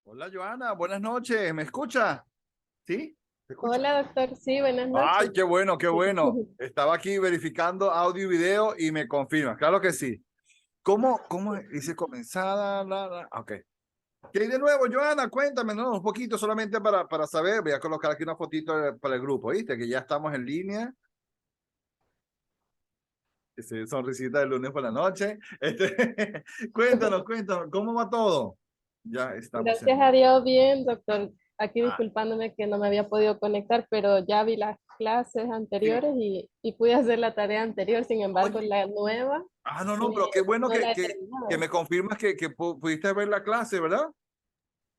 Hola Joana, buenas noches, ¿me escucha? ¿Sí? ¿Me escucha? Hola, doctor. Sí, buenas Ay, noches. qué bueno, qué bueno. Estaba aquí verificando audio y video y me confirma, claro que sí. ¿Cómo dice comenzada? Ok. ¿Qué hay de nuevo, Joana? Cuéntame, ¿no? Un poquito solamente para saber. Voy a colocar aquí una fotito para el grupo, ¿viste? Que ya estamos en línea. Ese sonrisita de lunes por la noche. Cuéntanos, ¿cómo va todo? Ya estamos Gracias en... a Dios, bien, doctor. Aquí Ah, disculpándome que no me había podido conectar, pero ya vi las clases sí. anteriores y pude hacer la tarea anterior. Sin embargo, Oye, la nueva no, pero qué bueno no la he que terminado. me confirmas que pudiste ver la clase, ¿verdad?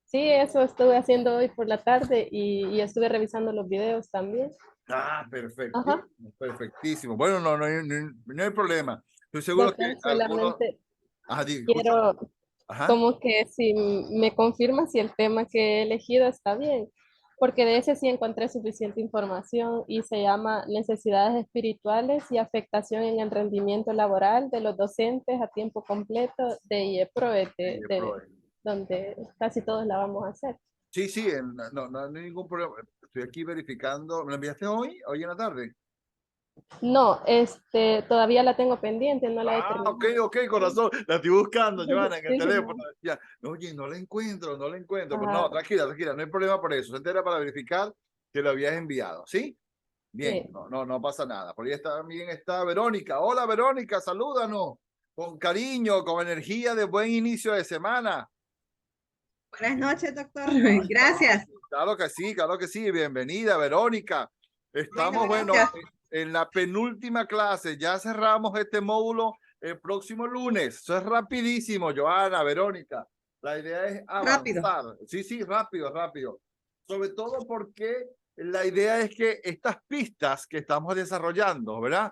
Sí, eso estuve haciendo hoy por la tarde y estuve revisando los videos también. Perfectísimo, Ajá, perfectísimo. Bueno, no hay problema. Estoy seguro que doctor, algunos... solamente Escucha. quiero Ajá. como que si me confirma si el tema que he elegido está bien, porque de ese sí encontré suficiente información y se llama Necesidades espirituales y afectación en el rendimiento laboral de los docentes a tiempo completo de IEPROE, Sí, donde casi todos la vamos a hacer. sí, sí, no hay ningún problema. Estoy aquí verificando. ¿Me lo enviaste hoy en la tarde? No, todavía la tengo pendiente, no la he terminado. Ok, corazón. La estoy buscando, Joana, en el Sí, teléfono. no. Ya, oye, no la encuentro. Pero no, Ajá, tranquila, no hay problema por eso. Se era para verificar que lo habías enviado, ¿sí? Bien, sí. no pasa nada. Por ahí también está Verónica. Hola, Verónica, salúdanos. Con cariño, con energía de buen inicio de semana. Buenas noches, doctor. Ay, Gracias. claro que sí. Bienvenida, Verónica. Bueno, Estamos, bueno, gracias. en la penúltima clase. Ya cerramos este módulo el próximo lunes. Eso es rapidísimo, Joana, Verónica. La idea es Rápido. avanzar. Sí, sí, rápido, rápido. Sobre todo porque la idea es que estas pistas que estamos desarrollando, ¿verdad?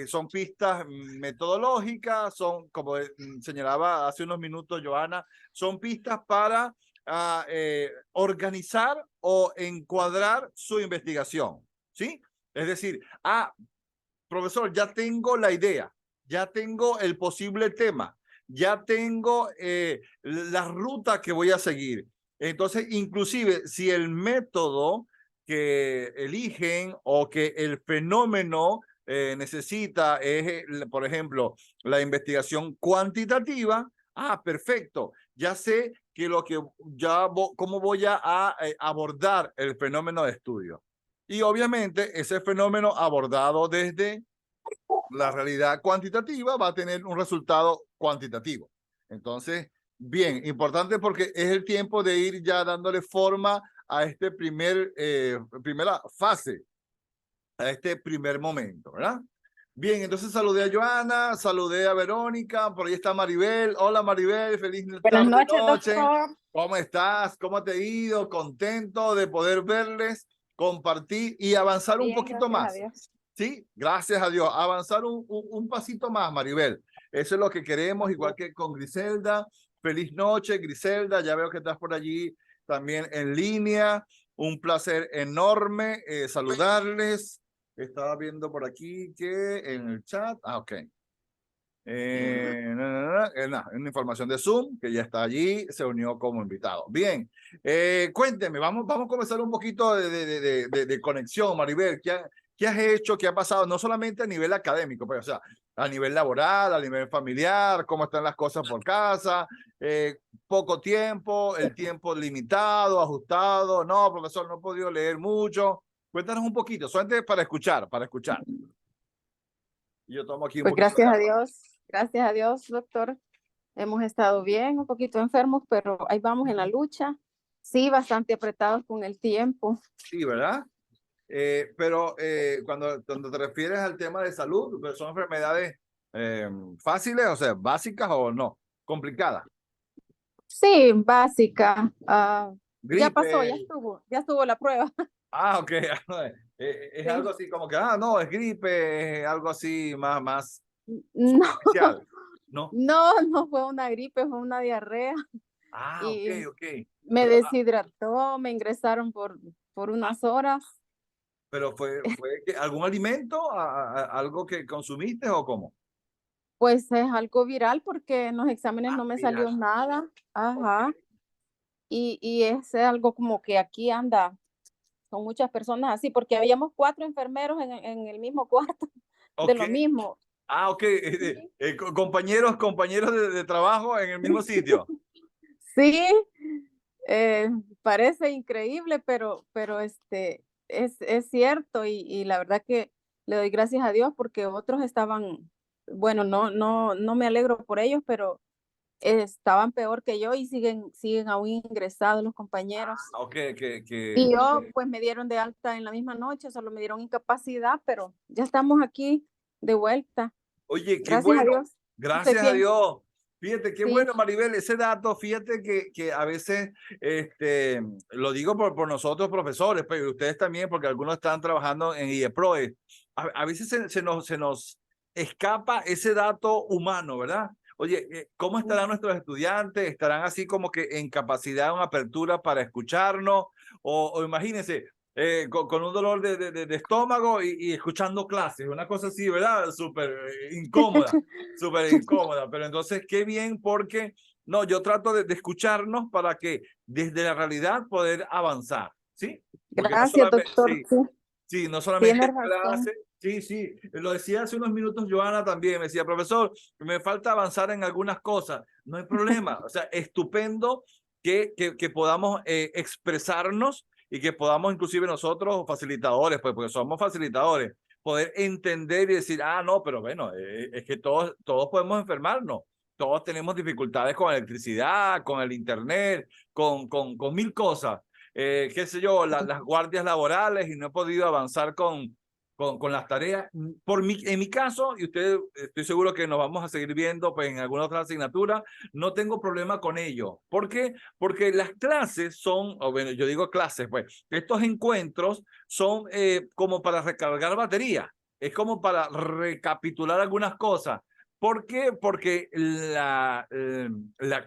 Son pistas metodológicas, son, como señalaba hace unos minutos Joana, son pistas para organizar o encuadrar su investigación, ¿sí? Es decir, profesor, ya tengo la idea, ya tengo el posible tema, ya tengo la ruta que voy a seguir. Entonces, inclusive, si el método que eligen o que el fenómeno necesita es, por ejemplo, la investigación cuantitativa, perfecto, ya sé que cómo voy a abordar el fenómeno de estudio. Y obviamente ese fenómeno abordado desde la realidad cuantitativa va a tener un resultado cuantitativo. Entonces, bien, importante porque es el tiempo de ir ya dándole forma a este primera fase, a este primer momento, ¿verdad? Bien, entonces saludé a Joana, saludé a Verónica, por ahí está Maribel. Hola Maribel, feliz Buenas tarde, noches, noche. doctor. ¿Cómo estás? ¿Cómo te ha ido? Contento de poder verles, compartir y avanzar un Bien, poquito gracias a más. Dios. Sí, gracias a Dios. Avanzar un pasito más, Maribel. Eso es lo que queremos, igual que con Griselda. Feliz noche, Griselda. Ya veo que estás por allí también en línea. Un placer enorme saludarles. Estaba viendo por aquí que en el chat. Ok. Una información de Zoom que ya está allí, se unió como invitado. Bien, cuénteme, vamos a comenzar un poquito de conexión, Maribel. ¿Qué has hecho? ¿Qué ha pasado? No solamente a nivel académico, pero o sea, a nivel laboral, a nivel familiar, cómo están las cosas por casa, poco tiempo, el tiempo limitado, ajustado. No, profesor, no he podido leer mucho. Cuéntanos un poquito, solamente para escuchar, para escuchar. Yo tomo aquí un Pues poquito de agua. gracias a Dios, doctor. Hemos estado bien, un poquito enfermos, pero ahí vamos en la lucha. Sí, bastante apretados con el tiempo. Sí, ¿verdad? Pero cuando te refieres al tema de salud, pues, ¿son enfermedades fáciles, o sea, básicas o no? Complicadas. Sí, básica. Ya pasó, Gripe. ya estuvo la prueba. Ok. Es algo Sí. así como que, no, es gripe, es algo así más No, superficial. ¿No? no fue una gripe, fue una diarrea Ok, y ok. me Pero, deshidrató, me ingresaron por unas horas. pero fue algún alimento, algo que consumiste o cómo? Pues es algo viral porque en los exámenes no me Viral. salió nada. Ok. Ajá. y es algo como que aquí anda con muchas personas así, porque habíamos 4 enfermeros en el mismo cuarto de Ok. lo mismo. Ah, ok. Sí. Compañeros de trabajo en el mismo sitio. Sí, parece increíble, pero es cierto y la verdad que le doy gracias a Dios porque otros estaban, bueno, no me alegro por ellos, pero estaban peor que yo y siguen aún ingresados los compañeros. Ok, Y yo, pues me dieron de alta en la misma noche, solo me dieron incapacidad, pero ya estamos aquí de vuelta. oye, qué Gracias a bueno. Dios. Estoy Gracias a bien. Dios. Fíjate, qué Sí, bueno, Maribel, ese dato, fíjate que a veces, lo digo por nosotros profesores, pero ustedes también, porque algunos están trabajando en IEPROE. A veces se nos escapa ese dato humano, ¿verdad? Oye, ¿cómo sí. estarán nuestros estudiantes? ¿Estarán así como que en capacidad, en apertura para escucharnos? O imagínense, con un dolor de estómago y escuchando clases, una cosa así, ¿verdad? Súper incómoda, súper incómoda, pero entonces qué bien porque, no, yo trato de escucharnos para que desde la realidad poder avanzar, ¿sí? Porque no Gracias, solamente, doctor. sí, Sí, sí, no solamente tienes en razón. clase, sí, sí, lo decía hace unos minutos Joana también, me decía, profesor, me falta avanzar en algunas cosas, no hay problema, o sea, estupendo que podamos expresarnos y que podamos inclusive nosotros, facilitadores, pues porque somos facilitadores, poder entender y decir, ah, no, pero bueno, es que todos podemos enfermarnos, todos tenemos dificultades con electricidad, con el internet, con mil cosas, qué sé yo, las guardias laborales y no he podido avanzar con las tareas. En mi caso, y ustedes estoy seguro que nos vamos a seguir viendo pues, en alguna otra asignatura, no tengo problema con ello. ¿Por qué? Porque las clases son, o bueno, yo digo clases, pues, estos encuentros son como para recargar batería, es como para recapitular algunas cosas. ¿Por qué? Porque la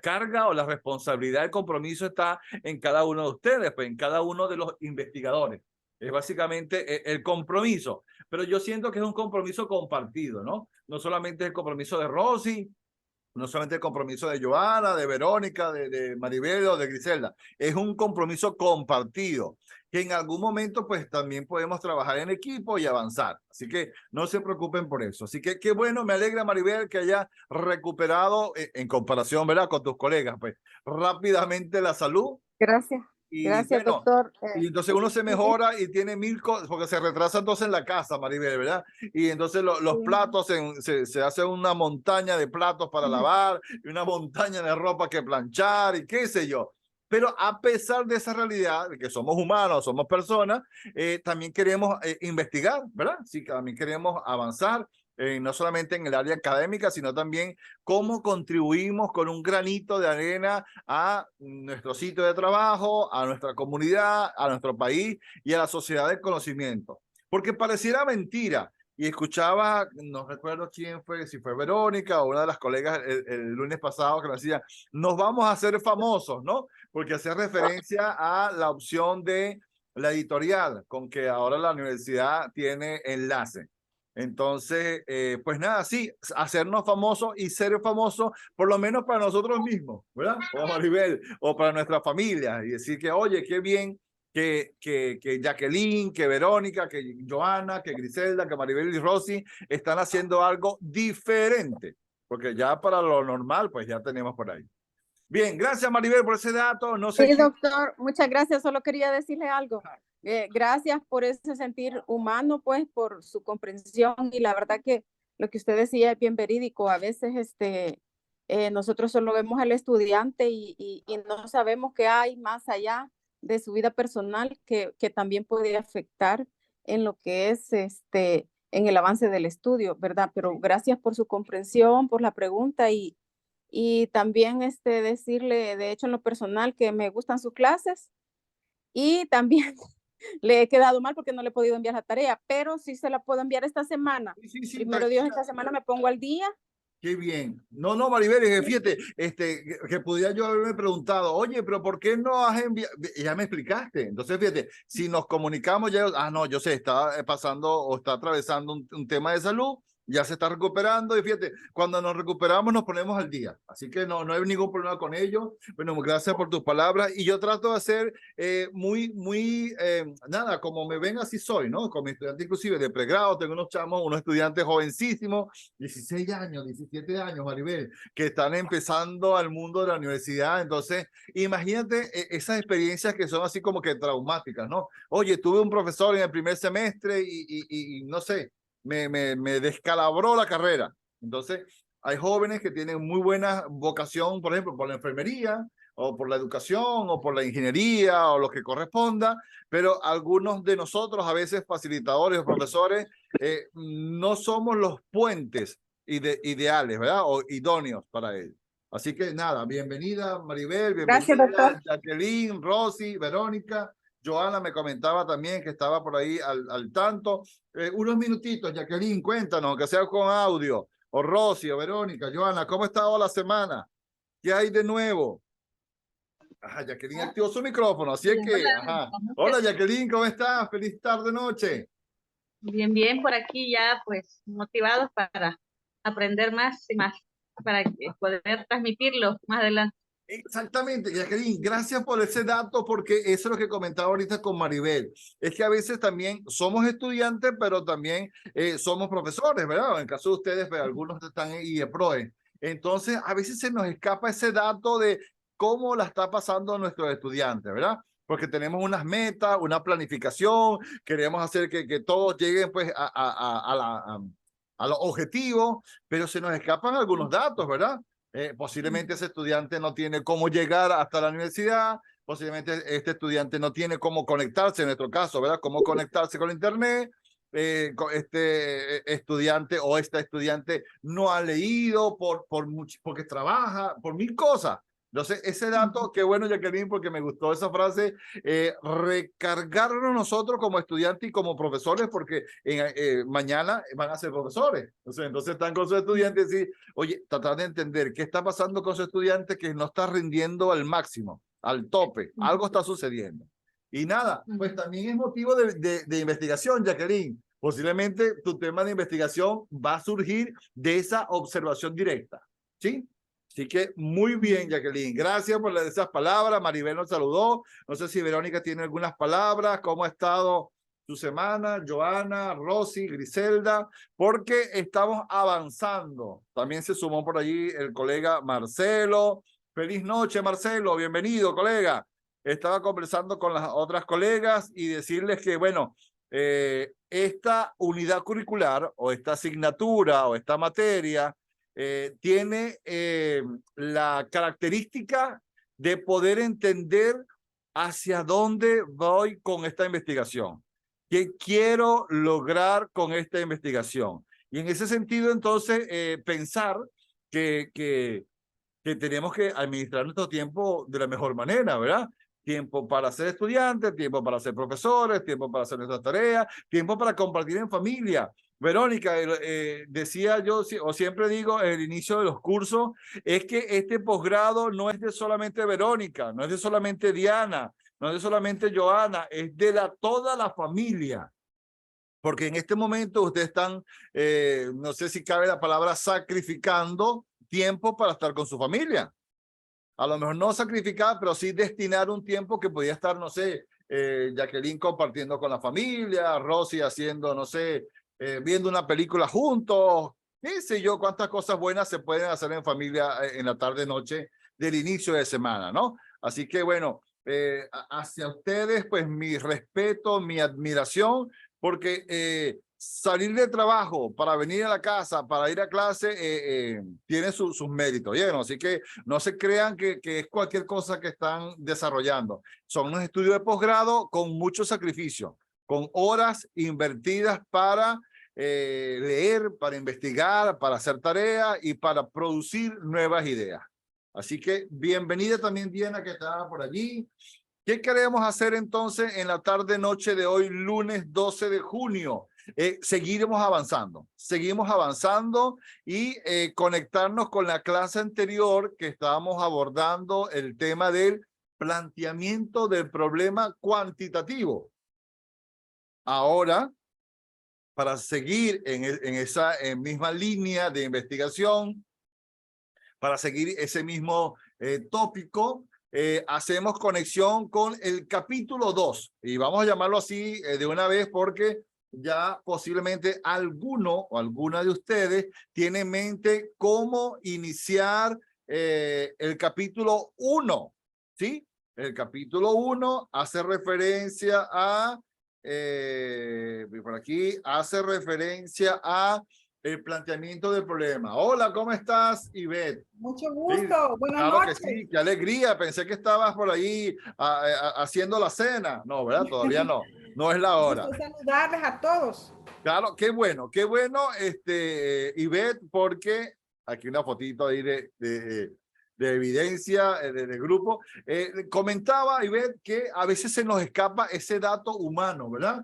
carga o la responsabilidad, el compromiso está en cada uno de ustedes, pues en cada uno de los investigadores. Es básicamente el compromiso, pero yo siento que es un compromiso compartido, ¿no? No solamente el compromiso de Rosy, no solamente el compromiso de Joana, de Verónica, de Maribel o de Griselda, es un compromiso compartido, que en algún momento pues también podemos trabajar en equipo y avanzar. Así que no se preocupen por eso. Así que qué bueno, me alegra Maribel que haya recuperado en comparación, ¿verdad? Con tus colegas, pues rápidamente la salud Gracias. y Gracias, bueno, doctor. y entonces uno se mejora y tiene mil cosas, porque se retrasa entonces en la casa, Maribel, ¿verdad? Y entonces los platos, se hace una montaña de platos para lavar y una montaña de ropa que planchar y qué sé yo. Pero a pesar de esa realidad, de que somos humanos, somos personas, también queremos investigar, ¿verdad? Sí, también queremos avanzar, no solamente en el área académica, sino también cómo contribuimos con un granito de arena a nuestro sitio de trabajo, a nuestra comunidad, a nuestro país y a la sociedad del conocimiento. Porque pareciera mentira. Y escuchaba, no recuerdo quién fue, si fue Verónica o una de las colegas el lunes pasado que nos decía, nos vamos a hacer famosos, ¿no? Porque hace referencia a la opción de la editorial, con que ahora la universidad tiene enlace. Entonces, pues nada, sí, hacernos famosos y ser famosos por lo menos para nosotros mismos, ¿verdad? O Maribel, o para nuestra familia, y decir que, oye, qué bien que Jacqueline, que Verónica, que Joana, que Griselda, que Maribel y Rosy están haciendo algo diferente, porque ya para lo normal, pues ya tenemos por ahí. Bien, gracias Maribel por ese dato, no sé Sí, quién. doctor, muchas gracias. Solo quería decirle algo. Gracias por ese sentir humano, pues, por su comprensión y la verdad que lo que usted decía es bien verídico. A veces, nosotros solo vemos al estudiante y no sabemos qué hay más allá de su vida personal que también puede afectar en lo que es, en el avance del estudio, ¿verdad? Pero gracias por su comprensión, por la pregunta y también decirle, de hecho, en lo personal, que me gustan sus clases y también le he quedado mal porque no le he podido enviar la tarea, pero sí se la puedo enviar esta semana. Sí, sí, sí, Primero Dios, esta semana me pongo al día. qué bien. No, no, Maribel, fíjate, que pudiera yo haberme preguntado, oye, pero ¿por qué no has enviado? Ya me explicaste. Entonces, fíjate, si nos comunicamos ya, no, yo sé, está pasando o está atravesando un tema de salud, ya se está recuperando y fíjate, cuando nos recuperamos nos ponemos al día. Así que no hay ningún problema con ello. Bueno, gracias por tus palabras y yo trato de hacer nada, como me ven así soy, ¿no? Con mi estudiante inclusive de pregrado, tengo unos estudiantes jovencísimos, 16 años, 17 años, Maribel, que están empezando al mundo de la universidad. Entonces, imagínate esas experiencias que son así como que traumáticas, ¿no? Oye, tuve un profesor en el primer semestre y no sé, me descalabró la carrera. Entonces, hay jóvenes que tienen muy buena vocación, por ejemplo, por la enfermería, o por la educación, o por la ingeniería, o lo que corresponda, pero algunos de nosotros, a veces facilitadores o profesores, no somos los puentes ideales, ¿verdad? O idóneos para ellos. Así que nada, bienvenida Maribel, Gracias, bienvenida doctor. Jacqueline, Rosy, Verónica. Joana me comentaba también que estaba por ahí al tanto. Unos minutitos, Jacqueline, cuéntanos, que sea con audio. O Rosy, o Verónica, Joana, ¿cómo ha estado la semana? ¿Qué hay de nuevo? Ajá, Jacqueline activó su micrófono, así es que, ajá. Hola Jacqueline, ¿cómo estás? Feliz tarde, noche. Bien, bien, por aquí ya pues motivados para aprender más y más, para poder transmitirlo más adelante. Exactamente, Jacqueline, gracias por ese dato, porque eso es lo que comentaba ahorita con Maribel. Es que a veces también somos estudiantes, pero también somos profesores, ¿verdad? En el caso de ustedes, pues, algunos están en IEPROE. Entonces, a veces se nos escapa ese dato de cómo la está pasando a nuestros estudiantes, ¿verdad? Porque tenemos unas metas, una planificación, queremos hacer que todos lleguen pues a los objetivos, pero se nos escapan algunos datos, ¿verdad? Posiblemente ese estudiante no tiene cómo llegar hasta la universidad, posiblemente este estudiante no tiene cómo conectarse, en nuestro caso, ¿verdad? Cómo conectarse con internet. Este estudiante o esta estudiante no ha leído porque trabaja, por mil cosas. Entonces, ese dato, qué bueno, Jacqueline, porque me gustó esa frase, recargarnos nosotros como estudiantes y como profesores, porque mañana van a ser profesores. Entonces están con sus estudiantes y oye, tratar de entender qué está pasando con su estudiante que no está rindiendo al máximo, al tope. Algo está sucediendo. Y nada, pues también es motivo de investigación, Jacqueline. Posiblemente tu tema de investigación va a surgir de esa observación directa, ¿sí? Así que muy bien, Jacqueline. Gracias por esas palabras. Maribel nos saludó. No sé si Verónica tiene algunas palabras. ¿Cómo ha estado tu semana? Joana, Rosy, Griselda, porque estamos avanzando. También se sumó por allí el colega Marcelo. Feliz noche, Marcelo. Bienvenido, colega. Estaba conversando con las otras colegas y decirles que, bueno, esta unidad curricular o esta asignatura o esta materia tiene la característica de poder entender hacia dónde voy con esta investigación. ¿Qué quiero lograr con esta investigación? Y en ese sentido, entonces, pensar que tenemos que administrar nuestro tiempo de la mejor manera, ¿verdad? Tiempo para ser estudiantes, tiempo para ser profesores, tiempo para hacer nuestras tareas, tiempo para compartir en familia. Verónica, decía yo, o siempre digo en el inicio de los cursos, es que este posgrado no es de solamente Verónica, no es de solamente Diana, no es de solamente Joana, es de toda la familia. Porque en este momento ustedes están, no sé si cabe la palabra sacrificando tiempo para estar con su familia. A lo mejor no sacrificar, pero sí destinar un tiempo que podía estar, no sé, Jacqueline compartiendo con la familia, Rosy haciendo, no sé, viendo una película juntos, qué sé yo, cuántas cosas buenas se pueden hacer en familia en la tarde-noche del inicio de semana, ¿no? Así que bueno, hacia ustedes, pues mi respeto, mi admiración, porque salir de trabajo para venir a la casa, para ir a clase, tiene sus méritos, ¿bien? Así que no se crean que es cualquier cosa que están desarrollando. Son unos estudios de posgrado con mucho sacrificio, con horas invertidas para leer, para investigar, para hacer tareas y para producir nuevas ideas. Así que bienvenida también Diana, que estaba por allí. ¿Qué queremos hacer entonces en la tarde-noche de hoy, lunes 12 de junio? Seguimos avanzando y conectarnos con la clase anterior que estábamos abordando el tema del planteamiento del problema cuantitativo. Ahora, para seguir en esa misma línea de investigación, para seguir ese mismo tópico, hacemos conexión con el capítulo 2 y vamos a llamarlo así de una vez porque ya posiblemente alguno o alguna de ustedes tiene en mente cómo iniciar el capítulo 1, ¿sí? El capítulo 1 hace referencia a, por aquí, hace referencia a el planteamiento del problema. Hola, ¿cómo estás, Ivette? Mucho Sí, gusto, buenas claro noches. que sí, qué alegría. Pensé que estabas por ahí haciendo la cena. No, ¿verdad? Todavía no. No es la hora. Gusto saludarles a todos. Claro, qué bueno, Ivette, porque aquí una fotito ahí de evidencia del grupo. Comentaba Ivette que a veces se nos escapa ese dato humano, ¿verdad?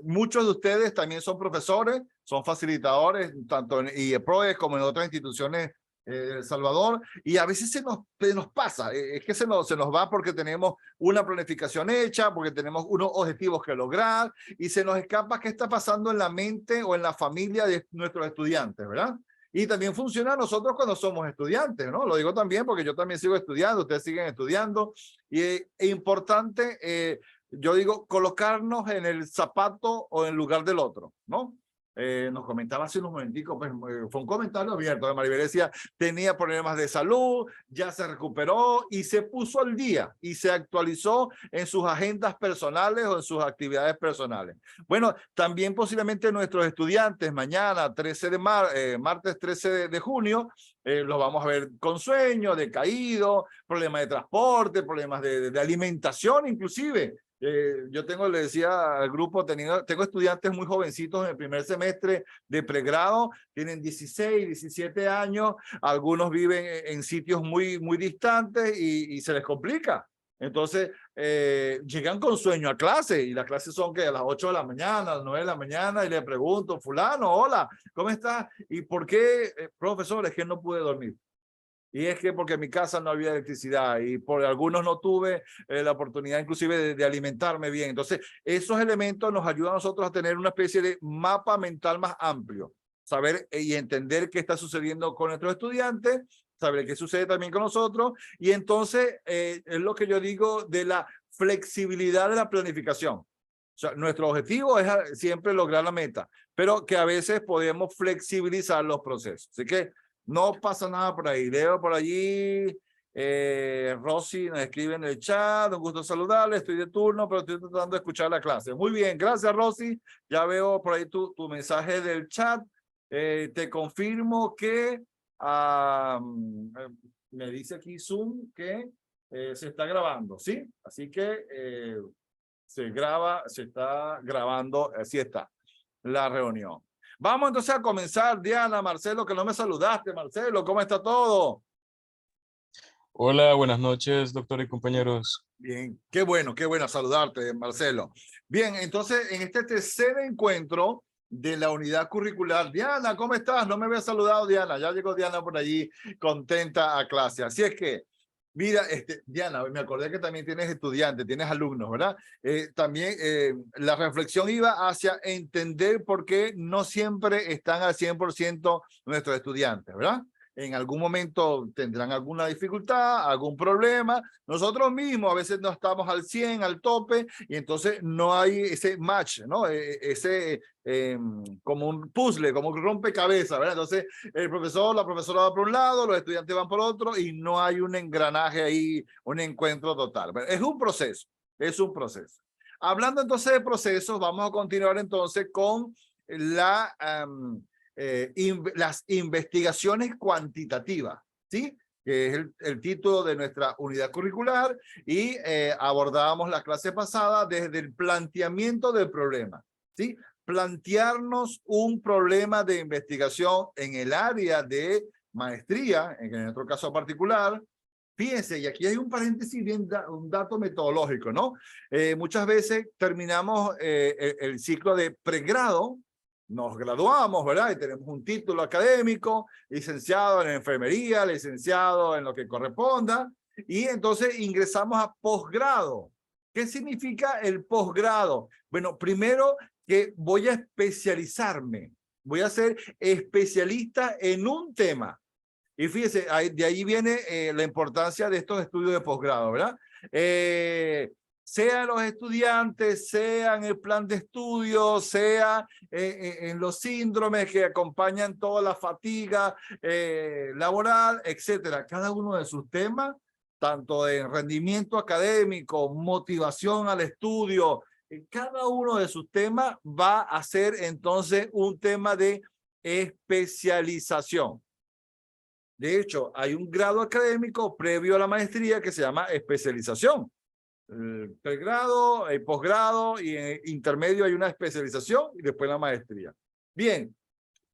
Muchos de ustedes también son profesores, son facilitadores, tanto en IEPROES como en otras instituciones de El Salvador, y a veces se nos pasa, es que se nos va porque tenemos una planificación hecha, porque tenemos unos objetivos que lograr, y se nos escapa qué está pasando en la mente o en la familia de nuestros estudiantes, ¿verdad? Y también funciona a nosotros cuando somos estudiantes, ¿no? Lo digo también porque yo también sigo estudiando, ustedes siguen estudiando, y es importante, yo digo, colocarnos en el zapato o en el lugar del otro, ¿no? Nos comentaba hace unos momenticos, pues, fue un comentario abierto de Maribel, decía, tenía problemas de salud, ya se recuperó y se puso al día y se actualizó en sus agendas personales o en sus actividades personales. Bueno, también posiblemente nuestros estudiantes mañana, martes 13 de junio, los vamos a ver con sueño, decaído, problemas de transporte, problemas de alimentación inclusive. Yo le decía al grupo, tengo estudiantes muy jovencitos en el primer semestre de pregrado, tienen 16, 17 años, algunos viven en sitios muy distantes y se les complica. Entonces, llegan con sueño a clase y las clases son que a las 8 de la mañana, a las 9 de la mañana y le pregunto, fulano, hola, ¿cómo estás? ¿Y por qué, profesor? Es que no pude dormir. Y es que porque en mi casa no había electricidad y por algunos no tuve la oportunidad inclusive de alimentarme bien. Entonces, esos elementos nos ayudan a nosotros a tener una especie de mapa mental más amplio. Saber y entender qué está sucediendo con nuestros estudiantes, saber qué sucede también con nosotros. Y entonces, es lo que yo digo de la flexibilidad de la planificación. O sea, nuestro objetivo es siempre lograr la meta, pero que a veces podemos flexibilizar los procesos. Así que no pasa nada por ahí. Leo por allí. Rosy nos escribe en el chat. Un gusto saludarle. Estoy de turno, pero estoy tratando de escuchar la clase. Muy bien. Gracias, Rosy. Ya veo por ahí tu mensaje del chat. Te confirmo que me dice aquí Zoom que se está grabando. ¿Sí? Así que se está grabando. Así está la reunión. Vamos entonces a comenzar, Diana, Marcelo, que no me saludaste. Marcelo, ¿cómo está todo? Hola, buenas noches, doctor y compañeros. Bien, qué bueno saludarte, Marcelo. Bien, entonces en este tercer encuentro de la unidad curricular, Diana, ¿cómo estás? No me había saludado, Diana. Ya llegó Diana por allí, contenta a clase. Así es que, mira, Diana, me acordé que también tienes estudiantes, tienes alumnos, ¿verdad? También la reflexión iba hacia entender por qué no siempre están al 100% nuestros estudiantes, ¿verdad? En algún momento tendrán alguna dificultad, algún problema. Nosotros mismos a veces no estamos al 100, al tope, y entonces no hay ese match, ¿no? Como un puzzle, como un rompecabezas, ¿verdad? Entonces el profesor, la profesora va por un lado, los estudiantes van por otro, y no hay un engranaje ahí, un encuentro total. Es un proceso, es un proceso. Hablando entonces de procesos, vamos a continuar entonces con las investigaciones cuantitativas, ¿sí? Que es el título de nuestra unidad curricular, y abordábamos la clase pasada desde el planteamiento del problema, ¿sí? Plantearnos un problema de investigación en el área de maestría, en nuestro caso particular. Fíjense, y aquí hay un paréntesis, un dato metodológico, ¿no? Muchas veces terminamos el ciclo de pregrado, nos graduamos, ¿verdad? Y tenemos un título académico, licenciado en enfermería, licenciado en lo que corresponda, y entonces ingresamos a posgrado. ¿Qué significa el posgrado? Bueno, primero que voy a especializarme, voy a ser especialista en un tema. Y fíjese, de ahí viene la importancia de estos estudios de posgrado, ¿verdad? Sean los estudiantes, sea en el plan de estudio, sea en los síndromes que acompañan toda la fatiga laboral, etcétera. Cada uno de sus temas, tanto en rendimiento académico, motivación al estudio, cada uno de sus temas va a ser entonces un tema de especialización. De hecho, hay un grado académico previo a la maestría que se llama especialización. El pregrado, el posgrado y en intermedio hay una especialización y después la maestría. Bien,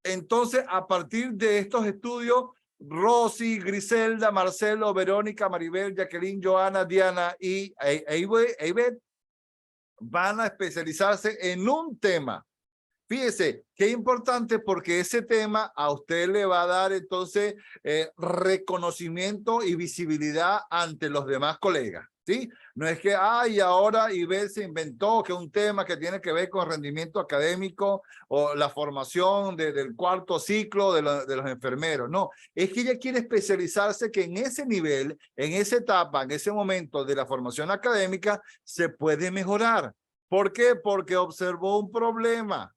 entonces a partir de estos estudios, Rosy, Griselda, Marcelo, Verónica, Maribel, Jacqueline, Joana, Diana y Eibet van a especializarse en un tema. Fíjese, qué importante porque ese tema a usted le va a dar entonces reconocimiento y visibilidad ante los demás colegas, ¿sí? No es que, ay, ahora Ibel se inventó que un tema que tiene que ver con rendimiento académico o la formación del cuarto ciclo de los enfermeros. No, es que ella quiere especializarse que en ese nivel, en esa etapa, en ese momento de la formación académica, se puede mejorar. ¿Por qué? Porque observó un problema.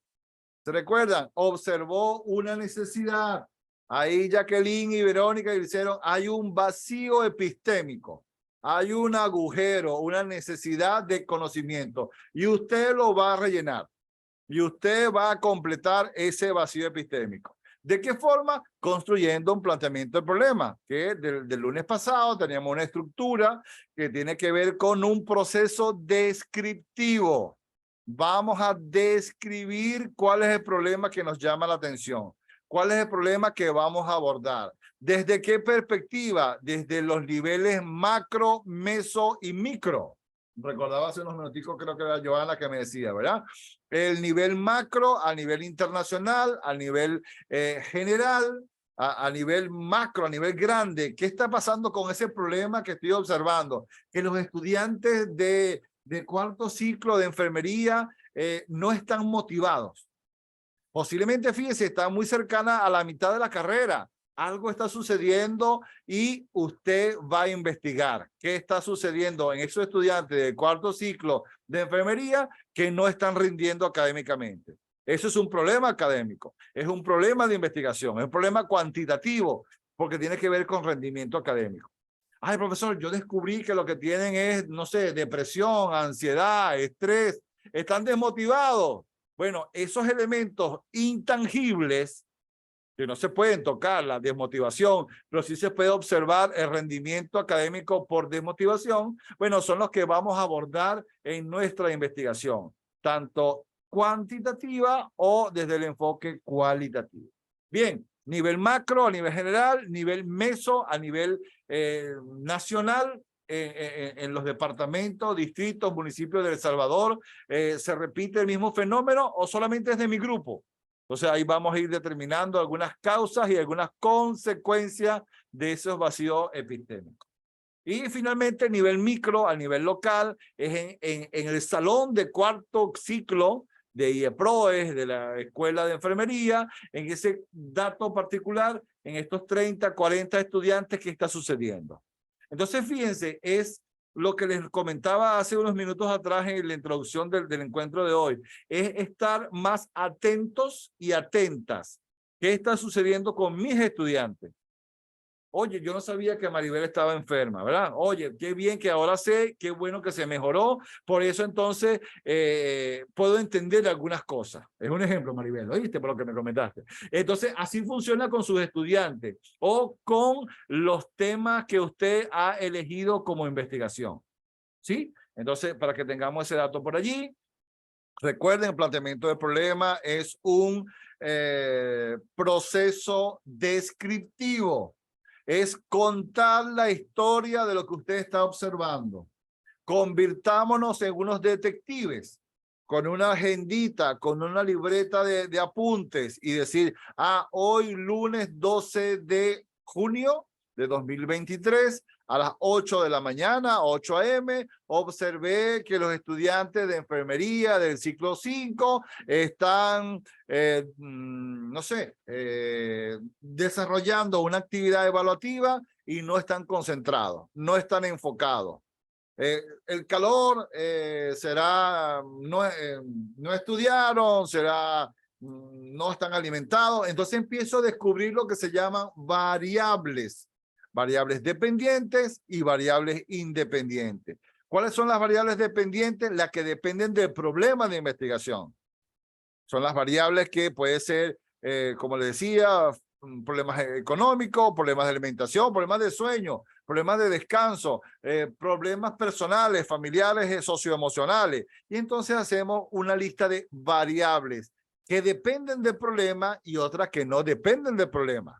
¿Se recuerdan? Observó una necesidad. Ahí Jacqueline y Verónica dijeron, hay un vacío epistémico, hay un agujero, una necesidad de conocimiento y usted lo va a rellenar y usted va a completar ese vacío epistémico. ¿De qué forma? Construyendo un planteamiento del problema, que del lunes pasado teníamos una estructura que tiene que ver con un proceso descriptivo. Vamos a describir cuál es el problema que nos llama la atención. ¿Cuál es el problema que vamos a abordar? ¿Desde qué perspectiva? Desde los niveles macro, meso y micro. Recordaba hace unos minuticos, creo que era Joana que me decía, ¿verdad? El nivel macro a nivel internacional, a nivel general, a nivel macro, a nivel grande. ¿Qué está pasando con ese problema que estoy observando? Que los estudiantes de cuarto ciclo de enfermería no están motivados. Posiblemente, fíjese, está muy cercana a la mitad de la carrera. Algo está sucediendo y usted va a investigar qué está sucediendo en esos estudiantes del cuarto ciclo de enfermería que no están rindiendo académicamente. Eso es un problema académico, es un problema de investigación, es un problema cuantitativo porque tiene que ver con rendimiento académico. Ay, profesor, yo descubrí que lo que tienen es, no sé, depresión, ansiedad, estrés, están desmotivados. Bueno, esos elementos intangibles que no se pueden tocar, la desmotivación, pero sí se puede observar el rendimiento académico por desmotivación, bueno, son los que vamos a abordar en nuestra investigación, tanto cuantitativa o desde el enfoque cualitativo. Bien, nivel macro a nivel general, nivel meso a nivel nacional, en los departamentos, distritos, municipios de El Salvador, ¿se repite el mismo fenómeno o solamente es de mi grupo? Entonces ahí vamos a ir determinando algunas causas y algunas consecuencias de esos vacíos epistémicos. Y finalmente a nivel micro, a nivel local, es en el salón de cuarto ciclo de IEPROES, de la Escuela de Enfermería, en ese dato particular, en estos 30, 40 estudiantes, ¿qué está sucediendo? Entonces, fíjense, es lo que les comentaba hace unos minutos atrás en la introducción del encuentro de hoy, es estar más atentos y atentas. ¿Qué está sucediendo con mis estudiantes? Oye, yo no sabía que Maribel estaba enferma, ¿verdad? Oye, qué bien que ahora sé, qué bueno que se mejoró. Por eso entonces puedo entender algunas cosas. Es un ejemplo, Maribel, ¿oíste? Por lo que me comentaste. Entonces, así funciona con sus estudiantes o con los temas que usted ha elegido como investigación. ¿Sí? Entonces, para que tengamos ese dato por allí, recuerden, el planteamiento del problema es un proceso descriptivo. Es contar la historia de lo que usted está observando. Convirtámonos en unos detectives con una agendita, con una libreta de apuntes y decir, hoy lunes 12 de junio de 2023, a las 8 de la mañana, 8 a.m., observé que los estudiantes de enfermería del ciclo 5 están, no sé, desarrollando una actividad evaluativa y no están concentrados, no están enfocados. El calor será, no estudiaron, será, no están alimentados. Entonces empiezo a descubrir lo que se llaman variables dependientes y variables independientes. ¿Cuáles son las variables dependientes? Las que dependen del problema de investigación. Son las variables que puede ser, como les decía, problemas económicos, problemas de alimentación, problemas de sueño, problemas de descanso, problemas personales, familiares, socioemocionales. Y entonces hacemos una lista de variables que dependen del problema y otras que no dependen del problema.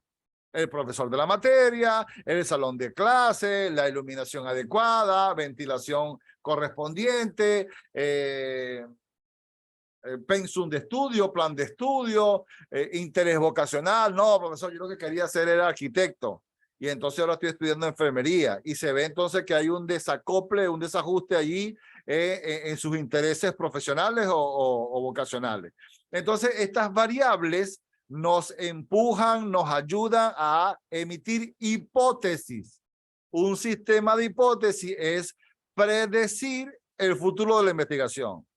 El profesor de la materia, el salón de clase, la iluminación adecuada, ventilación correspondiente, pensum de estudio, plan de estudio, interés vocacional. No, profesor, yo lo que quería hacer era arquitecto y entonces ahora estoy estudiando enfermería y se ve entonces que hay un desacople, un desajuste allí en sus intereses profesionales o vocacionales. Entonces estas variables nos empujan, nos ayudan a emitir hipótesis. Un sistema de hipótesis es predecir el futuro de la investigación.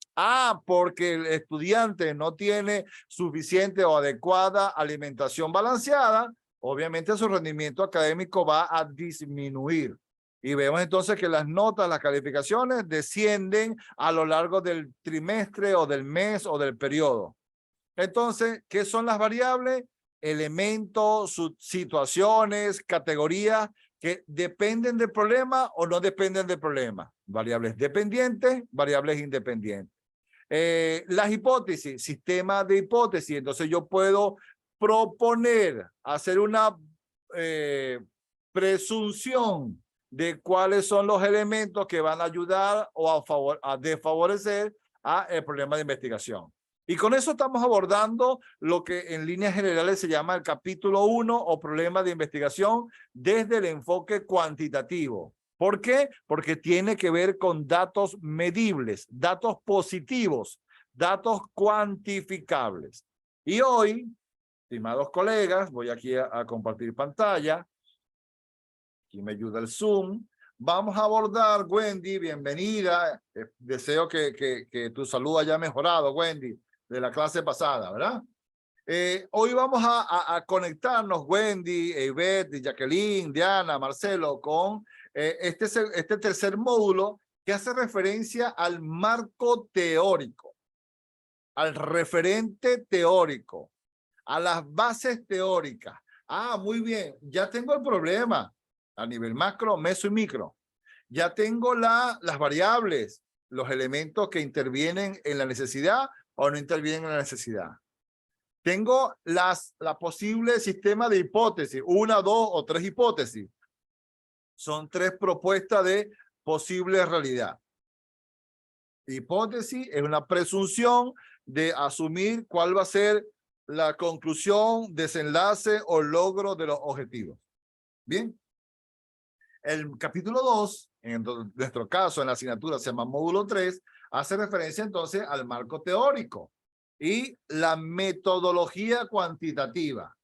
Porque el estudiante no tiene suficiente o adecuada alimentación balanceada, obviamente su rendimiento académico va a disminuir. Y vemos entonces que las notas, las calificaciones descienden a lo largo del trimestre o del mes o del periodo. Entonces, ¿qué son las variables? Elementos, situaciones, categorías que dependen del problema o no dependen del problema. Variables dependientes, variables independientes. Las hipótesis, sistema de hipótesis. Entonces yo puedo proponer, hacer una presunción de cuáles son los elementos que van a ayudar o a desfavorecer el problema de investigación. Y con eso estamos abordando lo que en líneas generales se llama el capítulo 1 o problema de investigación desde el enfoque cuantitativo. ¿Por qué? Porque tiene que ver con datos medibles, datos positivos, datos cuantificables. Y hoy, estimados colegas, voy aquí a compartir pantalla. Aquí me ayuda el Zoom. Vamos a abordar, Wendy, bienvenida. Deseo que tu salud haya mejorado, Wendy, de la clase pasada, ¿verdad? Hoy vamos a conectarnos, Wendy, Ivette, Jacqueline, Diana, Marcelo, con este tercer módulo que hace referencia al marco teórico, al referente teórico, a las bases teóricas. Muy bien, ya tengo el problema a nivel macro, meso y micro. Ya tengo las variables, los elementos que intervienen en la necesidad o no intervienen en la necesidad. Tengo la posible sistema de hipótesis, 1, 2 o 3 hipótesis. Son 3 propuestas de posible realidad. Hipótesis es una presunción de asumir cuál va a ser la conclusión, desenlace o logro de los objetivos. Bien. El capítulo 2, en nuestro caso en la asignatura se llama módulo 3, hace referencia entonces al marco teórico y la metodología cuantitativa.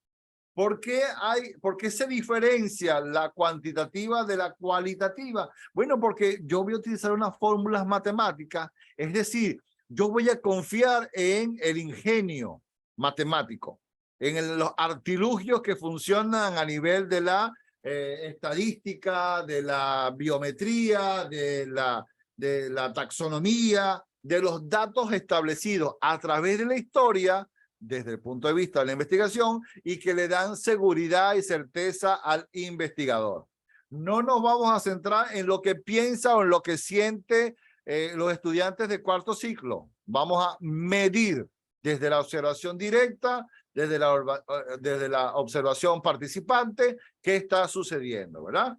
¿Por qué se diferencia la cuantitativa de la cualitativa? Bueno, porque yo voy a utilizar unas fórmulas matemáticas, es decir, yo voy a confiar en el ingenio matemático, en los artilugios que funcionan a nivel de la estadística, de la biometría, de la taxonomía, de los datos establecidos a través de la historia, desde el punto de vista de la investigación, y que le dan seguridad y certeza al investigador. No nos vamos a centrar en lo que piensa o en lo que siente los estudiantes de cuarto ciclo. Vamos a medir desde la observación directa, desde la observación participante, qué está sucediendo, ¿verdad?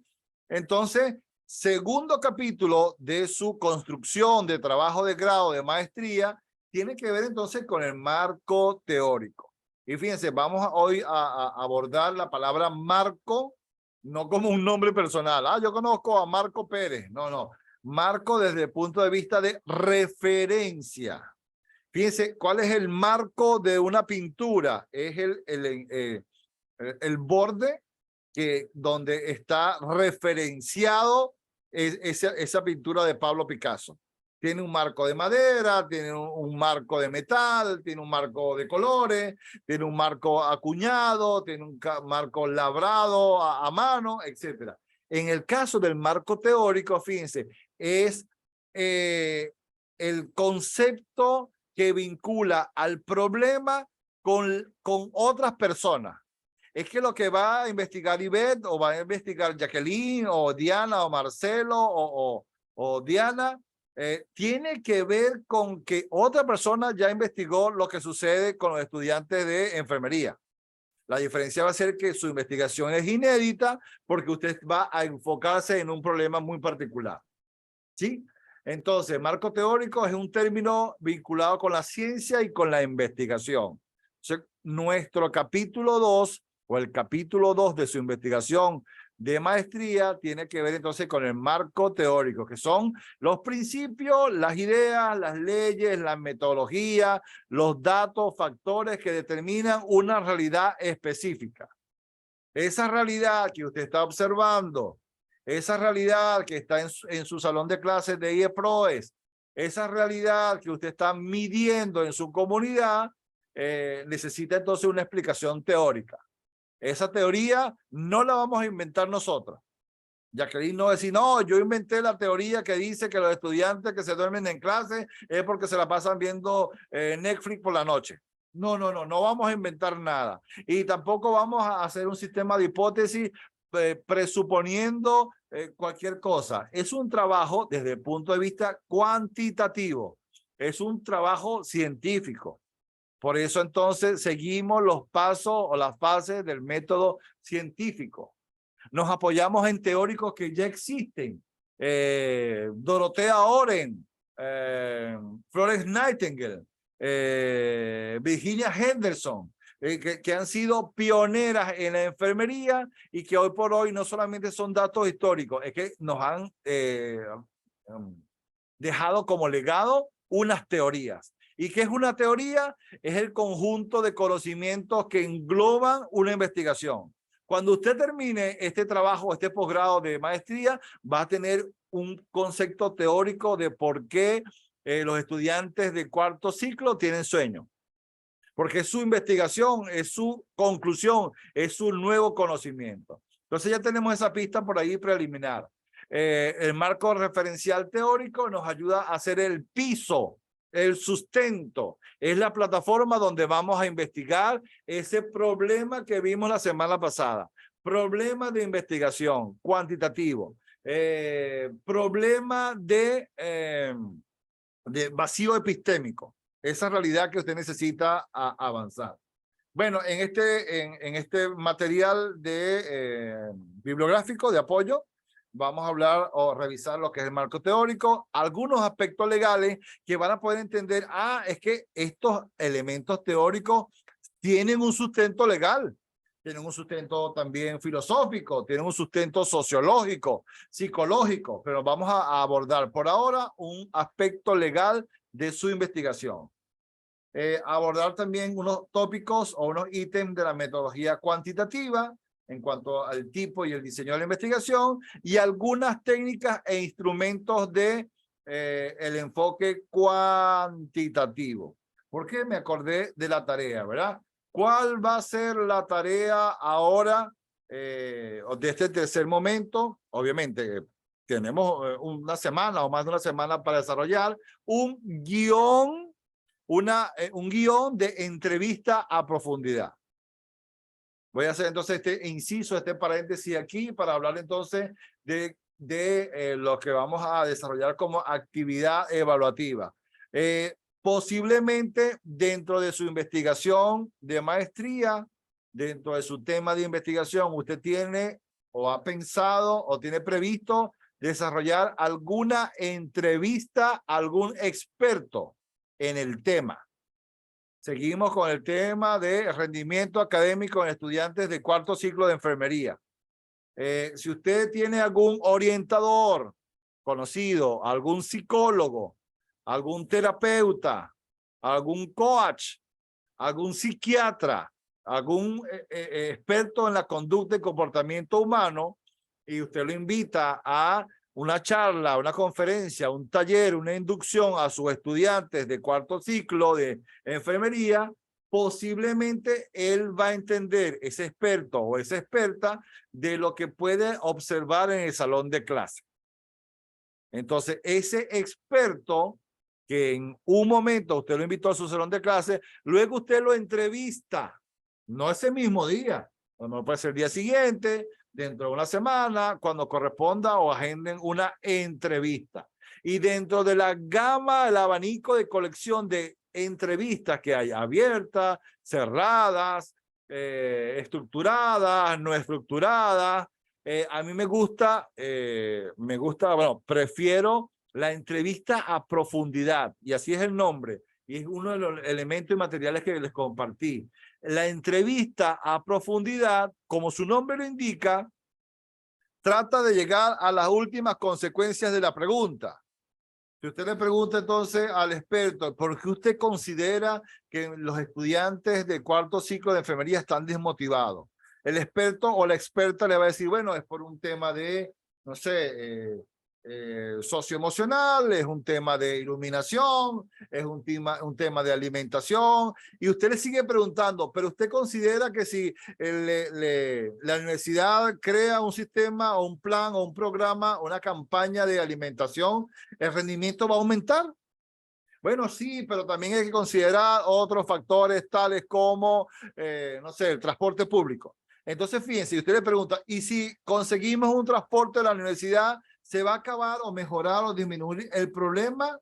Entonces, segundo capítulo de su construcción de trabajo de grado de maestría tiene que ver entonces con el marco teórico. Y fíjense, vamos hoy a abordar la palabra marco no como un nombre personal. Ah, yo conozco a Marco Pérez. No, no. Marco desde el punto de vista de referencia. Fíjense, ¿cuál es el marco de una pintura? Es el borde donde está referenciado esa pintura de Pablo Picasso. Tiene un marco de madera, tiene un marco de metal, tiene un marco de colores, tiene un marco acuñado, tiene un marco labrado a mano, etc. En el caso del marco teórico, fíjense, es el concepto que vincula al problema con otras personas. Es que lo que va a investigar Ivette, o va a investigar Jacqueline, o Diana, o Marcelo, o Diana, tiene que ver con que otra persona ya investigó lo que sucede con los estudiantes de enfermería. La diferencia va a ser que su investigación es inédita porque usted va a enfocarse en un problema muy particular. ¿Sí? Entonces, marco teórico es un término vinculado con la ciencia y con la investigación. Entonces, nuestro capítulo 2 o el capítulo 2 de su investigación de maestría tiene que ver entonces con el marco teórico, que son los principios, las ideas, las leyes, la metodología, los datos, factores que determinan una realidad específica. Esa realidad que usted está observando, esa realidad que está en su salón de clases de IEPROES, esa realidad que usted está midiendo en su comunidad, necesita entonces una explicación teórica. Esa teoría no la vamos a inventar nosotros. Jacqueline no va a decir, no, yo inventé la teoría que dice que los estudiantes que se duermen en clase es porque se la pasan viendo Netflix por la noche. No, no, no, no vamos a inventar nada. Y tampoco vamos a hacer un sistema de hipótesis presuponiendo cualquier cosa. Es un trabajo desde el punto de vista cuantitativo. Es un trabajo científico. Por eso entonces seguimos los pasos o las fases del método científico. Nos apoyamos en teóricos que ya existen. Dorothea Oren, Florence Nightingale, Virginia Henderson, que han sido pioneras en la enfermería y que hoy por hoy no solamente son datos históricos, es que nos han dejado como legado unas teorías. ¿Y qué es una teoría? Es el conjunto de conocimientos que engloban una investigación. Cuando usted termine este trabajo, este posgrado de maestría, va a tener un concepto teórico de por qué los estudiantes de cuarto ciclo tienen sueño. Porque es su investigación, es su conclusión, es su nuevo conocimiento. Entonces ya tenemos esa pista por ahí preliminar. El marco referencial teórico nos ayuda a hacer el piso, el sustento, es la plataforma donde vamos a investigar ese problema que vimos la semana pasada. Problema de investigación cuantitativo, problema de vacío epistémico, esa realidad que usted necesita avanzar. Bueno, en este material bibliográfico de apoyo, vamos a hablar o revisar lo que es el marco teórico, algunos aspectos legales que van a poder entender, es que estos elementos teóricos tienen un sustento legal, tienen un sustento también filosófico, tienen un sustento sociológico, psicológico, pero vamos a abordar por ahora un aspecto legal de su investigación. Abordar también unos tópicos o unos ítems de la metodología cuantitativa, en cuanto al tipo y el diseño de la investigación, y algunas técnicas e instrumentos de el enfoque cuantitativo. ¿Por qué me acordé de la tarea, verdad? ¿Cuál va a ser la tarea ahora de este tercer momento? Obviamente tenemos una semana o más de una semana para desarrollar un guión, un guión de entrevista a profundidad. Voy a hacer entonces este inciso, este paréntesis aquí para hablar entonces de lo que vamos a desarrollar como actividad evaluativa. Posiblemente dentro de su investigación de maestría, dentro de su tema de investigación, usted tiene o ha pensado o tiene previsto desarrollar alguna entrevista a algún experto en el tema. Seguimos con el tema de rendimiento académico en estudiantes de cuarto ciclo de enfermería. Si usted tiene algún orientador conocido, algún psicólogo, algún terapeuta, algún coach, algún psiquiatra, algún experto en la conducta y comportamiento humano, y usted lo invita a una charla, una conferencia, un taller, una inducción a sus estudiantes de cuarto ciclo de enfermería, posiblemente él va a entender, ese experto o esa experta, de lo que puede observar en el salón de clase. Entonces, ese experto que en un momento usted lo invitó a su salón de clase, luego usted lo entrevista, no ese mismo día, no puede ser el día siguiente, dentro de una semana, cuando corresponda, o agenden una entrevista. Y dentro de la gama, el abanico de colección de entrevistas que hay, abiertas, cerradas, estructuradas, no estructuradas, a mí me gusta, bueno, prefiero la entrevista a profundidad, y así es el nombre, y es uno de los elementos y materiales que les compartí. La entrevista a profundidad, como su nombre lo indica, trata de llegar a las últimas consecuencias de la pregunta. Si usted le pregunta entonces al experto, ¿por qué usted considera que los estudiantes de cuarto ciclo de enfermería están desmotivados? El experto o la experta le va a decir, bueno, es por un tema de, no sé, socioemocional, es un tema de iluminación, es un tema de alimentación, y usted le sigue preguntando, pero usted considera que si la universidad crea un sistema o un plan o un programa, una campaña de alimentación, ¿el rendimiento va a aumentar? Bueno, sí, pero también hay que considerar otros factores tales como, no sé, el transporte público. Entonces, fíjense, si usted le pregunta, ¿y si conseguimos un transporte de la universidad, se va a acabar o mejorar o disminuir el problema?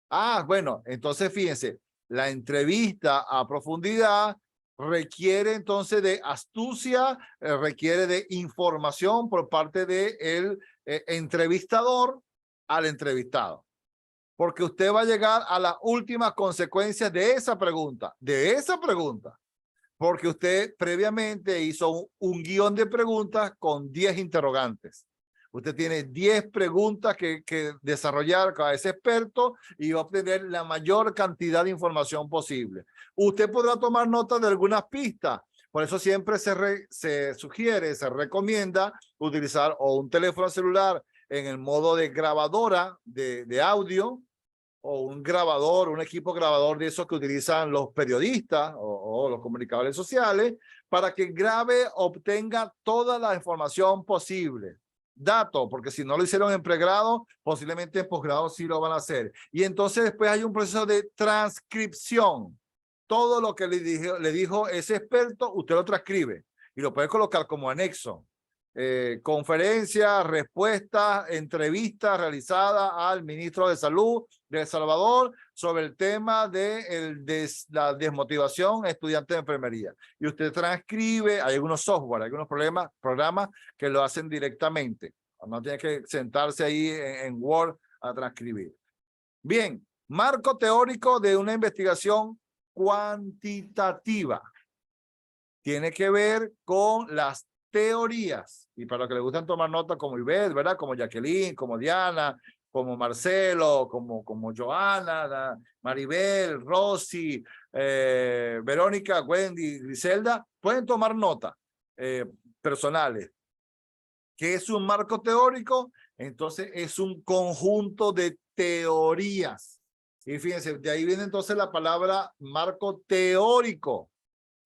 Ah, bueno, entonces fíjense, la entrevista a profundidad requiere entonces de astucia, requiere de información por parte del entrevistador al entrevistado. Porque usted va a llegar a las últimas consecuencias de esa pregunta, porque usted previamente hizo un guión de preguntas con 10 interrogantes. Usted tiene 10 preguntas que desarrollar a ese experto y va a obtener la mayor cantidad de información posible. Usted podrá tomar nota de algunas pistas. Por eso siempre se sugiere, se recomienda utilizar o un teléfono celular en el modo de grabadora de audio, o un grabador, un equipo grabador de esos que utilizan los periodistas o los comunicadores sociales, para que grabe, obtenga toda la información posible. Datos, porque si no lo hicieron en pregrado, posiblemente en posgrado sí lo van a hacer. Y entonces después hay un proceso de transcripción. Todo lo que le dijo ese experto, usted lo transcribe y lo puede colocar como anexo. Conferencias, respuestas, entrevistas realizadas al ministro de Salud de El Salvador sobre el tema de la desmotivación a estudiantes de enfermería. Y usted transcribe, hay algunos software, hay algunos programas que lo hacen directamente. No tiene que sentarse ahí en Word a transcribir. Bien, marco teórico de una investigación cuantitativa. Tiene que ver con las teorías, y para los que les gustan tomar nota como Ivette, ¿verdad? Como Jacqueline, como Diana, como Marcelo, como Joana, Maribel, Rosy, Verónica, Wendy, Griselda, pueden tomar nota personales. ¿Qué es un marco teórico? Entonces es un conjunto de teorías. Y fíjense, de ahí viene entonces la palabra marco teórico.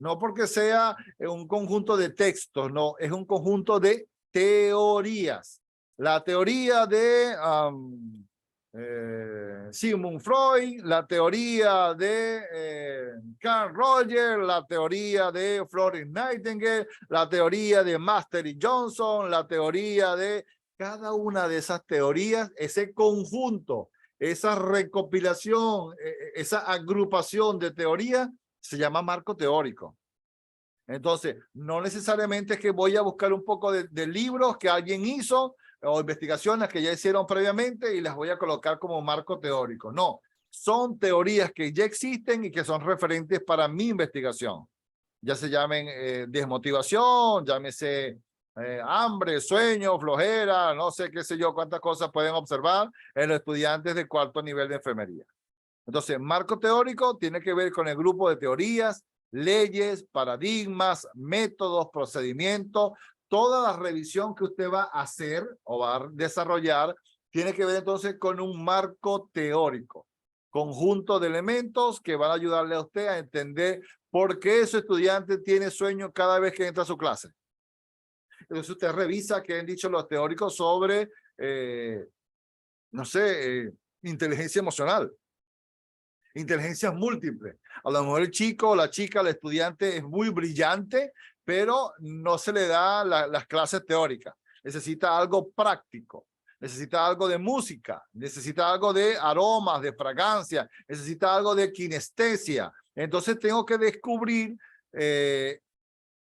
No porque sea un conjunto de textos, no, es un conjunto de teorías. La teoría de Sigmund Freud, la teoría de Carl Rogers, la teoría de Florence Nightingale, la teoría de Master y Johnson, la teoría de cada una de esas teorías, ese conjunto, esa recopilación, esa agrupación de teorías, se llama marco teórico. Entonces, no necesariamente es que voy a buscar un poco de libros que alguien hizo o investigaciones que ya hicieron previamente y las voy a colocar como marco teórico. No, son teorías que ya existen y que son referentes para mi investigación. Ya se llamen desmotivación, llámese hambre, sueño, flojera, no sé qué sé yo, cuántas cosas pueden observar en los estudiantes de cuarto nivel de enfermería. Entonces, marco teórico tiene que ver con el grupo de teorías, leyes, paradigmas, métodos, procedimientos. Toda la revisión que usted va a hacer o va a desarrollar tiene que ver entonces con un marco teórico, conjunto de elementos que van a ayudarle a usted a entender por qué su estudiante tiene sueño cada vez que entra a su clase. Entonces usted revisa qué han dicho los teóricos sobre, no sé, inteligencia emocional. Inteligencias múltiples. A lo mejor el chico o la chica, el estudiante es muy brillante, pero no se le da las clases teóricas. Necesita algo práctico, necesita algo de música, necesita algo de aromas, de fragancia, necesita algo de kinestesia. Entonces tengo que descubrir que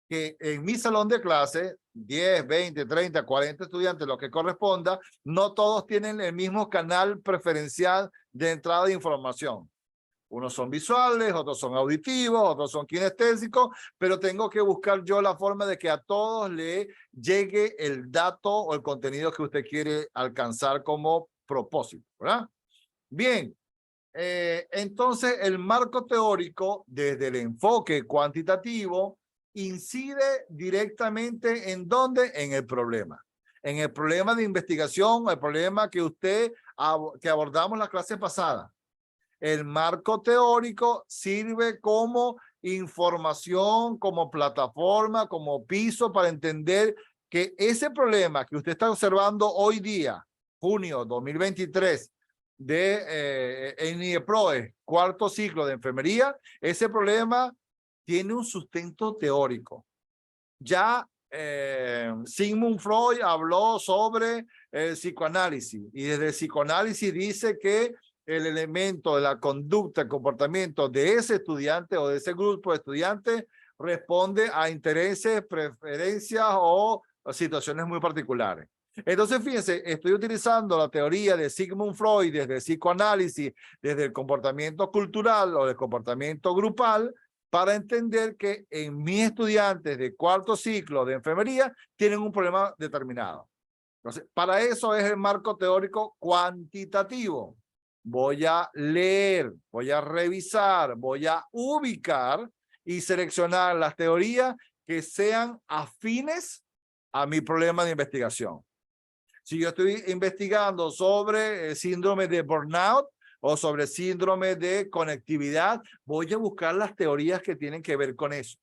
en mi salón de clase, 10, 20, 30, 40 estudiantes, lo que corresponda, no todos tienen el mismo canal preferencial de entrada de información. Unos son visuales, otros son auditivos, otros son kinestésicos, pero tengo que buscar yo la forma de que a todos le llegue el dato o el contenido que usted quiere alcanzar como propósito, ¿verdad? Bien, entonces el marco teórico desde el enfoque cuantitativo incide directamente ¿en dónde? En el problema. En el problema de investigación, el problema que que abordamos la clase pasada. El marco teórico sirve como información, como plataforma, como piso para entender que ese problema que usted está observando hoy día, junio 2023, en IEPROE, cuarto ciclo de enfermería, ese problema tiene un sustento teórico. Ya Sigmund Freud habló sobre el psicoanálisis y desde el psicoanálisis dice que el elemento de la conducta, el comportamiento de ese estudiante o de ese grupo de estudiantes responde a intereses, preferencias o situaciones muy particulares. Entonces, fíjense, estoy utilizando la teoría de Sigmund Freud desde el psicoanálisis, desde el comportamiento cultural o el comportamiento grupal, para entender que en mis estudiantes de cuarto ciclo de enfermería tienen un problema determinado. Entonces, para eso es el marco teórico cuantitativo. Voy a leer, voy a revisar, voy a ubicar y seleccionar las teorías que sean afines a mi problema de investigación. Si yo estoy investigando sobre síndrome de burnout o sobre síndrome de conectividad, voy a buscar las teorías que tienen que ver con eso.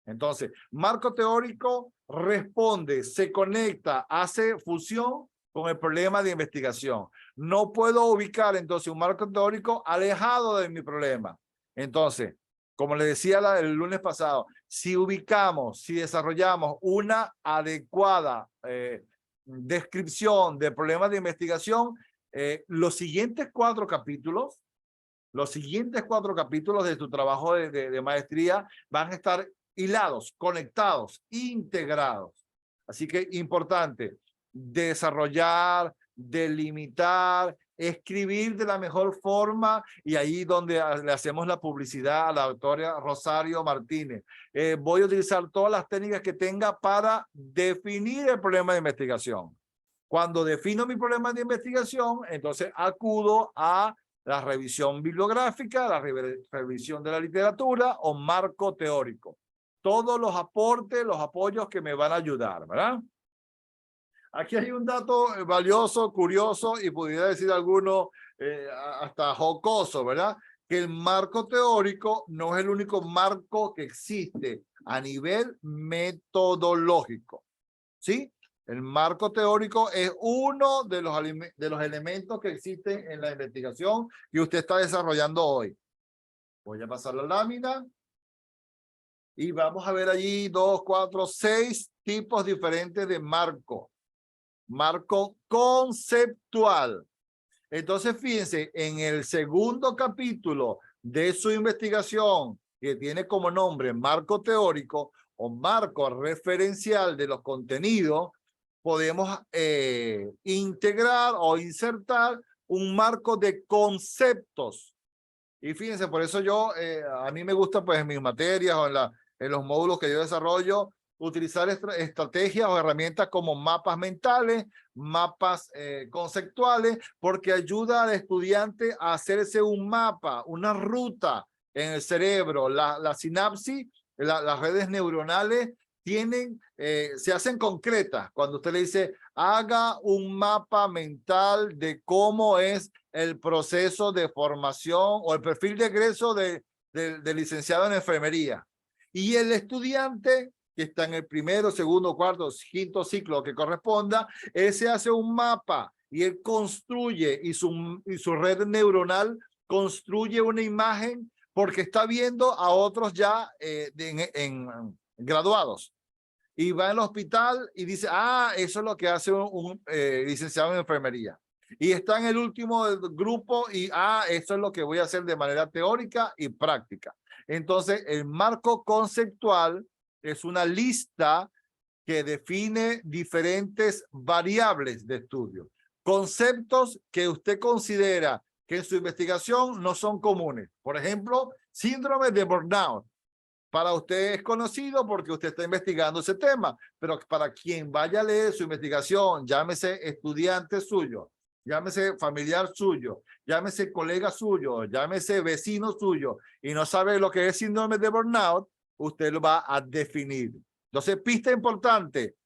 Entonces, marco teórico responde, se conecta, hace fusión con el problema de investigación. No puedo ubicar entonces un marco teórico alejado de mi problema. Entonces, como le decía el lunes pasado, si ubicamos, si desarrollamos una adecuada descripción de problemas de investigación, los siguientes cuatro capítulos de tu trabajo de maestría van a estar hilados, conectados, integrados. Así que importante desarrollar, delimitar, escribir de la mejor forma y ahí donde le hacemos la publicidad a la doctora Rosario Martínez. Voy a utilizar todas las técnicas que tenga para definir el problema de investigación. Cuando defino mi problema de investigación, entonces acudo a la revisión bibliográfica, la revisión de la literatura o marco teórico. Todos los aportes, los apoyos que me van a ayudar, ¿verdad? Aquí hay un dato valioso, curioso y pudiera decir alguno hasta jocoso, ¿verdad? Que el marco teórico no es el único marco que existe a nivel metodológico, ¿sí? El marco teórico es uno de los elementos que existen en la investigación que usted está desarrollando hoy. Voy a pasar la lámina y vamos a ver allí 2, 4, 6 tipos diferentes de marco. Marco conceptual. Entonces, fíjense, en el segundo capítulo de su investigación, que tiene como nombre marco teórico o marco referencial de los contenidos, podemos integrar o insertar un marco de conceptos. Y fíjense, por eso a mí me gusta pues en mis materias o en los módulos que yo desarrollo, utilizar estrategias o herramientas como mapas mentales, mapas conceptuales, porque ayuda al estudiante a hacerse un mapa, una ruta en el cerebro. La sinapsis, las redes neuronales se hacen concretas cuando usted le dice haga un mapa mental de cómo es el proceso de formación o el perfil de egreso de licenciado en enfermería. Y el estudiante que está en el primero, segundo, cuarto, quinto ciclo que corresponda, él se hace un mapa y él construye y su red neuronal construye una imagen porque está viendo a otros ya graduados. Y va al hospital y dice, eso es lo que hace un licenciado en enfermería. Y está en el último grupo y, esto es lo que voy a hacer de manera teórica y práctica. Entonces, el marco conceptual es una lista que define diferentes variables de estudio. Conceptos que usted considera que en su investigación no son comunes. Por ejemplo, síndrome de burnout. Para usted es conocido porque usted está investigando ese tema, pero para quien vaya a leer su investigación, llámese estudiante suyo, llámese familiar suyo, llámese colega suyo, llámese vecino suyo, y no sabe lo que es síndrome de burnout, usted lo va a definir. Entonces, pista importante,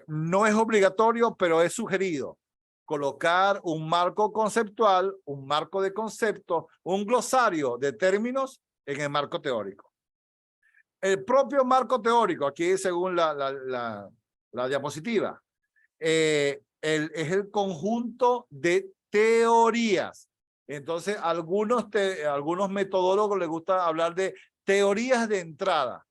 no es obligatorio, pero es sugerido colocar un marco conceptual, un marco de conceptos, un glosario de términos en el marco teórico. El propio marco teórico, aquí según la diapositiva, es el conjunto de teorías. Entonces, algunos metodólogos les gusta hablar de teorías de entrada.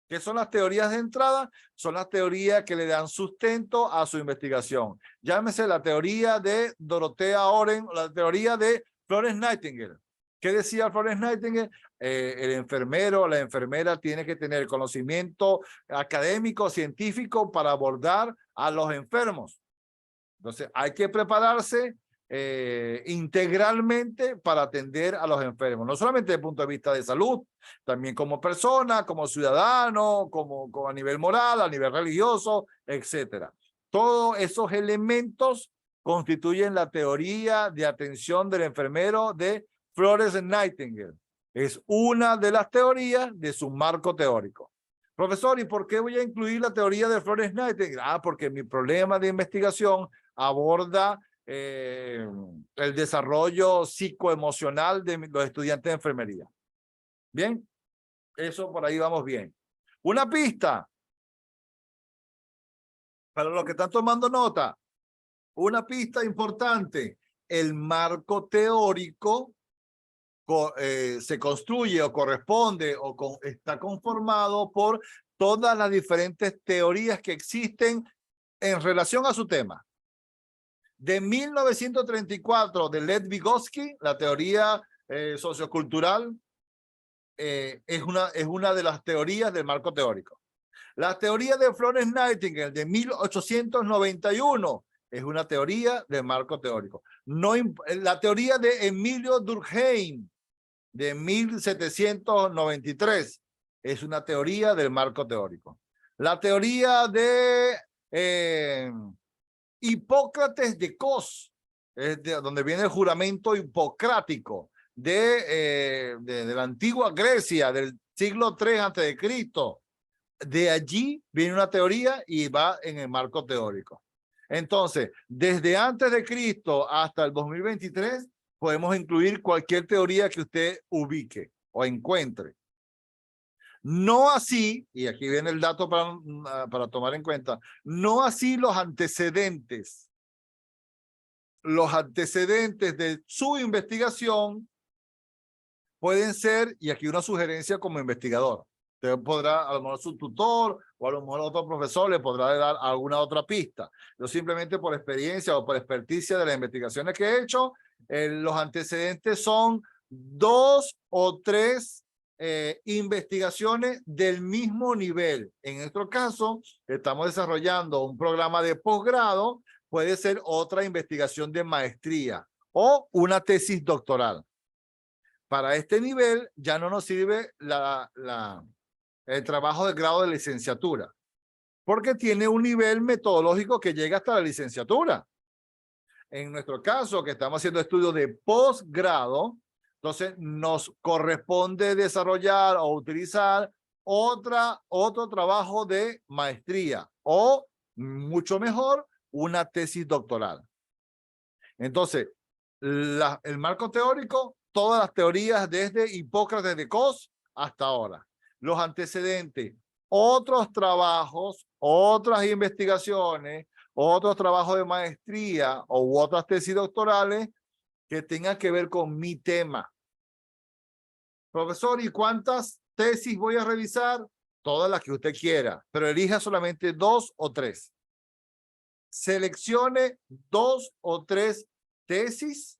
¿Qué son las teorías de entrada? Son las teorías que le dan sustento a su investigación. Llámese la teoría de Dorothea Oren, la teoría de Florence Nightingale. ¿Qué decía Florence Nightingale? El enfermero o la enfermera tiene que tener conocimiento académico, científico para abordar a los enfermos. Entonces, hay que prepararse integralmente para atender a los enfermos, no solamente desde el punto de vista de salud, también como persona, como ciudadano, como a nivel moral, a nivel religioso, etcétera. Todos esos elementos constituyen la teoría de atención del enfermero de Florence Nightingale. Es una de las teorías de su marco teórico. Profesor, ¿y por qué voy a incluir la teoría de Florence Nightingale? Porque mi problema de investigación aborda el desarrollo psicoemocional de los estudiantes de enfermería. Bien, eso por ahí vamos bien. Una pista para los que están tomando nota. Una pista importante. El marco teórico se construye o corresponde o está conformado por todas las diferentes teorías que existen en relación a su tema. De 1934 de Lev Vygotsky, la teoría sociocultural es una de las teorías del marco teórico. La teoría de Florence Nightingale de 1891 es una teoría del marco teórico. La teoría de Emilio Durkheim de 1793 es una teoría del marco teórico. La teoría de Hipócrates de Kos, donde viene el juramento hipocrático de la antigua Grecia, del siglo III a.C. De allí viene una teoría y va en el marco teórico. Entonces, desde antes de Cristo hasta el 2023, podemos incluir cualquier teoría que usted ubique o encuentre. No así, y aquí viene el dato para tomar en cuenta, no así los antecedentes. Los antecedentes de su investigación pueden ser, y aquí una sugerencia como investigador. Usted podrá, a lo mejor su tutor o a lo mejor otro profesor le podrá dar alguna otra pista. Yo simplemente por experiencia o por experticia de las investigaciones que he hecho, los antecedentes son 2 o 3 investigaciones del mismo nivel. En nuestro caso, estamos desarrollando un programa de posgrado, puede ser otra investigación de maestría o una tesis doctoral. Para este nivel ya no nos sirve el trabajo de grado de licenciatura. porque tiene un nivel metodológico que llega hasta la licenciatura. En nuestro caso, que estamos haciendo estudios de posgrado, entonces nos corresponde desarrollar o utilizar otro trabajo de maestría o, mucho mejor, una tesis doctoral. Entonces, el marco teórico, todas las teorías desde Hipócrates de Cos hasta ahora. Los antecedentes, otros trabajos, otras investigaciones, otros trabajos de maestría u otras tesis doctorales que tengan que ver con mi tema. Profesor, ¿y cuántas tesis voy a revisar? Todas las que usted quiera, pero elija solamente 2 o 3. Seleccione 2 o 3 tesis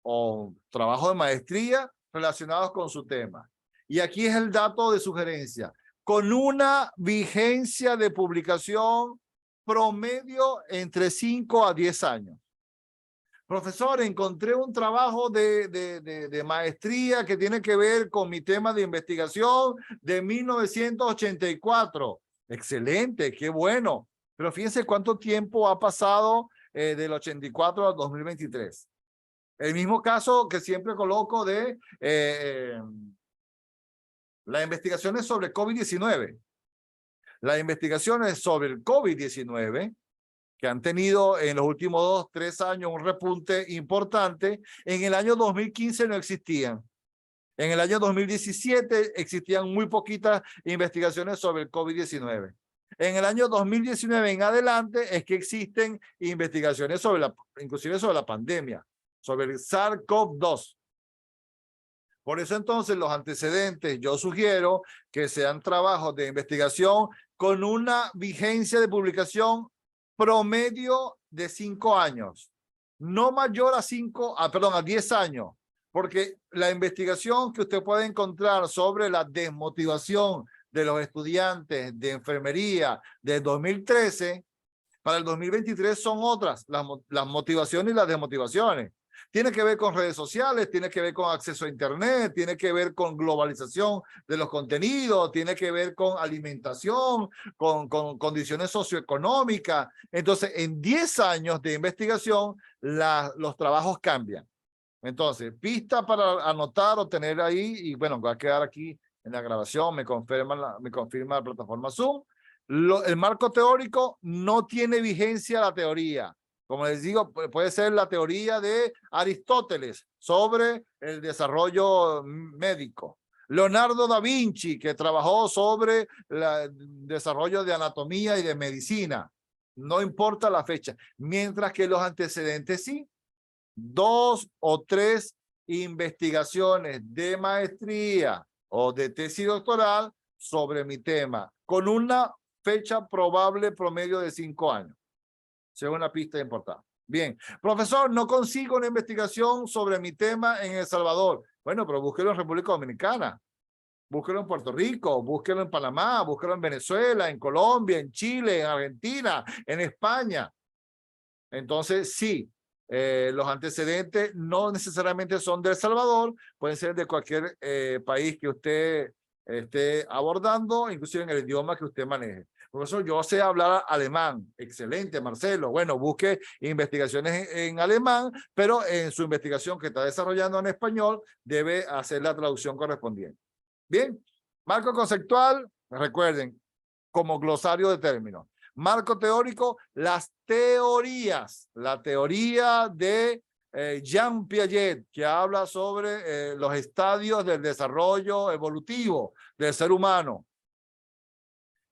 o trabajo de maestría relacionados con su tema. Y aquí es el dato de sugerencia. Con una vigencia de publicación promedio entre 5 a 10 años. Profesor, encontré un trabajo de maestría que tiene que ver con mi tema de investigación de 1984. Excelente, qué bueno. Pero fíjense cuánto tiempo ha pasado del 84 al 2023. El mismo caso que siempre coloco de las investigaciones sobre COVID-19. Las investigaciones sobre el COVID-19 que han tenido en los últimos 2 o 3 años un repunte importante, en el año 2015 no existían. En el año 2017 existían muy poquitas investigaciones sobre el COVID-19. En el año 2019 en adelante es que existen investigaciones sobre inclusive sobre la pandemia, sobre el SARS-CoV-2. Por eso entonces los antecedentes yo sugiero que sean trabajos de investigación con una vigencia de publicación promedio de 5 años, no mayor a 10 años, porque la investigación que usted puede encontrar sobre la desmotivación de los estudiantes de enfermería de 2013, para el 2023 son otras, las motivaciones y las desmotivaciones. Tiene que ver con redes sociales, tiene que ver con acceso a internet, tiene que ver con globalización de los contenidos, tiene que ver con alimentación, con condiciones socioeconómicas. Entonces, en 10 años de investigación, los trabajos cambian. Entonces, pista para anotar o tener ahí, y bueno, va a quedar aquí en la grabación, me confirma la plataforma Zoom. El marco teórico no tiene vigencia la teoría. Como les digo, puede ser la teoría de Aristóteles sobre el desarrollo médico. Leonardo da Vinci, que trabajó sobre el desarrollo de anatomía y de medicina. No importa la fecha. Mientras que los antecedentes sí. 2 o 3 investigaciones de maestría o de tesis doctoral sobre mi tema, con una fecha probable promedio de 5 años. Esa es una pista importante. Bien, profesor, no consigo una investigación sobre mi tema en El Salvador. Bueno, pero búsquelo en República Dominicana, búsquelo en Puerto Rico, búsquelo en Panamá, búsquelo en Venezuela, en Colombia, en Chile, en Argentina, en España. Entonces, sí, los antecedentes no necesariamente son de El Salvador, pueden ser de cualquier país que usted esté abordando, inclusive en el idioma que usted maneje. Profesor, yo sé hablar alemán. Excelente, Marcelo. Bueno, busque investigaciones en alemán, pero en su investigación que está desarrollando en español, debe hacer la traducción correspondiente. Bien, marco conceptual, recuerden, como glosario de términos. Marco teórico, las teorías. La teoría de Jean Piaget, que habla sobre los estadios del desarrollo evolutivo del ser humano.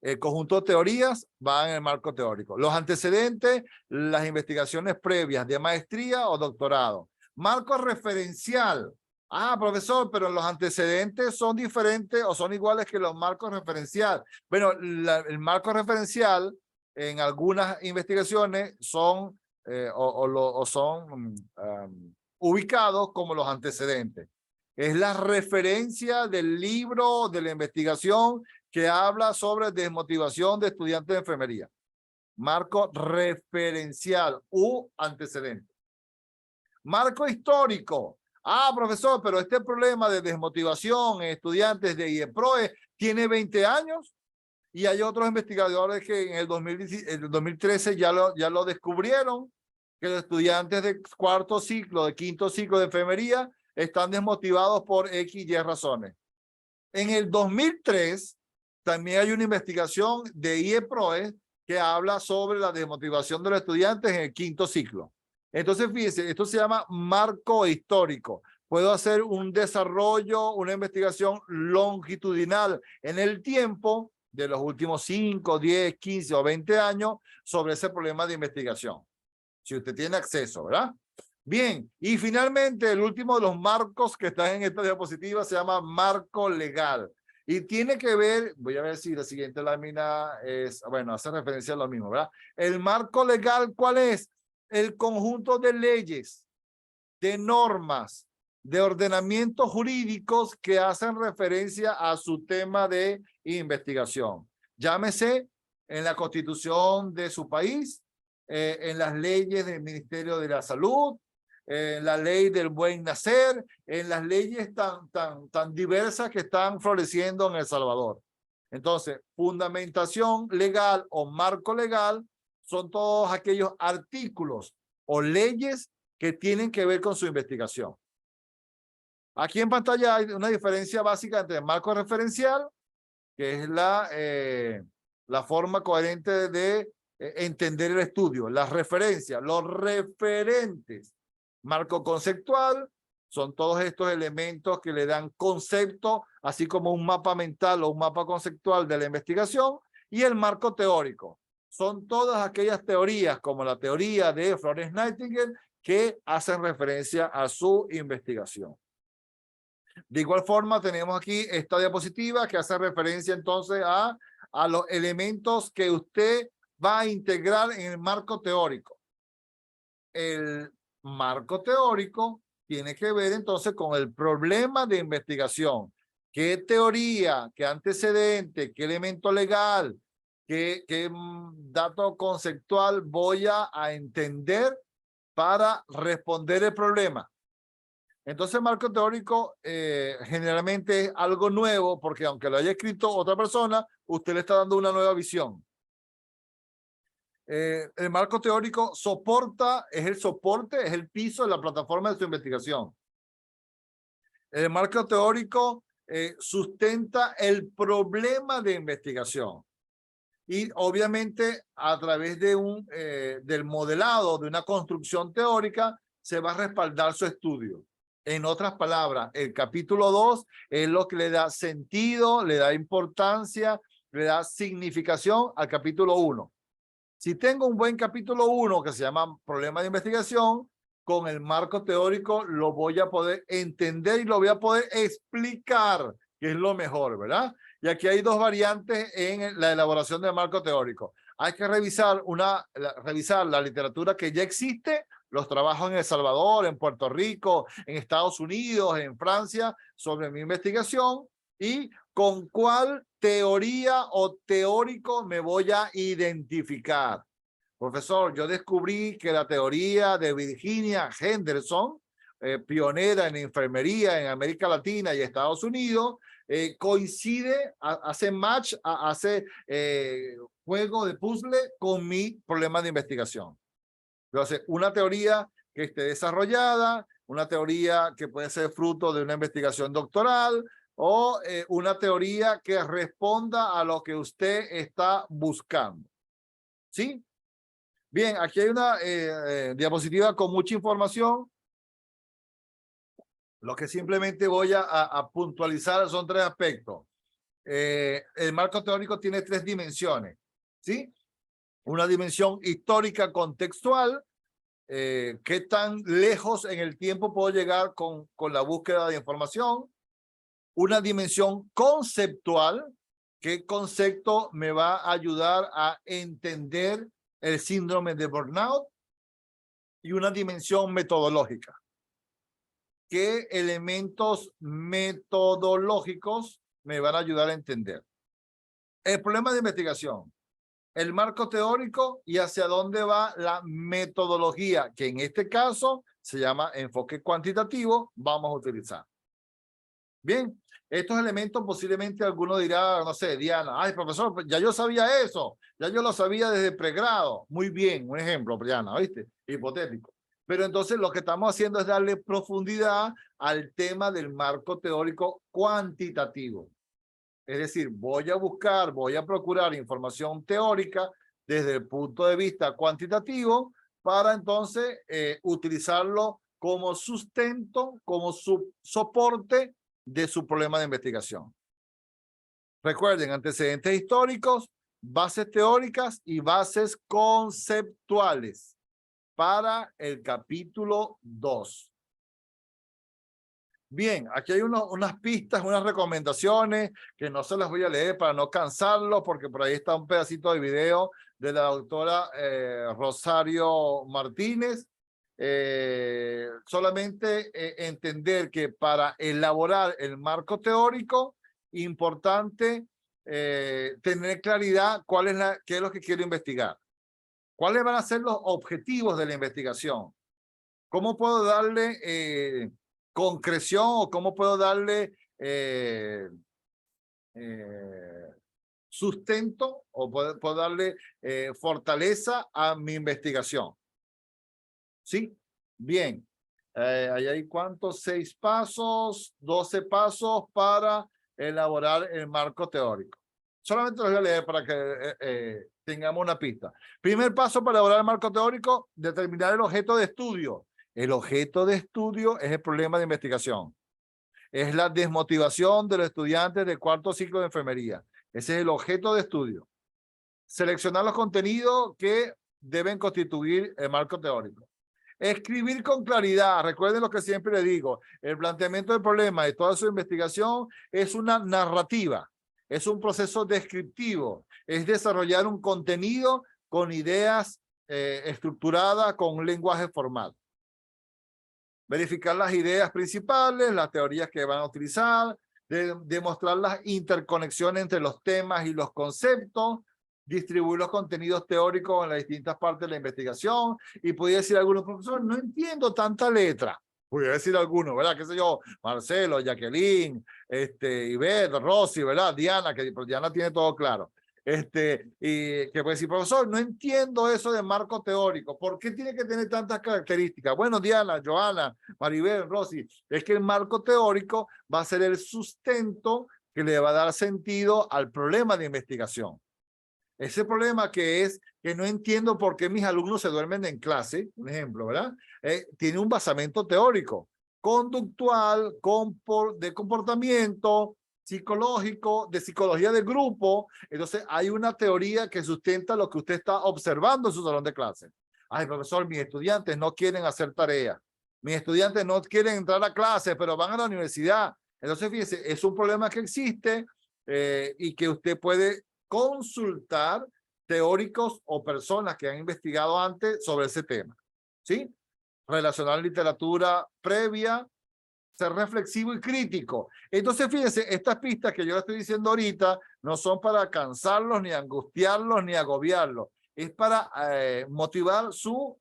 El conjunto de teorías va en el marco teórico. Los antecedentes, las investigaciones previas de maestría o doctorado. Marco referencial. Ah, profesor, pero los antecedentes son diferentes o son iguales que los marcos referencial. Bueno, el marco referencial en algunas investigaciones son ubicados como los antecedentes. Es la referencia del libro de la investigación que habla sobre desmotivación de estudiantes de enfermería. Marco referencial u antecedente. Marco histórico. Ah, profesor, pero este problema de desmotivación en estudiantes de IEPROE tiene 20 años. Y hay otros investigadores que en el 2013 ya lo descubrieron, que los estudiantes de cuarto ciclo, de quinto ciclo de enfermería están desmotivados por X y Y razones. En el 2003 también hay una investigación de IEPROE que habla sobre la desmotivación de los estudiantes en el quinto ciclo. Entonces, fíjense, esto se llama marco histórico. Puedo hacer un desarrollo, una investigación longitudinal en el tiempo de los últimos 5, 10, 15 o 20 años sobre ese problema de investigación. Si usted tiene acceso, ¿verdad? Bien, y finalmente el último de los marcos que están en esta diapositiva se llama marco legal. Y tiene que ver, voy a ver si la siguiente lámina es, bueno, hace referencia a lo mismo, ¿verdad? El marco legal, ¿cuál es? El conjunto de leyes, de normas, de ordenamientos jurídicos que hacen referencia a su tema de investigación. Llámese en la constitución de su país, en las leyes del Ministerio de la Salud, en la ley del buen nacer, en las leyes tan diversas que están floreciendo en El Salvador. Entonces, fundamentación legal o marco legal son todos aquellos artículos o leyes que tienen que ver con su investigación. Aquí en pantalla hay una diferencia básica entre el marco referencial, que es la forma coherente de entender el estudio, las referencias, los referentes. Marco conceptual son todos estos elementos que le dan concepto, así como un mapa mental o un mapa conceptual de la investigación. Y el marco teórico son todas aquellas teorías, como la teoría de Florence Nightingale, que hacen referencia a su investigación. De igual forma, tenemos aquí esta diapositiva que hace referencia entonces a los elementos que usted va a integrar en el marco teórico. El marco teórico tiene que ver entonces con el problema de investigación. ¿Qué teoría, qué antecedente, qué elemento legal, qué dato conceptual voy a entender para responder el problema? Entonces el marco teórico generalmente es algo nuevo porque aunque lo haya escrito otra persona, usted le está dando una nueva visión. El marco teórico es el soporte, es el piso de la plataforma de su investigación. El marco teórico sustenta el problema de investigación. Y obviamente a través de del modelado, de una construcción teórica, se va a respaldar su estudio. En otras palabras, el capítulo 2 es lo que le da sentido, le da importancia, le da significación al capítulo 1. Si tengo un buen capítulo 1 que se llama problema de investigación, con el marco teórico lo voy a poder entender y lo voy a poder explicar, que es lo mejor, ¿verdad? Y aquí hay dos variantes en la elaboración del marco teórico. Hay que revisar la literatura que ya existe, los trabajos en El Salvador, en Puerto Rico, en Estados Unidos, en Francia, sobre mi investigación y con cuál teoría o teórico me voy a identificar. Profesor, yo descubrí que la teoría de Virginia Henderson, pionera en enfermería en América Latina y Estados Unidos, coincide, hace match, hace juego de puzzle con mi problema de investigación. Entonces, una teoría que esté desarrollada, una teoría que puede ser fruto de una investigación doctoral o una teoría que responda a lo que usted está buscando. ¿Sí? Bien, aquí hay una diapositiva con mucha información. Lo que simplemente voy a puntualizar son tres aspectos. El marco teórico tiene tres dimensiones, ¿sí? Una dimensión histórica contextual, qué tan lejos en el tiempo puedo llegar con la búsqueda de información. Una dimensión conceptual, qué concepto me va a ayudar a entender el síndrome de burnout. Y una dimensión metodológica, qué elementos metodológicos me van a ayudar a entender el problema de investigación, el marco teórico y hacia dónde va la metodología, que en este caso se llama enfoque cuantitativo, vamos a utilizar. Bien, Estos elementos posiblemente alguno dirá, no sé, Diana, ay, profesor, ya yo sabía eso, ya yo lo sabía desde pregrado. Muy bien, un ejemplo, Diana, ¿viste? Hipotético. Pero entonces lo que estamos haciendo es darle profundidad al tema del marco teórico cuantitativo. Es decir, voy a buscar, voy a procurar información teórica desde el punto de vista cuantitativo para entonces utilizarlo como sustento, como soporte de su problema de investigación. Recuerden, antecedentes históricos, bases teóricas y bases conceptuales para el capítulo 2. Bien, aquí hay unas pistas, unas recomendaciones que no se las voy a leer para no cansarlo, porque por ahí está un pedacito de video de la doctora Rosario Martínez. Solamente entender que para elaborar el marco teórico, importante tener claridad qué es lo que quiero investigar. ¿Cuáles van a ser los objetivos de la investigación? ¿Cómo puedo darle concreción o cómo puedo darle sustento o puedo darle fortaleza a mi investigación? ¿Sí? Bien. Ahí hay ¿cuántos? 6 pasos, 12 pasos para elaborar el marco teórico. Solamente los voy a leer para que tengamos una pista. Primer paso para elaborar el marco teórico, determinar el objeto de estudio. El objeto de estudio es el problema de investigación. Es la desmotivación de los estudiantes de cuarto ciclo de enfermería. Ese es el objeto de estudio. Seleccionar los contenidos que deben constituir el marco teórico. Escribir con claridad. Recuerden lo que siempre le digo. El planteamiento del problema de toda su investigación es una narrativa. Es un proceso descriptivo. Es desarrollar un contenido con ideas estructuradas, con un lenguaje formal. Verificar las ideas principales, las teorías que van a utilizar, demostrar las interconexiones entre los temas y los conceptos, distribuir los contenidos teóricos en las distintas partes de la investigación. Y podría decir algunos, profesor, no entiendo tanta letra. Podría decir algunos, ¿verdad? ¿Qué sé yo? Marcelo, Jacqueline, Ivette, Rosy, ¿verdad? Diana, que Diana tiene todo claro. Y que puede decir, profesor, no entiendo eso de marco teórico. ¿Por qué tiene que tener tantas características? Bueno, Diana, Joana, Maribel, Rosy, es que el marco teórico va a ser el sustento que le va a dar sentido al problema de investigación. Ese problema que es que no entiendo por qué mis alumnos se duermen en clase, un ejemplo, ¿verdad? Tiene un basamento teórico, conductual, de comportamiento, psicológico, de psicología del grupo. Entonces hay una teoría que sustenta lo que usted está observando en su salón de clase. Ay, profesor, mis estudiantes no quieren hacer tarea. Mis estudiantes no quieren entrar a clase, pero van a la universidad. Entonces, fíjese, es un problema que existe y que usted puede consultar teóricos o personas que han investigado antes sobre ese tema. ¿Sí? Relacionar literatura previa, ser reflexivo y crítico. Entonces, fíjense, estas pistas que yo le estoy diciendo ahorita no son para cansarlos, ni angustiarlos, ni agobiarlos. Es para motivar su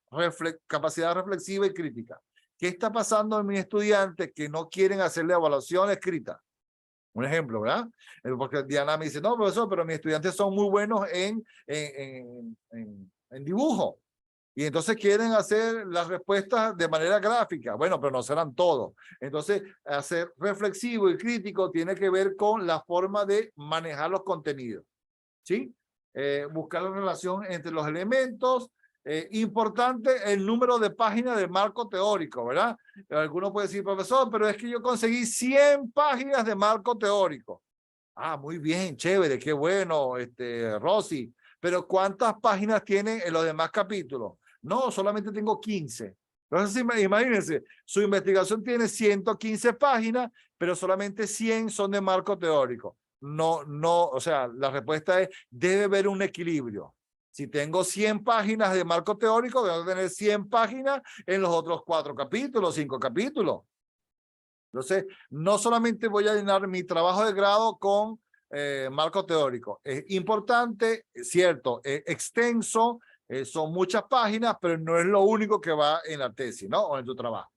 capacidad reflexiva y crítica. ¿Qué está pasando en mis estudiantes que no quieren hacerle evaluación escrita? Un ejemplo, ¿verdad? Porque Diana me dice, no, profesor, pero mis estudiantes son muy buenos en dibujo. Y entonces quieren hacer las respuestas de manera gráfica. Bueno, pero no serán todos. Entonces, hacer reflexivo y crítico tiene que ver con la forma de manejar los contenidos. ¿Sí? Buscar la relación entre los elementos. Importante el número de páginas del marco teórico, ¿verdad? Alguno puede decir, profesor, pero es que yo conseguí 100 páginas de marco teórico. Ah, muy bien, chévere, qué bueno, Rosy. Pero ¿cuántas páginas tienen en los demás capítulos? No, solamente tengo 15. Entonces, imagínense, su investigación tiene 115 páginas, pero solamente 100 son de marco teórico. No, o sea, la respuesta es, debe haber un equilibrio. Si tengo 100 páginas de marco teórico, debo tener 100 páginas en los otros 4 capítulos, 5 capítulos. Entonces, no solamente voy a llenar mi trabajo de grado con marco teórico. Es importante, es cierto, es extenso, son muchas páginas, pero no es lo único que va en la tesis, ¿no? O en tu trabajo.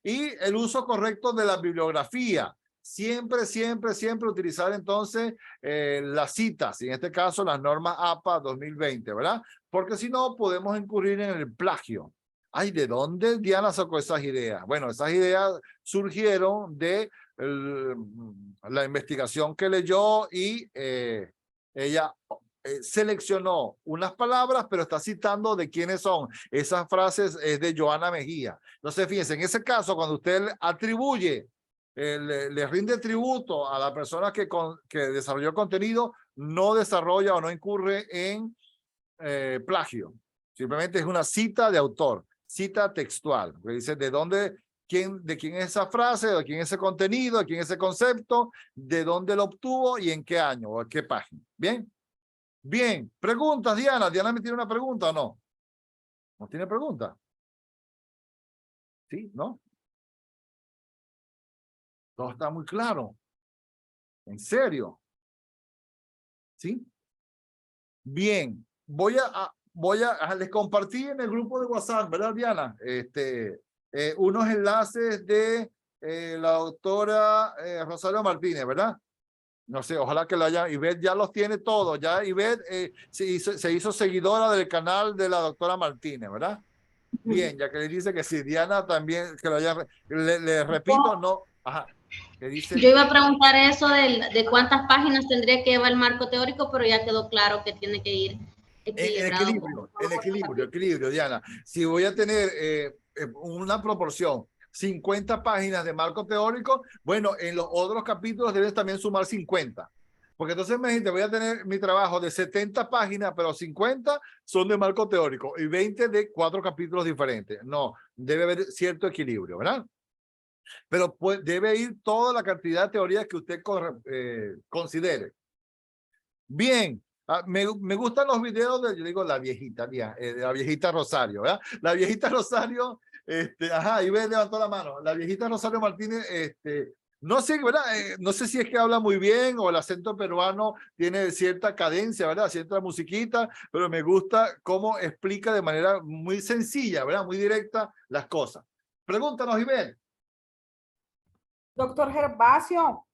Y el uso correcto de la bibliografía. siempre, siempre, siempre utilizar entonces las citas, y en este caso las normas APA 2020, ¿verdad? Porque si no, podemos incurrir en el plagio. Ay, ¿de dónde Diana sacó esas ideas? Bueno, esas ideas surgieron de la investigación que leyó y ella seleccionó unas palabras, pero está citando de quiénes son. Esas frases es de Joana Mejía. Entonces, fíjense, en ese caso, cuando usted atribuye, le rinde tributo a la persona que desarrolló el contenido, no desarrolla o no incurre en plagio. Simplemente es una cita de autor, cita textual, que dice de dónde, de quién es esa frase, de quién es ese contenido, de quién es ese concepto, de dónde lo obtuvo y en qué año o en qué página. ¿Bien? Bien. Preguntas, Diana. ¿Diana me tiene una pregunta o no? ¿No tiene pregunta? ¿Sí? ¿No? Todo está muy claro. ¿En serio? ¿Sí? Bien. Voy a les compartí en el grupo de WhatsApp, ¿verdad, Diana? Unos enlaces de la doctora Rosario Martínez, ¿verdad? No sé, ojalá que lo haya. Ivette ya los tiene todos. Ya Ivette se hizo seguidora del canal de la doctora Martínez, ¿verdad? Bien, ya que le dice que sí. Diana también, que lo haya. Le repito, no. Ajá. Que dice. Yo iba a preguntar eso de cuántas páginas tendría que llevar el marco teórico, pero ya quedó claro que tiene que ir equilibrado. Equilibrio, Diana. Si voy a tener una proporción, 50 páginas de marco teórico, bueno, en los otros capítulos debes también sumar 50. Porque entonces, imagínate, voy a tener mi trabajo de 70 páginas, pero 50 son de marco teórico y 20 de 4 capítulos diferentes. No, debe haber cierto equilibrio, ¿verdad? Pero debe ir toda la cantidad de teorías que usted considere. Bien. Me gustan los videos de, yo digo, la viejita Rosario, ¿verdad? La viejita Rosario, ajá, y levantó la mano. La viejita Rosario Martínez, no sé, ¿verdad? No sé si es que habla muy bien o el acento peruano tiene cierta cadencia, ¿verdad? Cierta musiquita, pero me gusta cómo explica de manera muy sencilla, ¿verdad? Muy directa las cosas. Pregúntanos, Ivette. Doctor Gervasio,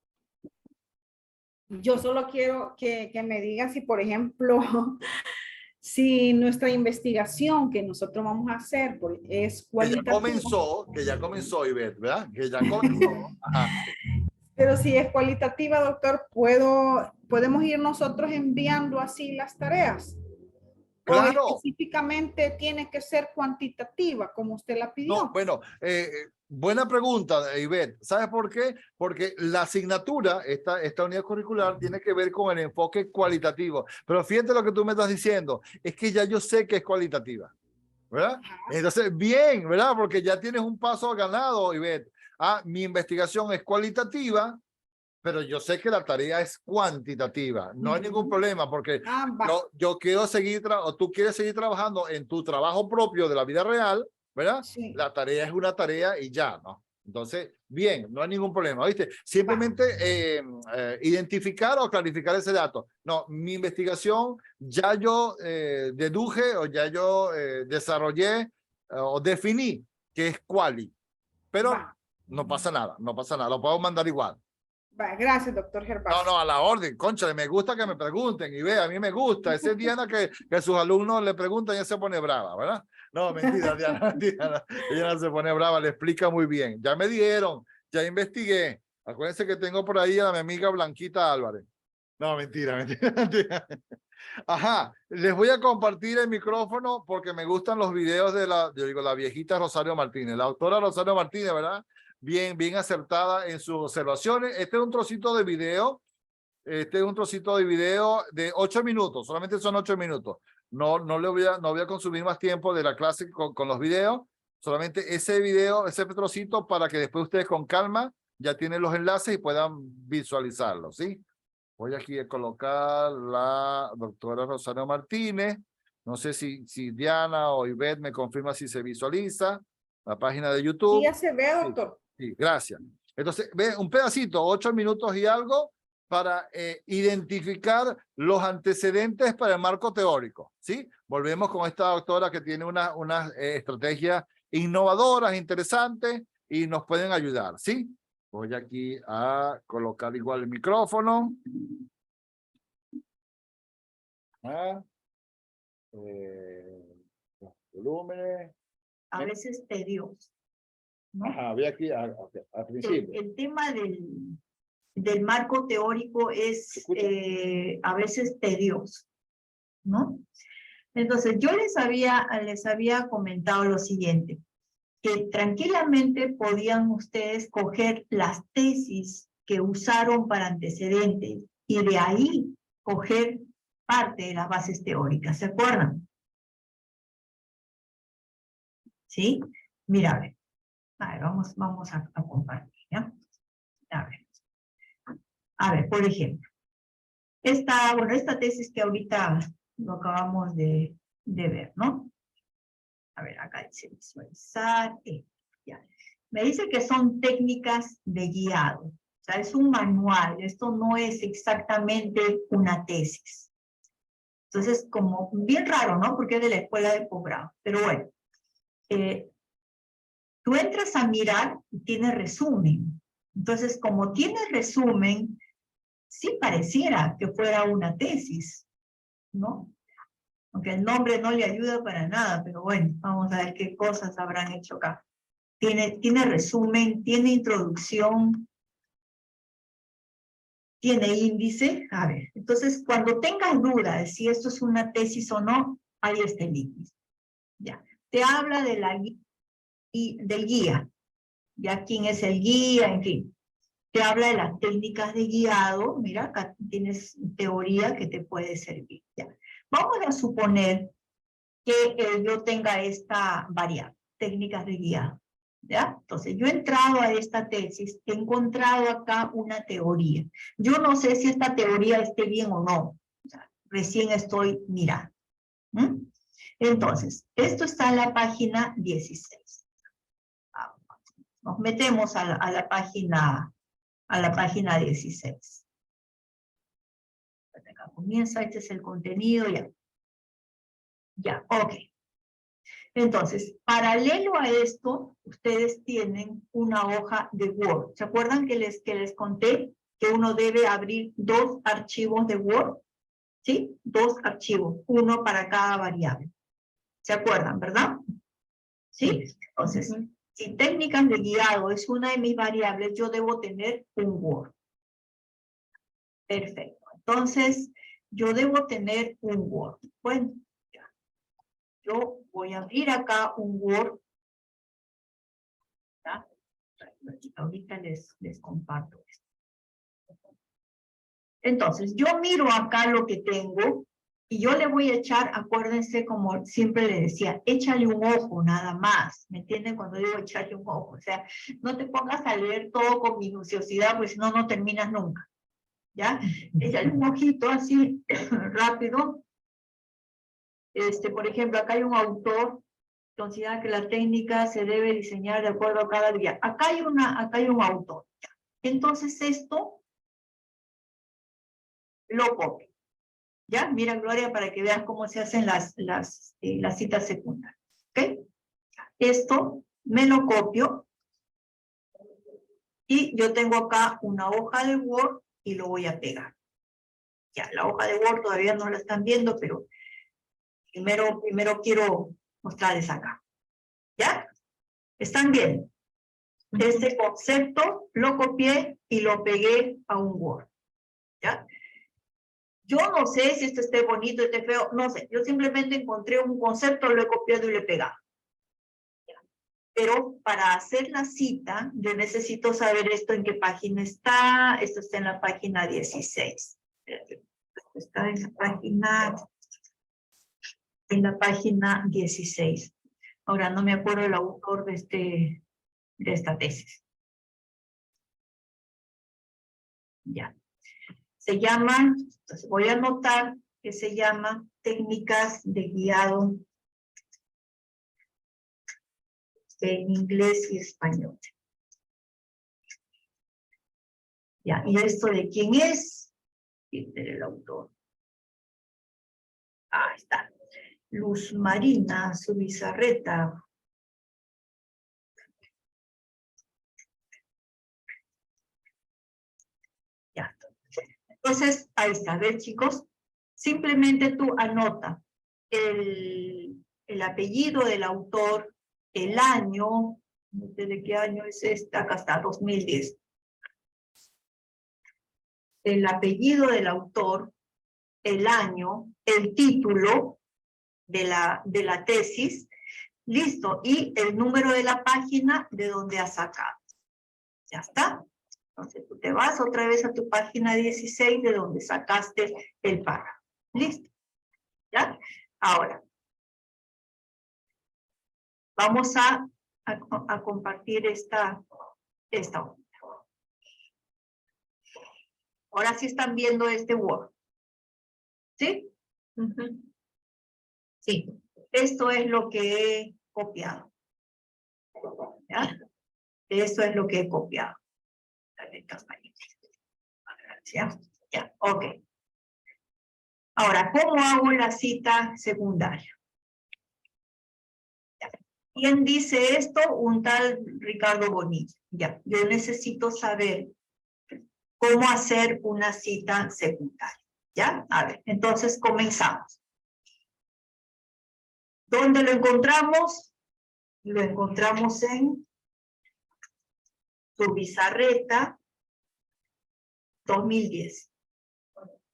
yo solo quiero que me diga si, por ejemplo, si nuestra investigación que nosotros vamos a hacer es cualitativa. Que ya comenzó, Ivette, ¿verdad? Que ya comenzó. Ajá. Pero si es cualitativa, doctor, ¿podemos ir nosotros enviando así las tareas? Claro. ¿O específicamente tiene que ser cuantitativa, como usted la pidió? No, bueno, buena pregunta, Ivette. ¿Sabes por qué? Porque la asignatura, esta unidad curricular, tiene que ver con el enfoque cualitativo. Pero fíjate lo que tú me estás diciendo, es que ya yo sé que es cualitativa, ¿verdad? Ajá. Entonces, bien, ¿verdad? Porque ya tienes un paso ganado, Ivette. Mi investigación es cualitativa, pero yo sé que la tarea es cuantitativa. No hay ningún problema porque yo quiero seguir, o tú quieres seguir trabajando en tu trabajo propio de la vida real, ¿verdad? Sí. La tarea es una tarea y ya, ¿no? Entonces, bien, no hay ningún problema, ¿viste? Simplemente identificar o clarificar ese dato. No, mi investigación ya yo deduje o ya yo desarrollé o definí que es quali, pero no pasa nada, lo puedo mandar igual. Gracias, doctor Gervasio. No, a la orden, concha, me gusta que me pregunten y vea, a mí me gusta. Ese Diana que sus alumnos le preguntan y ella se pone brava, ¿verdad? No, mentira, Diana, ella no se pone brava, le explica muy bien. Ya me dieron, ya investigué. Acuérdense que tengo por ahí a mi amiga Blanquita Álvarez. No, mentira. Ajá, les voy a compartir el micrófono porque me gustan los videos de la viejita Rosario Martínez, la autora Rosario Martínez, ¿verdad? Bien acertada en sus observaciones. Este es un trocito de video. De 8 minutos. Solamente son 8 minutos. No voy a consumir más tiempo de la clase con los videos. Solamente ese video, ese trocito para que después ustedes con calma ya tienen los enlaces y puedan visualizarlos, ¿sí? Voy aquí a colocar la doctora Rosario Martínez. No sé si Diana o Ivette me confirma si se visualiza la página de YouTube. Sí, ya se ve, doctor. Sí, gracias. Entonces, ve un pedacito, 8 minutos y algo, para identificar los antecedentes para el marco teórico, ¿sí? Volvemos con esta doctora que tiene unas estrategias innovadoras, interesantes, y nos pueden ayudar, ¿sí? Voy aquí a colocar igual el micrófono. Los volúmenes. A veces tedioso, ¿no? Ajá, ve aquí al principio. El tema del marco teórico es a veces tedioso, ¿no? Entonces, yo les había comentado lo siguiente, que tranquilamente podían ustedes coger las tesis que usaron para antecedentes y de ahí coger parte de las bases teóricas, ¿se acuerdan? ¿Sí? Mira, a ver, vamos a compartir, ¿ya? A ver, por ejemplo, esta tesis que ahorita lo acabamos de ver, ¿no? A ver, acá dice visualizar, ya. Me dice que son técnicas de guiado, o sea, es un manual, esto no es exactamente una tesis. Entonces, como bien raro, ¿no? Porque es de la escuela de posgrado, pero bueno. Tú entras a mirar y tiene resumen. Entonces, como tiene resumen, sí pareciera que fuera una tesis, ¿no? Aunque el nombre no le ayuda para nada, pero bueno, vamos a ver qué cosas habrán hecho acá. Tiene resumen, tiene introducción, tiene índice. A ver, entonces cuando tengas duda de si esto es una tesis o no, ahí está el índice. Ya. Te habla de del guía. Ya quién es el guía, en fin. Te habla de las técnicas de guiado. Mira, acá tienes teoría que te puede servir. Ya. Vamos a suponer que yo tenga esta variable, técnicas de guiado. ¿Ya? Entonces, yo he entrado a esta tesis, he encontrado acá una teoría. Yo no sé si esta teoría esté bien o no. O sea, recién estoy mirando. Entonces, esto está en la página 16. Nos metemos a la página 16. Acá comienza, este es el contenido, ya. Ya, ok. Entonces, paralelo a esto, ustedes tienen una hoja de Word. ¿Se acuerdan que les conté que uno debe abrir 2 archivos de Word? ¿Sí? 2 archivos, uno para cada variable. ¿Se acuerdan, verdad? ¿Sí? Entonces, si técnicas de guiado es una de mis variables, yo debo tener un Word. Perfecto. Entonces, yo debo tener un Word. Bueno, ya. Yo voy a abrir acá un Word. ¿Ya? Ahorita les comparto esto. Entonces, yo miro acá lo que tengo y yo le voy a echar, acuérdense, como siempre le decía, échale un ojo nada más. ¿Me entienden cuando digo echarle un ojo? O sea, no te pongas a leer todo con minuciosidad, porque si no, no terminas nunca. ¿Ya? Échale un ojito así, rápido. Por ejemplo, acá hay un autor, considera que la técnica se debe diseñar de acuerdo a cada día. Acá hay un autor. Entonces esto lo copio. ¿Ya? Mira, Gloria, para que veas cómo se hacen las citas secundarias. ¿Ok? Esto me lo copio y yo tengo acá una hoja de Word y lo voy a pegar. Ya, la hoja de Word todavía no la están viendo, pero primero quiero mostrarles acá. ¿Ya? ¿Están bien? Este concepto lo copié y lo pegué a un Word. ¿Ya? Yo no sé si esto esté bonito, esté feo, no sé. Yo simplemente encontré un concepto, lo he copiado y lo he pegado. ¿Ya? Pero para hacer la cita, yo necesito saber esto en qué página está. Esto está en la página 16. Está en la página 16. Ahora no me acuerdo el autor de esta tesis. Ya. Se llama, entonces voy a anotar que se llama técnicas de guiado en inglés y español. Ya, ¿y esto de quién es? El autor. Ahí está. Luz Marina Zubizarreta. Entonces, ahí está, ¿ves, chicos? Simplemente tú anota el apellido del autor, el año, no sé de qué año es esta, acá está, 2010. El apellido del autor, el año, el título de la tesis, listo, y el número de la página de donde has sacado. Ya está. Entonces tú te vas otra vez a tu página 16 de donde sacaste el párrafo. Listo. ¿Ya? Ahora, vamos a compartir esta hojita. Ahora sí están viendo este Word. ¿Sí? Sí. Esto es lo que he copiado. ¿Ya? Esto es lo que he copiado. Gracias. Ya, ok. Ahora, ¿cómo hago la cita secundaria? Ya. ¿Quién dice esto? Un tal Ricardo Bonilla. Ya, yo necesito saber cómo hacer una cita secundaria. ¿Ya? A ver, entonces comenzamos. ¿Dónde lo encontramos? Lo encontramos en Zubizarreta 2010.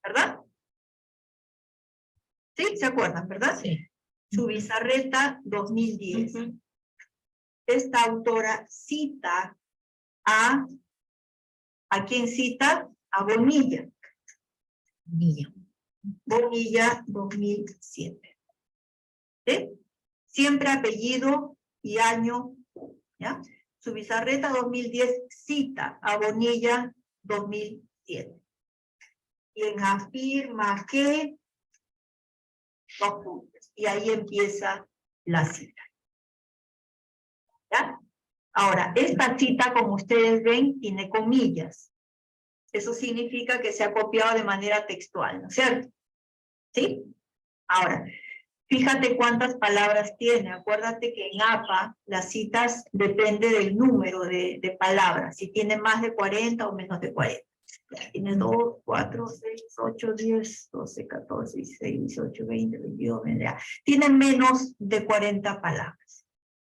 ¿Verdad? ¿Sí? ¿Se acuerdan, verdad? Sí. Zubizarreta 2010. Esta autora cita ¿a quién cita? A Bonilla. Bonilla 2007. ¿Sí? Siempre apellido y año, ¿ya? Zubizarreta 2010 cita a Bonilla 2007. Quien afirma que dos puntos. Y ahí empieza la cita. ¿Ya? Ahora, esta cita, como ustedes ven, tiene comillas. Eso significa que se ha copiado de manera textual, ¿no es cierto? ¿Sí? Ahora, fíjate cuántas palabras tiene. Acuérdate que en APA las citas depende del número de palabras. Si tiene más de 40 o menos de 40. Tiene 2, 4, 6, 8, 10, 12, 14, 16, 18, 20, 22, 20. Tiene menos de 40 palabras.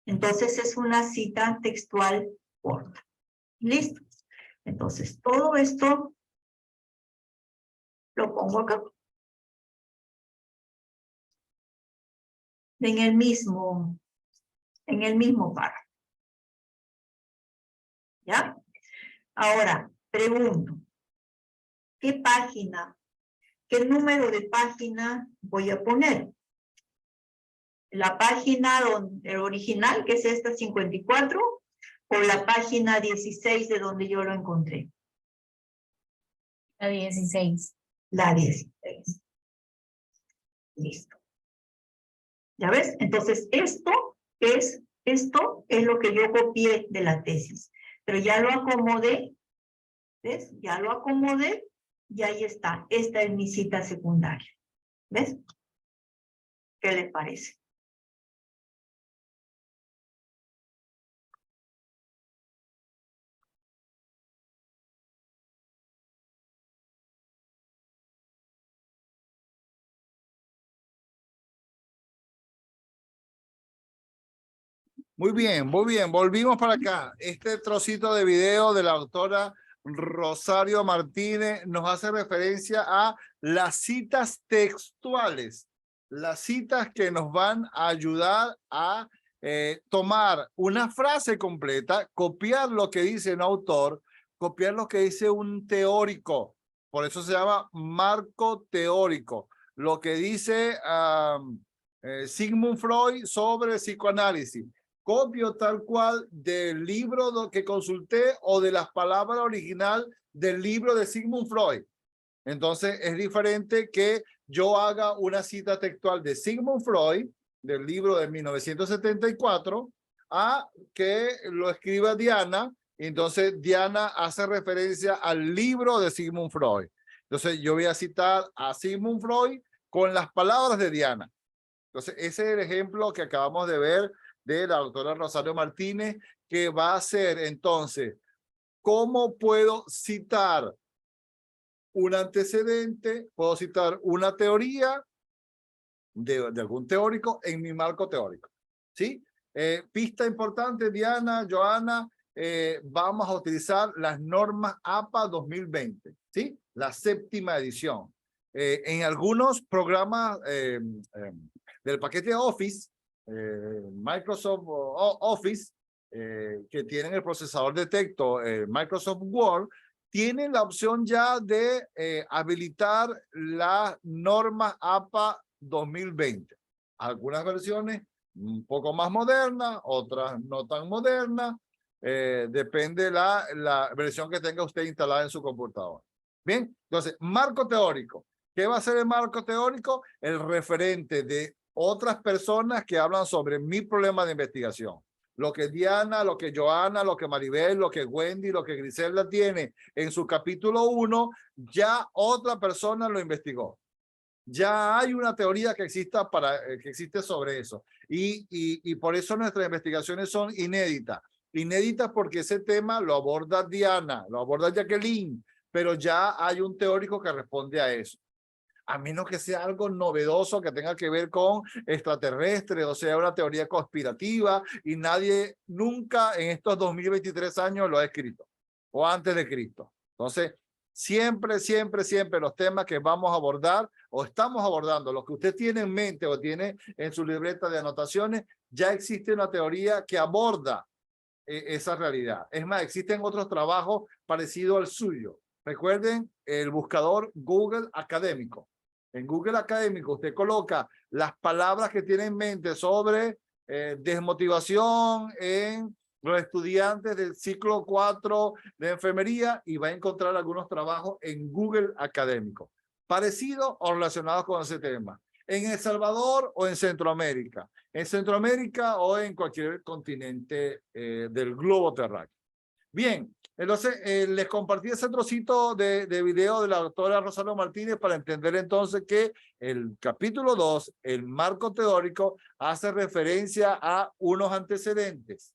Entonces es una cita textual corta. ¿Listo? Entonces todo esto lo pongo acá. En el mismo párrafo. ¿Ya? Ahora, pregunto. ¿Qué página? ¿Qué número de página voy a poner? ¿La página original, que es esta 54, o la página 16 de donde yo lo encontré? La 16. La 16. Listo. ¿Ya ves? Entonces, esto es lo que yo copié de la tesis. Pero ya lo acomodé. ¿Ves? Ya lo acomodé. Y ahí está. Esta es mi cita secundaria. ¿Ves? ¿Qué les parece? Muy bien, muy bien. Volvimos para acá. Este trocito de video de la autora Rosario Martínez nos hace referencia a las citas textuales, las citas que nos van a ayudar a tomar una frase completa, copiar lo que dice un autor, copiar lo que dice un teórico. Por eso se llama marco teórico. Lo que dice Sigmund Freud sobre psicoanálisis. Copio tal cual del libro que consulté o de las palabras original del libro de Sigmund Freud. Entonces es diferente que yo haga una cita textual de Sigmund Freud, del libro de 1974, a que lo escriba Diana. Entonces Diana hace referencia al libro de Sigmund Freud. Entonces yo voy a citar a Sigmund Freud con las palabras de Diana. Entonces ese es el ejemplo que acabamos de ver de la doctora Rosario Martínez, que va a ser entonces, ¿cómo puedo citar un antecedente, puedo citar una teoría de algún teórico en mi marco teórico. ¿Sí? Pista importante, Diana, Joana, vamos a utilizar las normas APA 2020, ¿sí? La 7ª edición. En algunos programas del paquete Office, Microsoft Office, que tienen el procesador de texto, Microsoft Word, tienen la opción ya de habilitar las normas APA 2020. Algunas versiones un poco más modernas, otras no tan modernas, depende la versión que tenga usted instalada en su computador. Bien, entonces, marco teórico. ¿Qué va a ser el marco teórico? El referente de otras personas que hablan sobre mi problema de investigación. Lo que Diana, lo que Joana, lo que Maribel, lo que Wendy, lo que Griselda tiene en su capítulo 1, ya otra persona lo investigó. Ya hay una teoría que existe sobre eso. Y por eso nuestras investigaciones son inéditas. Inéditas porque ese tema lo aborda Diana, lo aborda Jacqueline, pero ya hay un teórico que responde a eso. A menos que sea algo novedoso que tenga que ver con extraterrestres, o sea, una teoría conspirativa, y nadie nunca en estos 2023 años lo ha escrito, o antes de Cristo. Entonces, siempre, siempre, siempre los temas que vamos a abordar, o estamos abordando, los que usted tiene en mente o tiene en su libreta de anotaciones, ya existe una teoría que aborda esa realidad. Es más, existen otros trabajos parecidos al suyo. Recuerden el buscador Google Académico. En Google Académico usted coloca las palabras que tiene en mente sobre desmotivación en los estudiantes del ciclo 4 de enfermería y va a encontrar algunos trabajos en Google Académico, parecidos o relacionados con ese tema. En El Salvador o en Centroamérica. En Centroamérica o en cualquier continente del globo terráqueo. Bien, entonces les compartí ese trocito de video de la doctora Rosario Martínez para entender entonces que el capítulo 2, el marco teórico, hace referencia a unos antecedentes,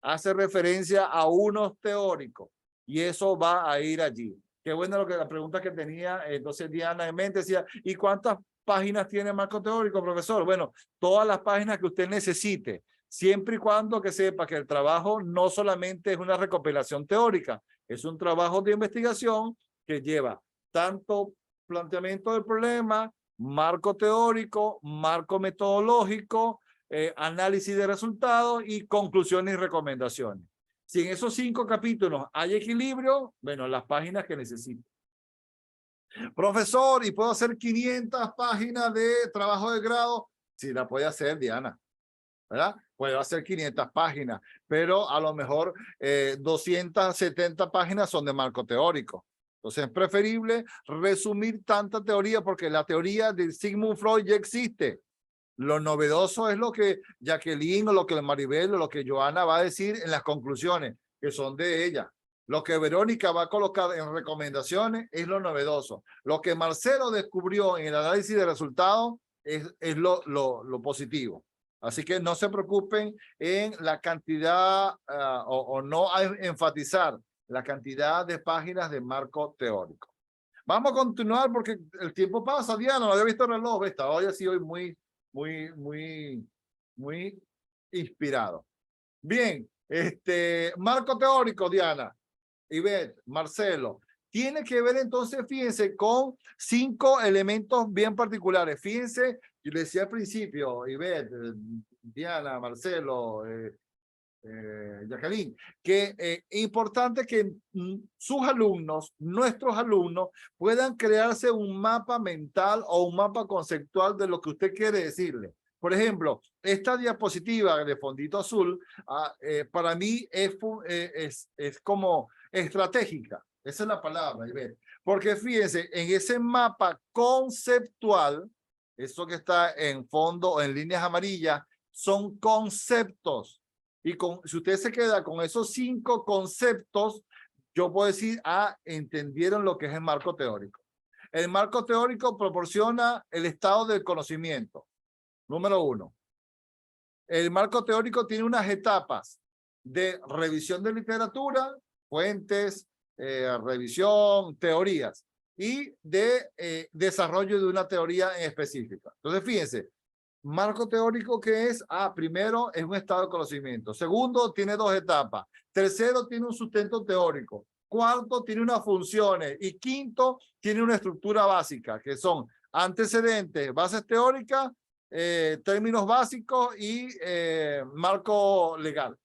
hace referencia a unos teóricos y eso va a ir allí. Qué bueno la pregunta que tenía entonces Diana en mente, decía, ¿y cuántas páginas tiene el marco teórico, profesor? Bueno, todas las páginas que usted necesite. Siempre y cuando que sepa que el trabajo no solamente es una recopilación teórica, es un trabajo de investigación que lleva tanto planteamiento del problema, marco teórico, marco metodológico, análisis de resultados y conclusiones y recomendaciones. Si en esos 5 capítulos hay equilibrio, bueno, las páginas que necesito. Profesor, ¿y puedo hacer 500 páginas de trabajo de grado? Sí, la puede hacer, Diana, ¿verdad? Puedo hacer 500 páginas, pero a lo mejor 270 páginas son de marco teórico. Entonces es preferible resumir tanta teoría porque la teoría de Sigmund Freud ya existe. Lo novedoso es lo que Jacqueline o lo que Maribel o lo que Joana va a decir en las conclusiones, que son de ella. Lo que Verónica va a colocar en recomendaciones es lo novedoso. Lo que Marcelo descubrió en el análisis de resultados es lo positivo. Así que no se preocupen en la cantidad o no enfatizar la cantidad de páginas de marco teórico. Vamos a continuar porque el tiempo pasa, Diana, no había visto el reloj, esta hoy así hoy muy inspirado. Bien, marco teórico, Diana, Ivette, Marcelo, tiene que ver entonces, fíjense, con 5 elementos bien particulares. Fíjense, yo le decía al principio, Ivette, Diana, Marcelo, Jacqueline, que es importante que sus alumnos, nuestros alumnos, puedan crearse un mapa mental o un mapa conceptual de lo que usted quiere decirle. Por ejemplo, esta diapositiva de fondito azul, para mí es como estratégica. Esa es la palabra, porque fíjense, en ese mapa conceptual, eso que está en fondo o en líneas amarillas, son conceptos. Y si usted se queda con esos 5 conceptos, yo puedo decir, entendieron lo que es el marco teórico. El marco teórico proporciona el estado del conocimiento. Número 1. El marco teórico tiene unas etapas de revisión de literatura, fuentes, revisión, teorías. y de desarrollo de una teoría en específica. Entonces, fíjense, marco teórico que es, primero es un estado de conocimiento. Segundo, tiene 2 etapas. Tercero, tiene un sustento teórico. Cuarto, tiene unas funciones. Y quinto, tiene una estructura básica, que son antecedentes, bases teóricas, términos básicos y marco legal.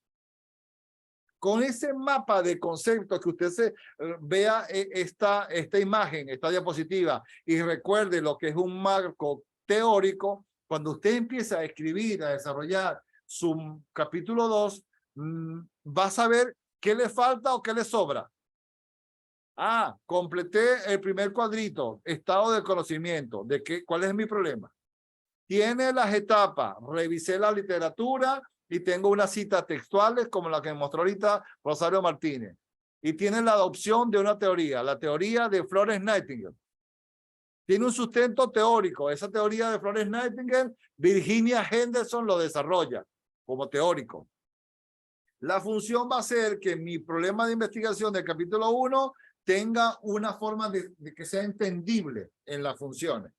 Con ese mapa de conceptos que usted se vea esta imagen, esta diapositiva, y recuerde lo que es un marco teórico, cuando usted empieza a escribir, a desarrollar su capítulo 2, va a saber qué le falta o qué le sobra. Completé el primer cuadrito, estado de conocimiento, de cuál es mi problema. Tiene las etapas, revisé la literatura y tengo unas citas textuales como la que me mostró ahorita Rosario Martínez. Y tiene la adopción de una teoría, la teoría de Florence Nightingale. Tiene un sustento teórico. Esa teoría de Florence Nightingale, Virginia Henderson lo desarrolla como teórico. La función va a ser que mi problema de investigación del capítulo 1 tenga una forma de que sea entendible en las funciones.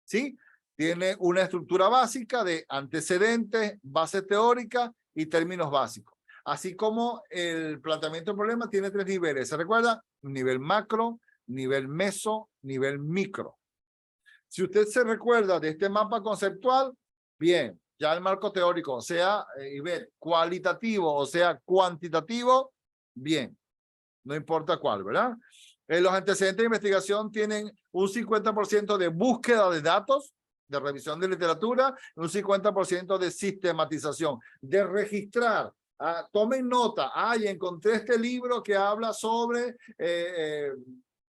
¿Sí? Tiene una estructura básica de antecedentes, base teórica y términos básicos. Así como el planteamiento del problema tiene 3 niveles. ¿Se recuerda? Nivel macro, nivel meso, nivel micro. Si usted se recuerda de este mapa conceptual, bien, ya el marco teórico, sea cualitativo o sea cuantitativo, bien, no importa cuál, ¿verdad? Los antecedentes de investigación tienen un 50% de búsqueda de datos, de revisión de literatura, un 50% de sistematización, de registrar. Tomen nota, y encontré este libro que habla sobre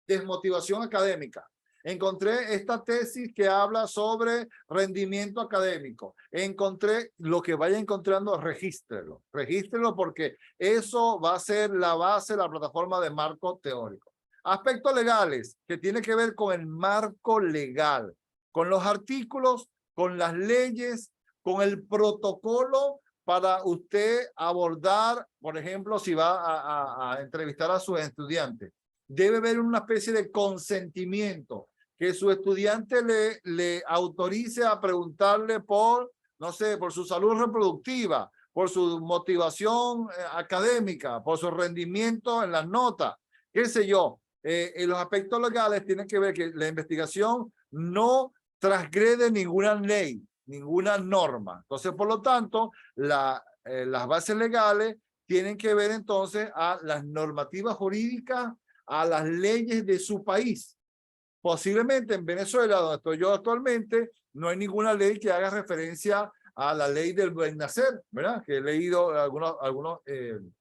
desmotivación académica. Encontré esta tesis que habla sobre rendimiento académico. Encontré lo que vaya encontrando, regístrelo. Regístrelo porque eso va a ser la base, la plataforma de marco teórico. Aspectos legales que tiene que ver con el marco legal, con los artículos, con las leyes, con el protocolo para usted abordar, por ejemplo, si va a entrevistar a sus estudiantes. Debe haber una especie de consentimiento, que su estudiante le autorice a preguntarle por, no sé, por su salud reproductiva, por su motivación académica, por su rendimiento en las notas, qué sé yo. En los aspectos legales tienen que ver que la investigación no transgrede ninguna ley, ninguna norma. Entonces, por lo tanto, las bases legales tienen que ver entonces a las normativas jurídicas, a las leyes de su país. Posiblemente en Venezuela, donde estoy yo actualmente, no hay ninguna ley que haga referencia a la ley del buen nacer, ¿verdad? Que he leído algunos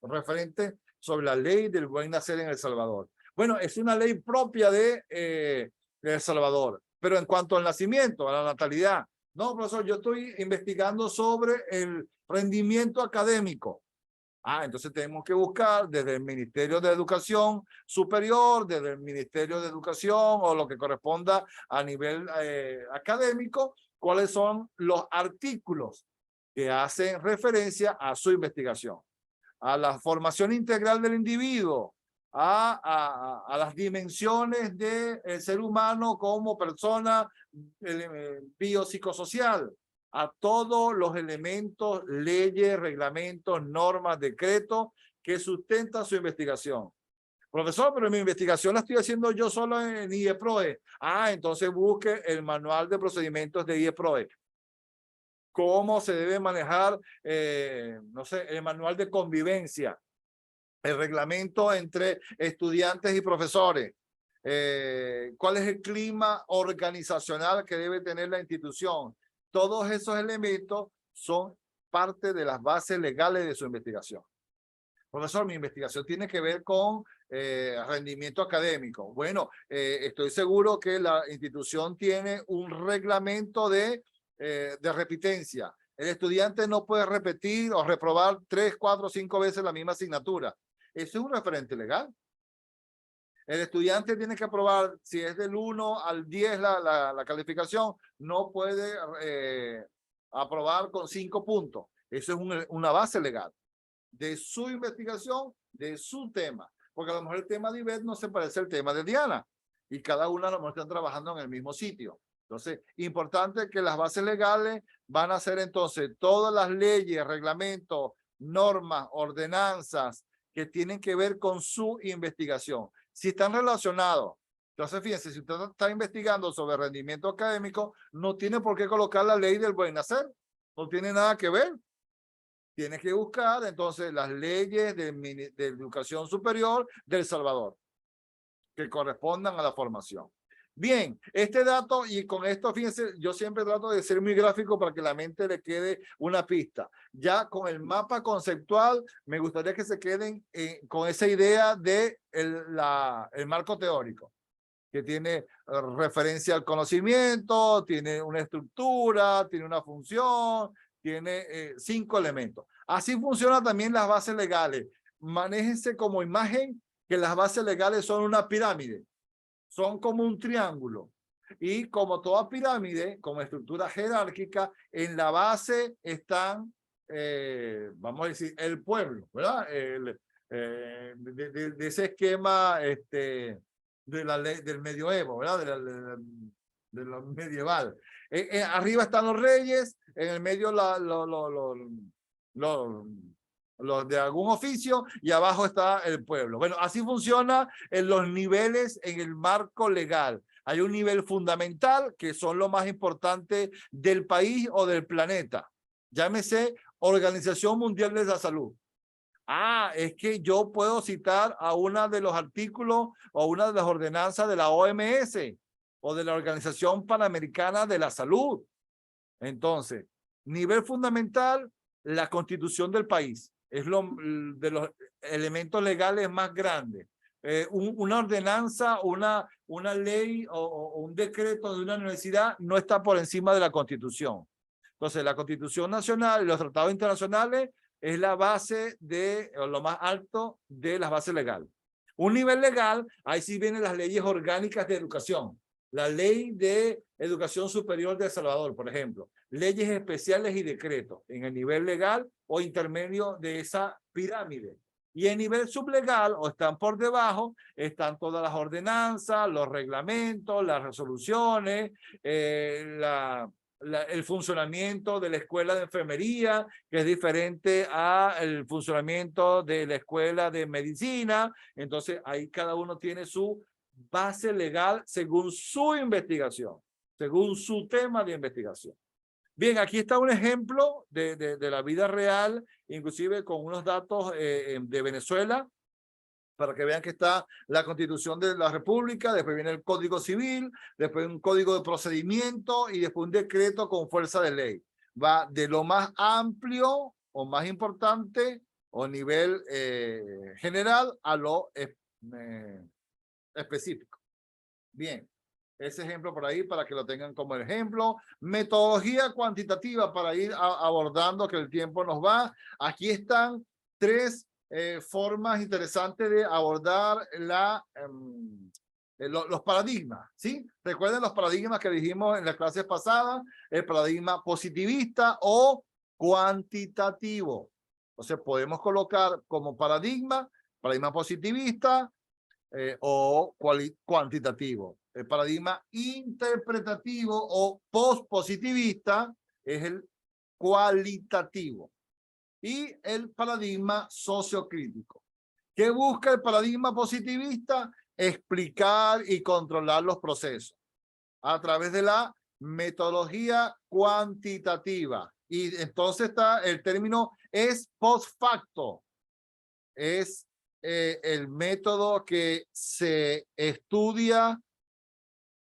referentes sobre la ley del buen nacer en El Salvador. Bueno, es una ley propia de El Salvador. Pero en cuanto al nacimiento, a la natalidad, no, profesor, yo estoy investigando sobre el rendimiento académico. Entonces tenemos que buscar desde el Ministerio de Educación Superior, desde el Ministerio de Educación o lo que corresponda a nivel académico, cuáles son los artículos que hacen referencia a su investigación, a la formación integral del individuo, a las dimensiones del ser humano como persona biopsicosocial, a todos los elementos, leyes, reglamentos, normas, decretos que sustentan su investigación. Profesor, pero mi investigación la estoy haciendo yo solo en IEPROE. Entonces busque el manual de procedimientos de IEPROE. Cómo se debe manejar, no sé, el manual de convivencia, el reglamento entre estudiantes y profesores. ¿Cuál es el clima organizacional que debe tener la institución? Todos esos elementos son parte de las bases legales de su investigación. Profesor, mi investigación tiene que ver con rendimiento académico. Bueno, estoy seguro que la institución tiene un reglamento de repitencia. El estudiante no puede repetir o reprobar 3, 4, 5 veces la misma asignatura. Eso es un referente legal. El estudiante tiene que aprobar, si es del 1 al 10 la calificación, no puede aprobar con 5 puntos. Eso es una base legal de su investigación, de su tema. Porque a lo mejor el tema de Ivette no se parece al tema de Diana. y cada una a lo mejor están trabajando en el mismo sitio. Entonces, importante que las bases legales van a ser entonces todas las leyes, reglamentos, normas, ordenanzas que tienen que ver con su investigación. Si están relacionados, entonces fíjense, si usted está investigando sobre rendimiento académico, no tiene por qué colocar la ley del buen hacer, no tiene nada que ver. Tiene que buscar entonces las leyes de educación superior de El Salvador que correspondan a la formación. Bien, este dato, y con esto, fíjense, yo siempre trato de ser muy gráfico para que la mente le quede una pista. Ya con el mapa conceptual, me gustaría que se queden con esa idea de el marco teórico, que tiene referencia al conocimiento, tiene una estructura, tiene una función, tiene 5 elementos. Así funcionan también las bases legales. Manéjense como imagen que las bases legales son una pirámide. Son como un triángulo. Y como toda pirámide, como estructura jerárquica, en la base están, vamos a decir, el pueblo, ¿verdad? De ese esquema de la ley del medioevo, ¿verdad? De lo medieval. Arriba están los reyes, en el medio los de algún oficio y abajo está el pueblo. Bueno, así funciona en los niveles en el marco legal. Hay un nivel fundamental que son lo más importante del país o del planeta. Llámese Organización Mundial de la Salud. Ah, es que yo puedo citar a uno de los artículos o una de las ordenanzas de la OMS o de la Organización Panamericana de la Salud. Entonces, nivel fundamental, la Constitución del país. Es de los elementos legales más grandes. Una ordenanza, una ley o un decreto de una universidad no está por encima de la Constitución. Entonces, la Constitución Nacional y los tratados internacionales es la base o lo más alto de las bases legales. Un nivel legal, ahí sí vienen las leyes orgánicas de educación. La Ley de Educación Superior de El Salvador, por ejemplo. Leyes especiales y decretos en el nivel legal o intermedio de esa pirámide. Y en nivel sublegal, o están por debajo, están todas las ordenanzas, los reglamentos, las resoluciones, el funcionamiento de la escuela de enfermería, que es diferente al funcionamiento de la escuela de medicina. Entonces, ahí cada uno tiene su base legal según su investigación, según su tema de investigación. Bien, aquí está un ejemplo de la vida real, inclusive con unos datos de Venezuela, para que vean que está la Constitución de la República, después viene el Código Civil, después un Código de Procedimiento y después un decreto con fuerza de ley. Va de lo más amplio o más importante o nivel general a lo específico. Bien, ese ejemplo por ahí para que lo tengan como ejemplo. Metodología cuantitativa para ir abordando que el tiempo nos va. Aquí están 3 formas interesantes de abordar los paradigmas, ¿sí? Recuerden los paradigmas que dijimos en las clases pasadas, el paradigma positivista o cuantitativo. Entonces podemos colocar como paradigma positivista, o cuantitativo. El paradigma interpretativo o postpositivista es el cualitativo. Y el paradigma sociocrítico. ¿Qué busca el paradigma positivista? Explicar y controlar los procesos a través de la metodología cuantitativa. Y entonces está el término es post facto. Es el método que se estudia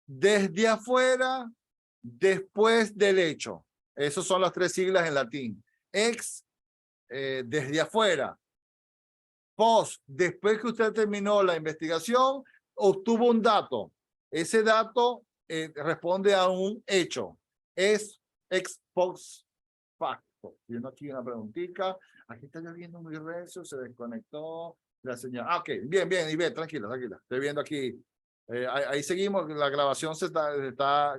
desde afuera, después del hecho. Esas son las 3 siglas en latín. Ex, desde afuera. Post, después que usted terminó la investigación, obtuvo un dato. Ese dato responde a un hecho. Es ex post facto. Viendo aquí una preguntita. Aquí está lloviendo muy recio, se desconectó la señal. Ah, ok, bien, Ivette, tranquila. Estoy viendo aquí. Ahí seguimos, la grabación se está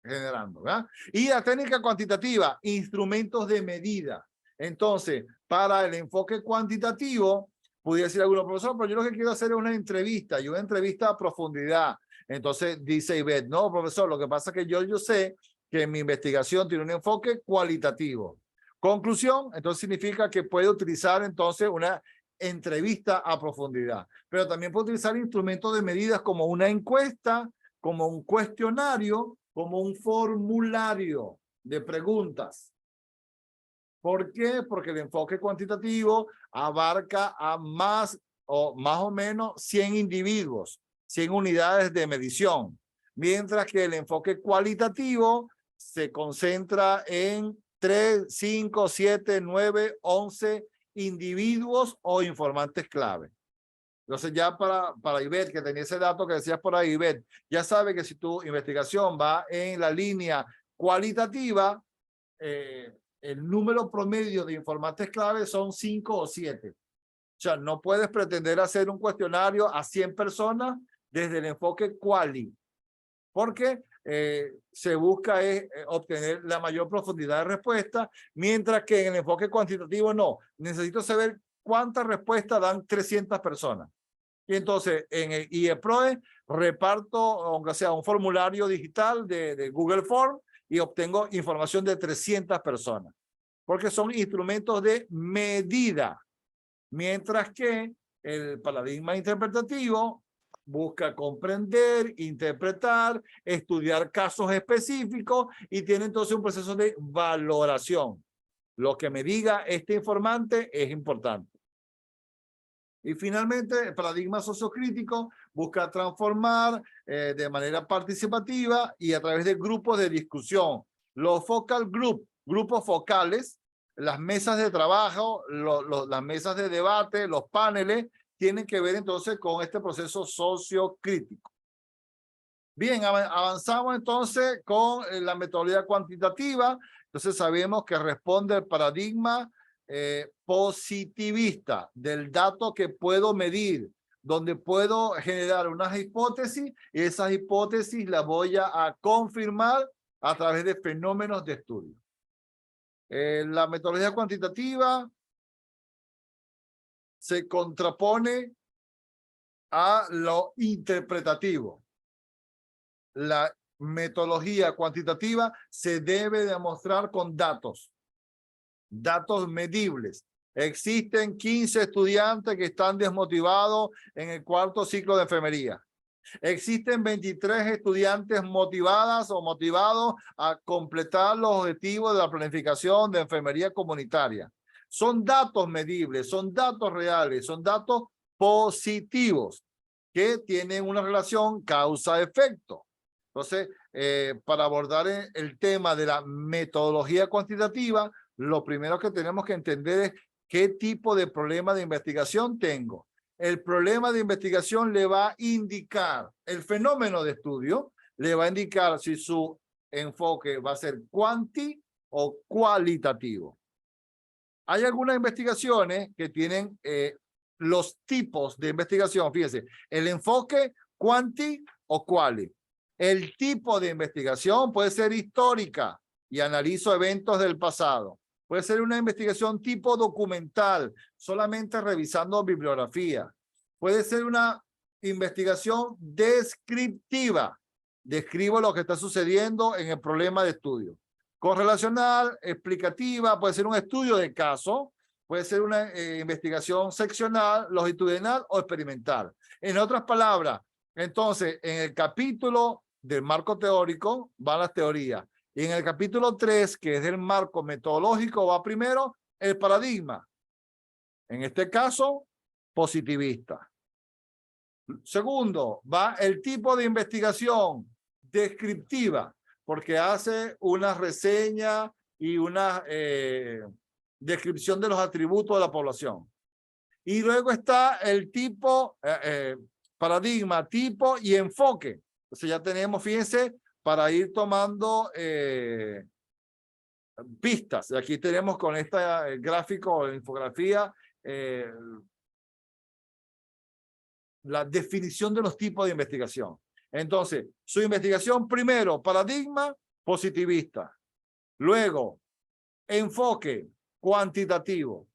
generando, ¿verdad? Y la técnica cuantitativa, instrumentos de medida. Entonces, para el enfoque cuantitativo, Pudiera decir alguno, profesor, pero yo lo que quiero hacer es una entrevista y una entrevista a profundidad. Entonces dice Ivette, no, profesor, lo que pasa es que yo sé que mi investigación tiene un enfoque cualitativo. Conclusión, entonces significa que puede utilizar entonces una entrevista a profundidad, pero también puede utilizar instrumentos de medidas como una encuesta, como un cuestionario, como un formulario de preguntas. ¿Por qué? Porque el enfoque cuantitativo abarca a más o menos 100 individuos, 100 unidades de medición, mientras que el enfoque cualitativo se concentra en 3, 5, 7, 9, 11 individuos o informantes clave. Entonces ya para Ivette, que tenía ese dato que decías por ahí, Ivette, ya sabe que si tu investigación va en la línea cualitativa, el número promedio de informantes clave son 5 o 7. O sea, no puedes pretender hacer un cuestionario a 100 personas desde el enfoque quali, porque se busca obtener la mayor profundidad de respuesta, mientras que en el enfoque cuantitativo no. Necesito saber cuántas respuestas dan 300 personas. Y entonces en el IEPROE reparto, aunque sea un formulario digital de Google Form, y obtengo información de 300 personas, porque son instrumentos de medida, mientras que el paradigma interpretativo busca comprender, interpretar, estudiar casos específicos y tiene entonces un proceso de valoración. Lo que me diga este informante es importante. Y finalmente, el paradigma sociocrítico busca transformar de manera participativa y a través de grupos de discusión. Los focal group, grupos focales, las mesas de trabajo, las mesas de debate, los paneles, tienen que ver entonces con este proceso sociocrítico. Bien, avanzamos entonces con la metodología cuantitativa. Entonces sabemos que responde al paradigma positivista del dato que puedo medir, donde puedo generar unas hipótesis y esas hipótesis las voy a confirmar a través de fenómenos de estudio. La metodología cuantitativa se contrapone a lo interpretativo. La metodología cuantitativa se debe demostrar con datos medibles. Existen 15 estudiantes que están desmotivados en el 4º ciclo de enfermería. Existen 23 estudiantes motivadas o motivados a completar los objetivos de la planificación de enfermería comunitaria. Son datos medibles, son datos reales, son datos positivos que tienen una relación causa-efecto. Entonces, para abordar el tema de la metodología cuantitativa, lo primero que tenemos que entender es qué tipo de problema de investigación tengo. El problema de investigación le va a indicar, el fenómeno de estudio le va a indicar si su enfoque va a ser cuanti o cualitativo. Hay algunas investigaciones que tienen los tipos de investigación. Fíjense, el enfoque cuanti o quali. El tipo de investigación puede ser histórica y analizo eventos del pasado. Puede ser una investigación tipo documental, solamente revisando bibliografía. Puede ser una investigación descriptiva. Describo lo que está sucediendo en el problema de estudio. Correlacional, explicativa, puede ser un estudio de caso, puede ser una investigación seccional, longitudinal o experimental. En otras palabras, entonces, en el capítulo del marco teórico van las teorías. Y en el capítulo 3, que es del marco metodológico, va primero el paradigma. En este caso, positivista. Segundo, va el tipo de investigación descriptiva, porque hace una reseña y una descripción de los atributos de la población. Y luego está el tipo, paradigma, tipo y enfoque. Entonces ya tenemos, fíjense, para ir tomando pistas. Aquí tenemos con este gráfico, infografía, la definición de los tipos de investigación. Entonces, su investigación primero, paradigma positivista. Luego, enfoque cuantitativo.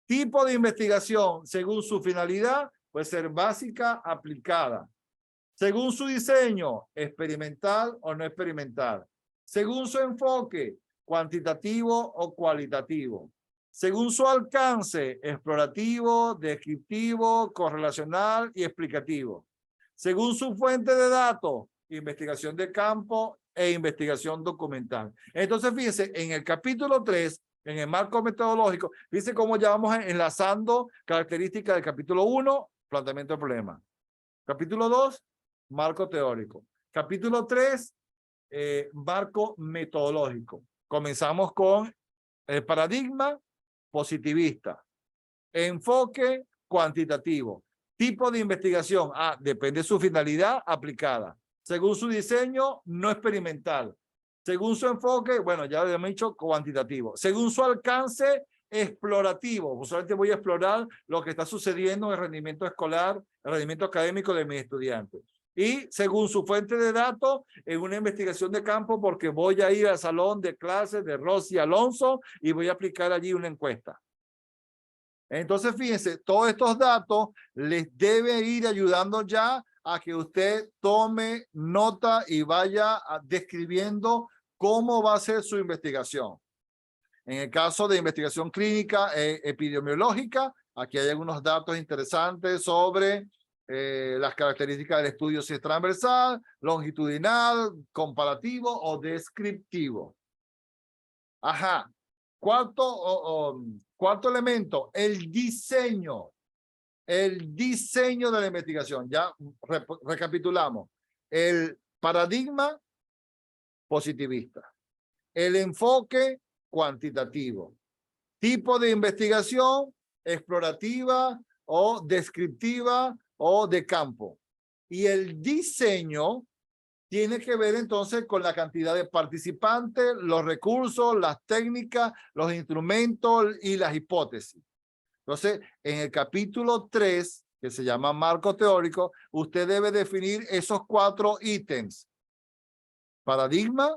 Tipo de investigación, según su finalidad, puede ser básica, aplicada. Según su diseño, experimental o no experimental. Según su enfoque, cuantitativo o cualitativo. Según su alcance, explorativo, descriptivo, correlacional y explicativo. Según su fuente de datos, investigación de campo e investigación documental. Entonces, fíjense, en el capítulo 3, en el marco metodológico, fíjense cómo ya vamos enlazando características del capítulo 1, planteamiento del problema. Capítulo 2, marco teórico. Capítulo 3, marco metodológico. Comenzamos con el paradigma positivista. Enfoque cuantitativo. Tipo de investigación. Depende de su finalidad aplicada. Según su diseño, no experimental. Según su enfoque, bueno, ya lo hemos dicho, cuantitativo. Según su alcance, explorativo. Usualmente voy a explorar lo que está sucediendo en el rendimiento escolar, el rendimiento académico de mis estudiantes. Y según su fuente de datos, en una investigación de campo, porque voy a ir al salón de clases de Rosy Alonso y voy a aplicar allí una encuesta. Entonces, fíjense, todos estos datos les debe ir ayudando ya a que usted tome nota y vaya describiendo cómo va a ser su investigación. En el caso de investigación clínica epidemiológica, aquí hay algunos datos interesantes sobre las características del estudio, si es transversal, longitudinal, comparativo o descriptivo. Ajá. Cuarto elemento, el diseño. El diseño de la investigación. Ya recapitulamos. El paradigma positivista. El enfoque cuantitativo. Tipo de investigación explorativa o descriptiva o de campo. Y el diseño tiene que ver entonces con la cantidad de participantes, los recursos, las técnicas, los instrumentos y las hipótesis. Entonces, en el capítulo 3, que se llama marco teórico, usted debe definir esos 4 ítems. Paradigma,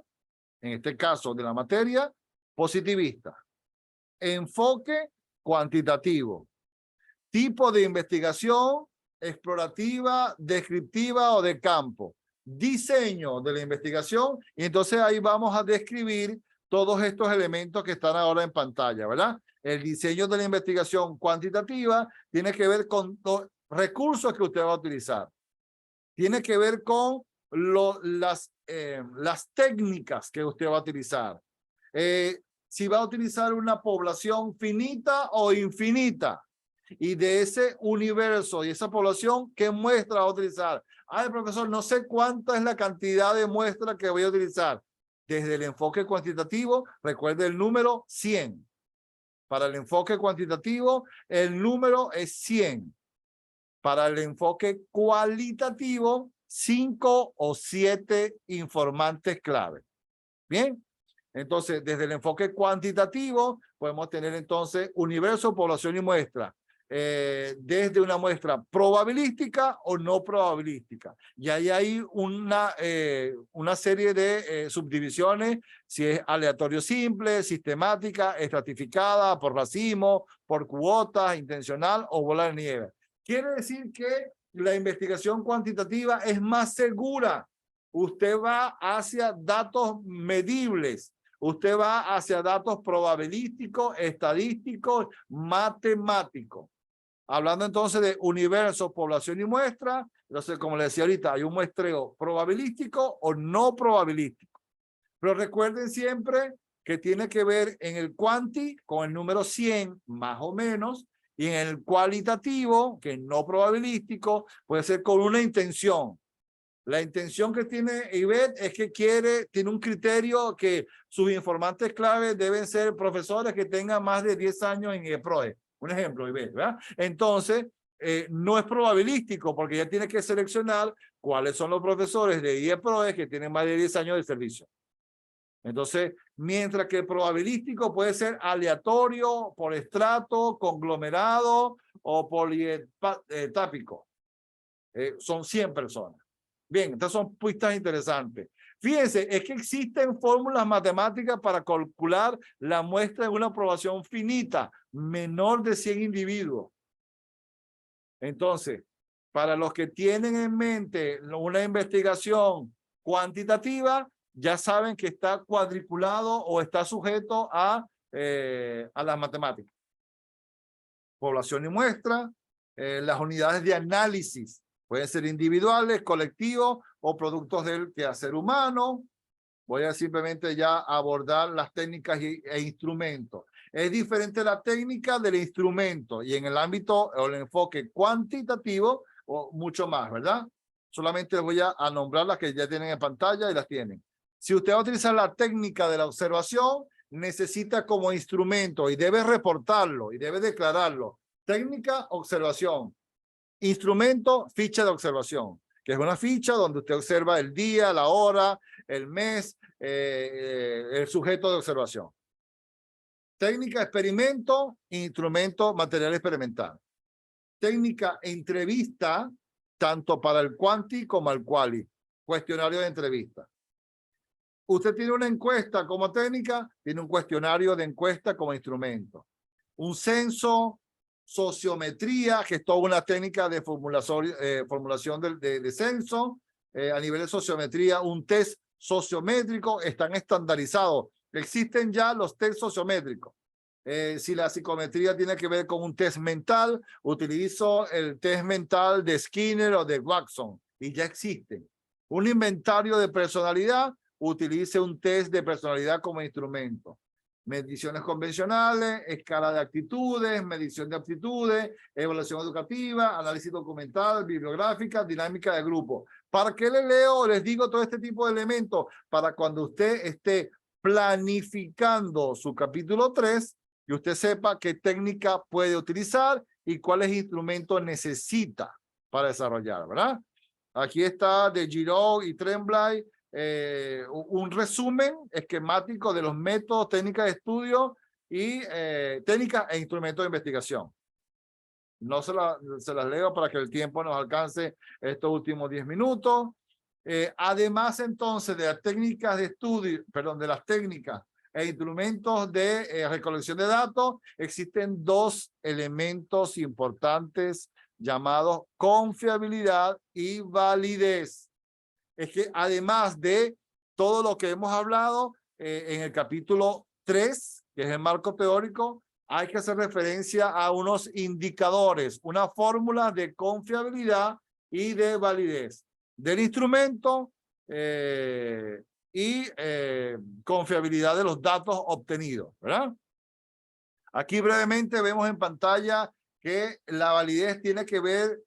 en este caso de la materia, positivista. Enfoque cuantitativo. Tipo de investigación explorativa, descriptiva o de campo. Diseño de la investigación, y entonces ahí vamos a describir todos estos elementos que están ahora en pantalla, ¿verdad? El diseño de la investigación cuantitativa tiene que ver con los recursos que usted va a utilizar. Tiene que ver con las técnicas que usted va a utilizar. Si va a utilizar una población finita o infinita. Y de ese universo y esa población, ¿qué muestra va a utilizar? Profesor, no sé cuánta es la cantidad de muestras que voy a utilizar. Desde el enfoque cuantitativo, recuerde el número 100. Para el enfoque cuantitativo, el número es 100. Para el enfoque cualitativo, 5 o 7 informantes clave. Bien. Entonces, desde el enfoque cuantitativo, podemos tener entonces universo, población y muestra. Desde una muestra probabilística o no probabilística. Y ahí hay una serie de subdivisiones, si es aleatorio simple, sistemática, estratificada, por racimo, por cuotas, intencional o bola de nieve. Quiere decir que la investigación cuantitativa es más segura. Usted va hacia datos medibles. Usted va hacia datos probabilísticos, estadísticos, matemáticos. Hablando entonces de universo, población y muestra, entonces como le decía ahorita, hay un muestreo probabilístico o no probabilístico. Pero recuerden siempre que tiene que ver en el cuanti con el número 100 más o menos, y en el cualitativo, que es no probabilístico, puede ser con una intención. La intención que tiene IBET es que tiene un criterio que sus informantes clave deben ser profesores que tengan más de 10 años en IEPROE. Un ejemplo, IBET, ¿verdad? Entonces, no es probabilístico porque ya tiene que seleccionar cuáles son los profesores de IEPROE que tienen más de 10 años de servicio. Entonces, mientras que probabilístico puede ser aleatorio, por estrato, conglomerado o polietápico. Son 100 personas. Bien, estas son pistas interesantes. Fíjense, es que existen fórmulas matemáticas para calcular la muestra de una población finita, menor de 100 individuos. Entonces, para los que tienen en mente una investigación cuantitativa, ya saben que está cuadriculado o está sujeto a las matemáticas. Población y muestra, las unidades de análisis pueden ser individuales, colectivos o productos del quehacer humano. Voy a simplemente ya abordar las técnicas e instrumentos. Es diferente la técnica del instrumento y en el ámbito o el enfoque cuantitativo o mucho más, ¿verdad? Solamente les voy a nombrar las que ya tienen en pantalla y las tienen. Si usted va a utilizar la técnica de la observación, necesita como instrumento y debe reportarlo y debe declararlo. Técnica, observación. Instrumento, ficha de observación, que es una ficha donde usted observa el día, la hora, el mes, el sujeto de observación. Técnica, experimento, instrumento, material experimental. Técnica, entrevista, tanto para el quanti como el quali, cuestionario de entrevista. Usted tiene una encuesta como técnica, tiene un cuestionario de encuesta como instrumento. Un censo, sociometría, que es toda una técnica de formulación de censo. A nivel de sociometría, un test sociométrico, están estandarizados. Existen ya los test sociométricos. Si la psicometría tiene que ver con un test mental, utilizo el test mental de Skinner o de Watson, y ya existen. Un inventario de personalidad, utilice un test de personalidad como instrumento. Mediciones convencionales, escala de actitudes, medición de aptitudes, evaluación educativa, análisis documental, bibliográfica, dinámica de grupo. ¿Para qué les leo? Les digo todo este tipo de elementos para cuando usted esté planificando su capítulo 3, que usted sepa qué técnica puede utilizar y cuáles instrumentos necesita para desarrollar, ¿verdad? Aquí está de Giraud y Tremblay, un resumen esquemático de los métodos, técnicas de estudio y técnicas e instrumentos de investigación. No se las leo para que el tiempo nos alcance estos últimos 10 minutos. Además, entonces, de las técnicas de estudio, perdón, de las técnicas e instrumentos de recolección de datos, existen dos elementos importantes llamados confiabilidad y validez. Es que además de todo lo que hemos hablado en el capítulo 3, que es el marco teórico, hay que hacer referencia a unos indicadores, una fórmula de confiabilidad y de validez del instrumento y confiabilidad de los datos obtenidos, ¿verdad? Aquí brevemente vemos en pantalla que la validez tiene que ver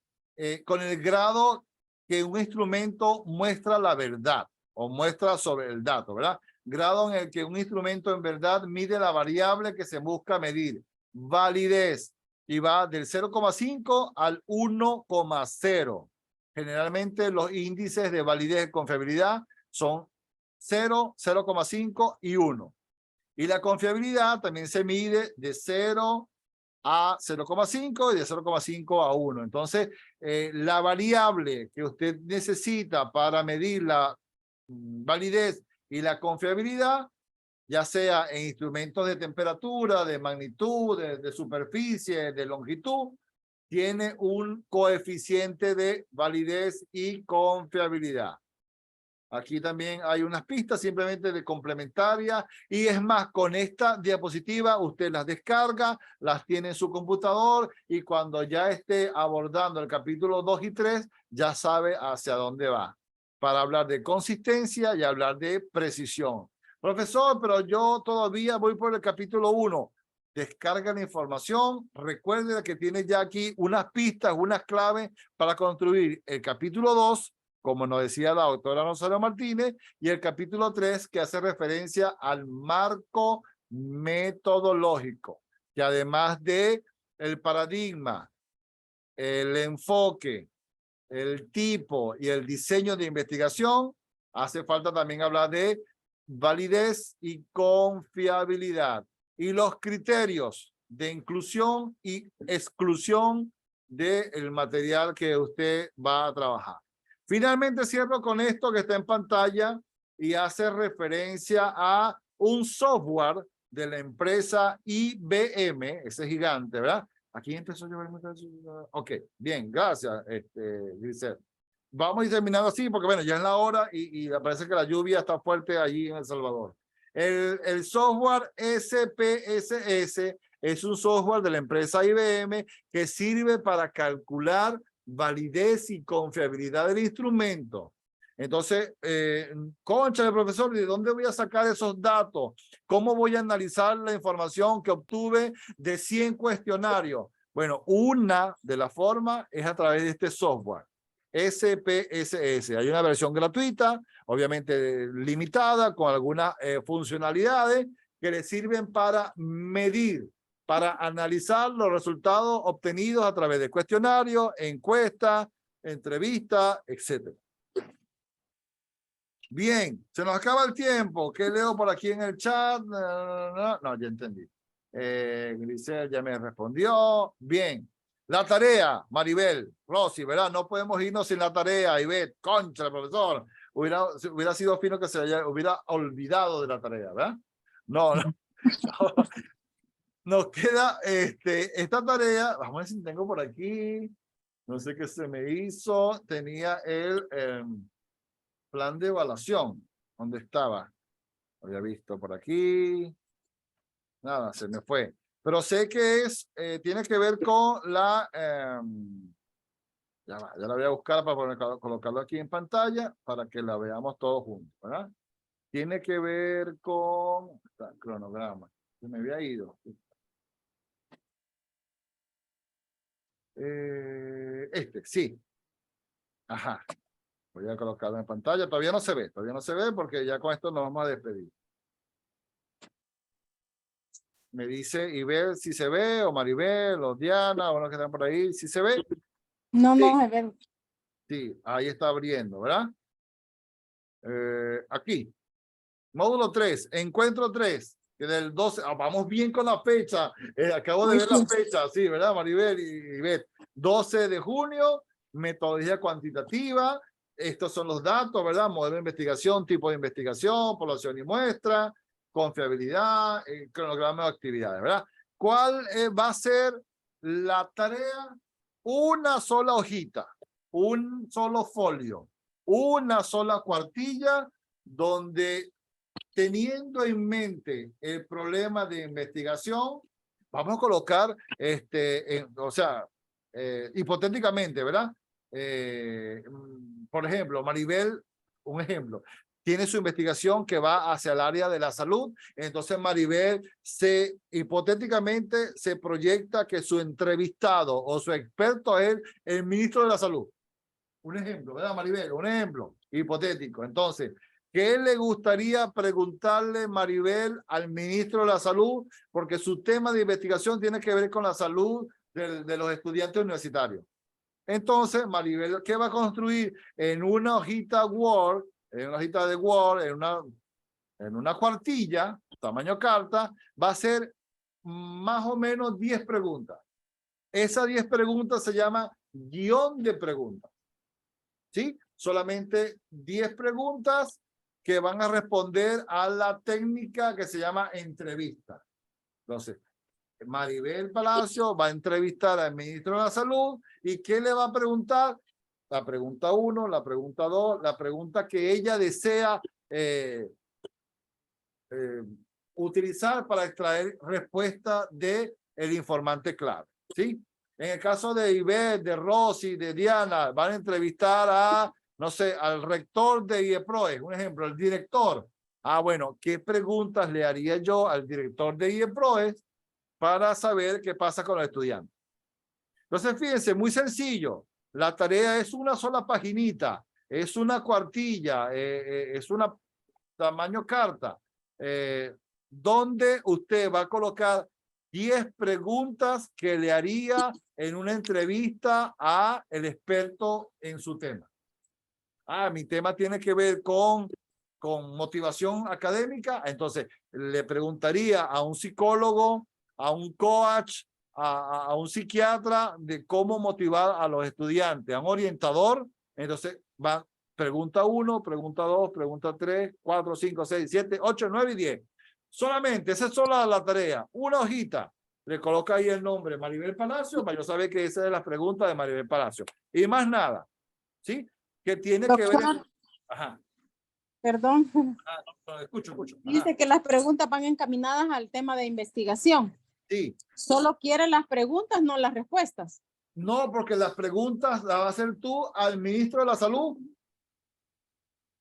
con el grado que un instrumento muestra la verdad o muestra sobre el dato, ¿verdad? Grado en el que un instrumento en verdad mide la variable que se busca medir. Validez, y va del 0,5 al 1,0. Generalmente los índices de validez y confiabilidad son 0, 0,5 y 1. Y la confiabilidad también se mide de 0 a 0,5 y de 0,5 a 1. Entonces, la variable que usted necesita para medir la validez y la confiabilidad, ya sea en instrumentos de temperatura, de magnitud, de superficie, de longitud, tiene un coeficiente de validez y confiabilidad. Aquí también hay unas pistas simplemente de complementaria, y es más, con esta diapositiva usted las descarga, las tiene en su computador, y cuando ya esté abordando el capítulo 2 y 3, ya sabe hacia dónde va, para hablar de consistencia y hablar de precisión. Profesor, pero yo todavía voy por el capítulo 1. Descarga la información, recuerde que tiene ya aquí unas pistas, unas claves para construir el capítulo 2, como nos decía la doctora Rosario Martínez, y el capítulo 3, que hace referencia al marco metodológico, que además de el paradigma, el enfoque, el tipo y el diseño de investigación, hace falta también hablar de validez y confiabilidad y los criterios de inclusión y exclusión del material que usted va a trabajar. Finalmente cierro con esto que está en pantalla y hace referencia a un software de la empresa IBM, ese gigante, ¿verdad? Aquí empezó a llover. Ok, bien, gracias, Grisel. Vamos a ir terminando así porque, bueno, ya es la hora y parece que la lluvia está fuerte allí en El Salvador. El software SPSS es un software de la empresa IBM que sirve para calcular validez y confiabilidad del instrumento. Entonces, cónchale, profesor, ¿de dónde voy a sacar esos datos? ¿Cómo voy a analizar la información que obtuve de 100 cuestionarios? Bueno, una de las formas es a través de este software, SPSS. Hay una versión gratuita, obviamente limitada, con algunas funcionalidades que le sirven para medir, para analizar los resultados obtenidos a través de cuestionarios, encuestas, entrevistas, etc. Bien, se nos acaba el tiempo. ¿Qué leo por aquí en el chat? No, ya entendí. Grisel ya me respondió. Bien. La tarea, Maribel, Rosy, ¿verdad? No podemos irnos sin la tarea. Ivette, concha, profesor. Hubiera sido fino que se hubiera olvidado de la tarea, ¿verdad? No. Nos queda esta tarea. Vamos a ver si tengo por aquí. No sé qué se me hizo. Tenía el plan de evaluación. ¿Dónde estaba? Lo había visto por aquí. Nada, se me fue. Pero sé que tiene que ver con la... ya la voy a buscar para colocarlo aquí en pantalla para que la veamos todos juntos, ¿verdad? Tiene que ver con... cronograma. Se me había ido. Sí. Ajá. Voy a colocarlo en pantalla. Todavía no se ve porque ya con esto nos vamos a despedir. Me dice Ivette si se ve, o Maribel, o Diana, o los que están por ahí, si se ve. No, Sí. no se ve. Sí, ahí está abriendo, ¿verdad? Aquí. Módulo 3, encuentro 3, que del 12, vamos bien con la fecha. Acabo de ver la fecha, sí, ¿verdad, Maribel y Ivette? 12 de junio, metodología cuantitativa. Estos son los datos, ¿verdad? Modelo de investigación, tipo de investigación, población y muestra, confiabilidad, cronograma de actividades, ¿verdad? ¿Cuál va a ser la tarea? Una sola hojita, un solo folio, una sola cuartilla, donde teniendo en mente el problema de investigación, vamos a colocar, o sea, hipotéticamente, ¿verdad? Por ejemplo, Maribel, un ejemplo, tiene su investigación que va hacia el área de la salud. Entonces Maribel hipotéticamente se proyecta que su entrevistado o su experto es el ministro de la salud. Un ejemplo, ¿verdad, Maribel? Un ejemplo hipotético. Entonces, ¿qué le gustaría preguntarle, Maribel, al ministro de la Salud? Porque su tema de investigación tiene que ver con la salud de los estudiantes universitarios. Entonces, Maribel, ¿qué va a construir? En una hojita Word, en una hojita de Word, en una cuartilla, tamaño carta, va a ser más o menos 10 preguntas. Esas 10 preguntas se llama guión de preguntas. ¿Sí? Solamente 10 preguntas que van a responder a la técnica que se llama entrevista. Entonces, Maribel Palacio va a entrevistar al ministro de la Salud y ¿qué le va a preguntar? La pregunta 1, la pregunta 2, la pregunta que ella desea utilizar para extraer respuesta del informante clave. ¿Sí? En el caso de Ivette, de Rosy, de Diana, van a entrevistar a, no sé, al rector de IEPROES, un ejemplo, el director. Bueno, ¿qué preguntas le haría yo al director de IEPROES para saber qué pasa con los estudiantes? Entonces, fíjense, muy sencillo. La tarea es una sola paginita, es una cuartilla, es una tamaño carta, donde usted va a colocar 10 preguntas que le haría en una entrevista a el experto en su tema. Mi tema tiene que ver con motivación académica. Entonces, le preguntaría a un psicólogo, a un coach, a un psiquiatra de cómo motivar a los estudiantes, a un orientador. Entonces, Pregunta 1, pregunta 2, pregunta 3, 4, 5, 6, 7, 8, 9 y 10. Solamente, esa es sola la tarea. Una hojita. Le coloca ahí el nombre Maribel Palacio para yo saber que esa es la pregunta de Maribel Palacio. Y más nada. ¿Sí? Que tiene que ver... Ajá. Perdón. Escucho. Dice que las preguntas van encaminadas al tema de investigación. Sí. Solo quiere las preguntas, no las respuestas. No, porque las preguntas las vas a hacer tú al ministro de la Salud.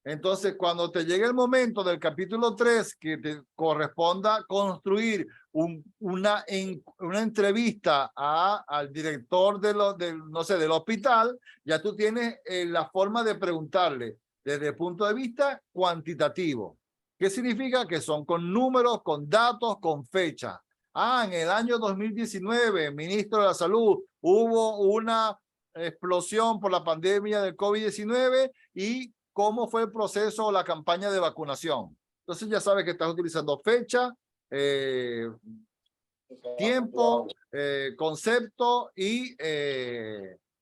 Entonces, cuando te llegue el momento del capítulo 3, que te corresponda construir una entrevista al director del hospital, ya tú tienes la forma de preguntarle desde el punto de vista cuantitativo. ¿Qué significa? Que son con números, con datos, con fecha. En el año 2019, ministro de la Salud, hubo una explosión por la pandemia del COVID-19 y cómo fue el proceso o la campaña de vacunación. Entonces ya sabes que estás utilizando fecha, tiempo, concepto y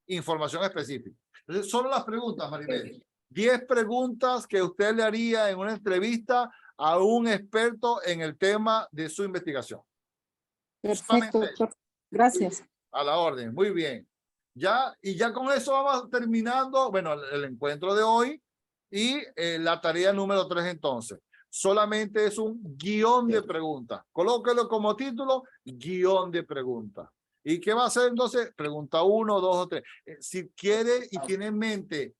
información específica. Entonces, solo las preguntas, Maribel. 10 preguntas que usted le haría en una entrevista a un experto en el tema de su investigación. Perfecto, doctor. Gracias. A la orden, muy bien. Ya con eso vamos terminando, bueno, el encuentro de hoy y la tarea número 3 entonces. Solamente es un guión de preguntas. Colóquelo como título, guión de preguntas. ¿Y qué va a hacer entonces? Pregunta 1, 2 o 3. Si quiere y tiene en mente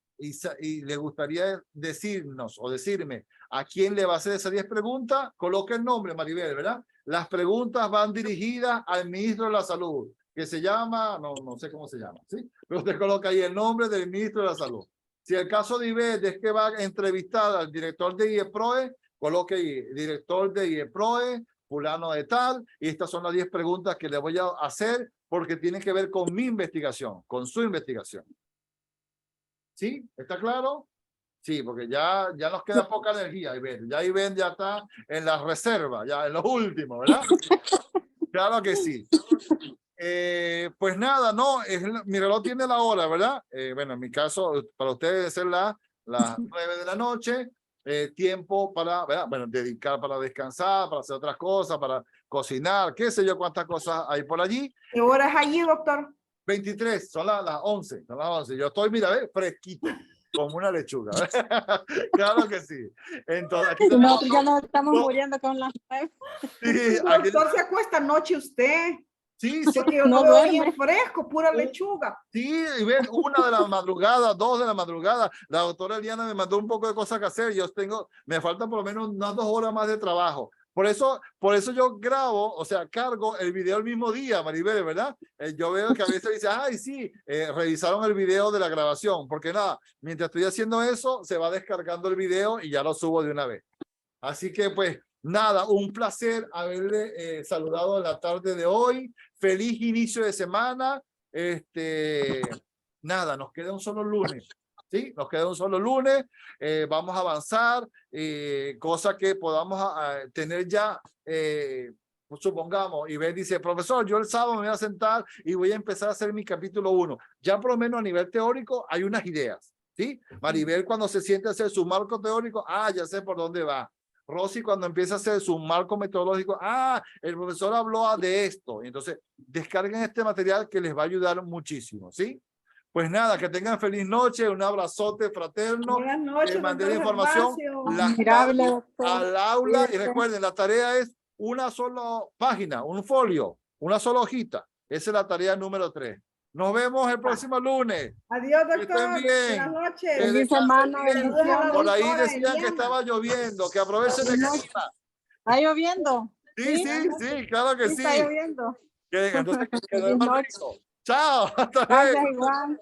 y le gustaría decirnos o decirme a quién le va a hacer esas 10 preguntas, coloque el nombre, Maribel, ¿verdad? Las preguntas van dirigidas al ministro de la Salud, que se llama, no sé cómo se llama, ¿sí? Pero usted coloca ahí el nombre del ministro de la Salud. Si el caso de Ivette es que va a entrevistar al director de IEPROE, coloque ahí, director de IEPROE, fulano de tal, y estas son las 10 preguntas que le voy a hacer porque tienen que ver con mi investigación, con su investigación. ¿Sí? ¿Está claro? Sí, porque ya nos queda poca energía, Ivette. Ya Ivette ya está en la reserva, ya en lo último, ¿verdad? Claro que sí. Pues nada, no, mi reloj tiene la hora, ¿verdad? Bueno, en mi caso, para ustedes debe ser las 9 de la noche, tiempo para, ¿verdad? Bueno, dedicar para descansar, para hacer otras cosas, para cocinar, qué sé yo cuántas cosas hay por allí. ¿Qué hora es allí, doctor? 23, son las 11, son las 11. Yo estoy, mira, fresquito, como una lechuga. Claro que sí. Entonces, aquí nosotros ya nos estamos muriendo con las 9. Sí, doctor, se acuesta anoche usted. Sí, porque yo no veo bien fresco, pura lechuga. Sí, y ven, 1 de la madrugada, 2 de la madrugada, la doctora Eliana me mandó un poco de cosas que hacer. Me faltan por lo menos unas 2 horas más de trabajo. Por eso yo grabo, o sea, cargo el video el mismo día, Maribel, ¿verdad? Yo veo que a veces dice, ay, sí, revisaron el video de la grabación, porque nada, mientras estoy haciendo eso, se va descargando el video y ya lo subo de una vez. Así que, pues, nada, un placer haberle saludado en la tarde de hoy. Feliz inicio de semana. Nada, nos queda un solo lunes. ¿Sí? Nos queda un solo lunes. Vamos a avanzar. Cosa que podamos tener ya, supongamos, y Ben dice, profesor, yo el sábado me voy a sentar y voy a empezar a hacer mi capítulo 1. Ya por lo menos a nivel teórico hay unas ideas. ¿Sí? Maribel cuando se siente a hacer su marco teórico, ya sé por dónde va. Rosy cuando empieza a hacer su marco metodológico, el profesor habló de esto. Entonces, descarguen este material que les va a ayudar muchísimo, ¿sí? Pues nada, que tengan feliz noche, un abrazote fraterno. Buenas noches, les mandé la información al aula y recuerden, la tarea es una sola página, un folio, una sola hojita. Esa es la tarea número 3. Nos vemos el próximo lunes. Adiós, doctor. Que estén bien. Buenas noches. Feliz semana. Por ahí decían que estaba lloviendo, que aprovechen el clima. ¿Está lloviendo? Sí, claro que sí. Está lloviendo. Entonces, quedó el Chao. Hasta luego. Igual.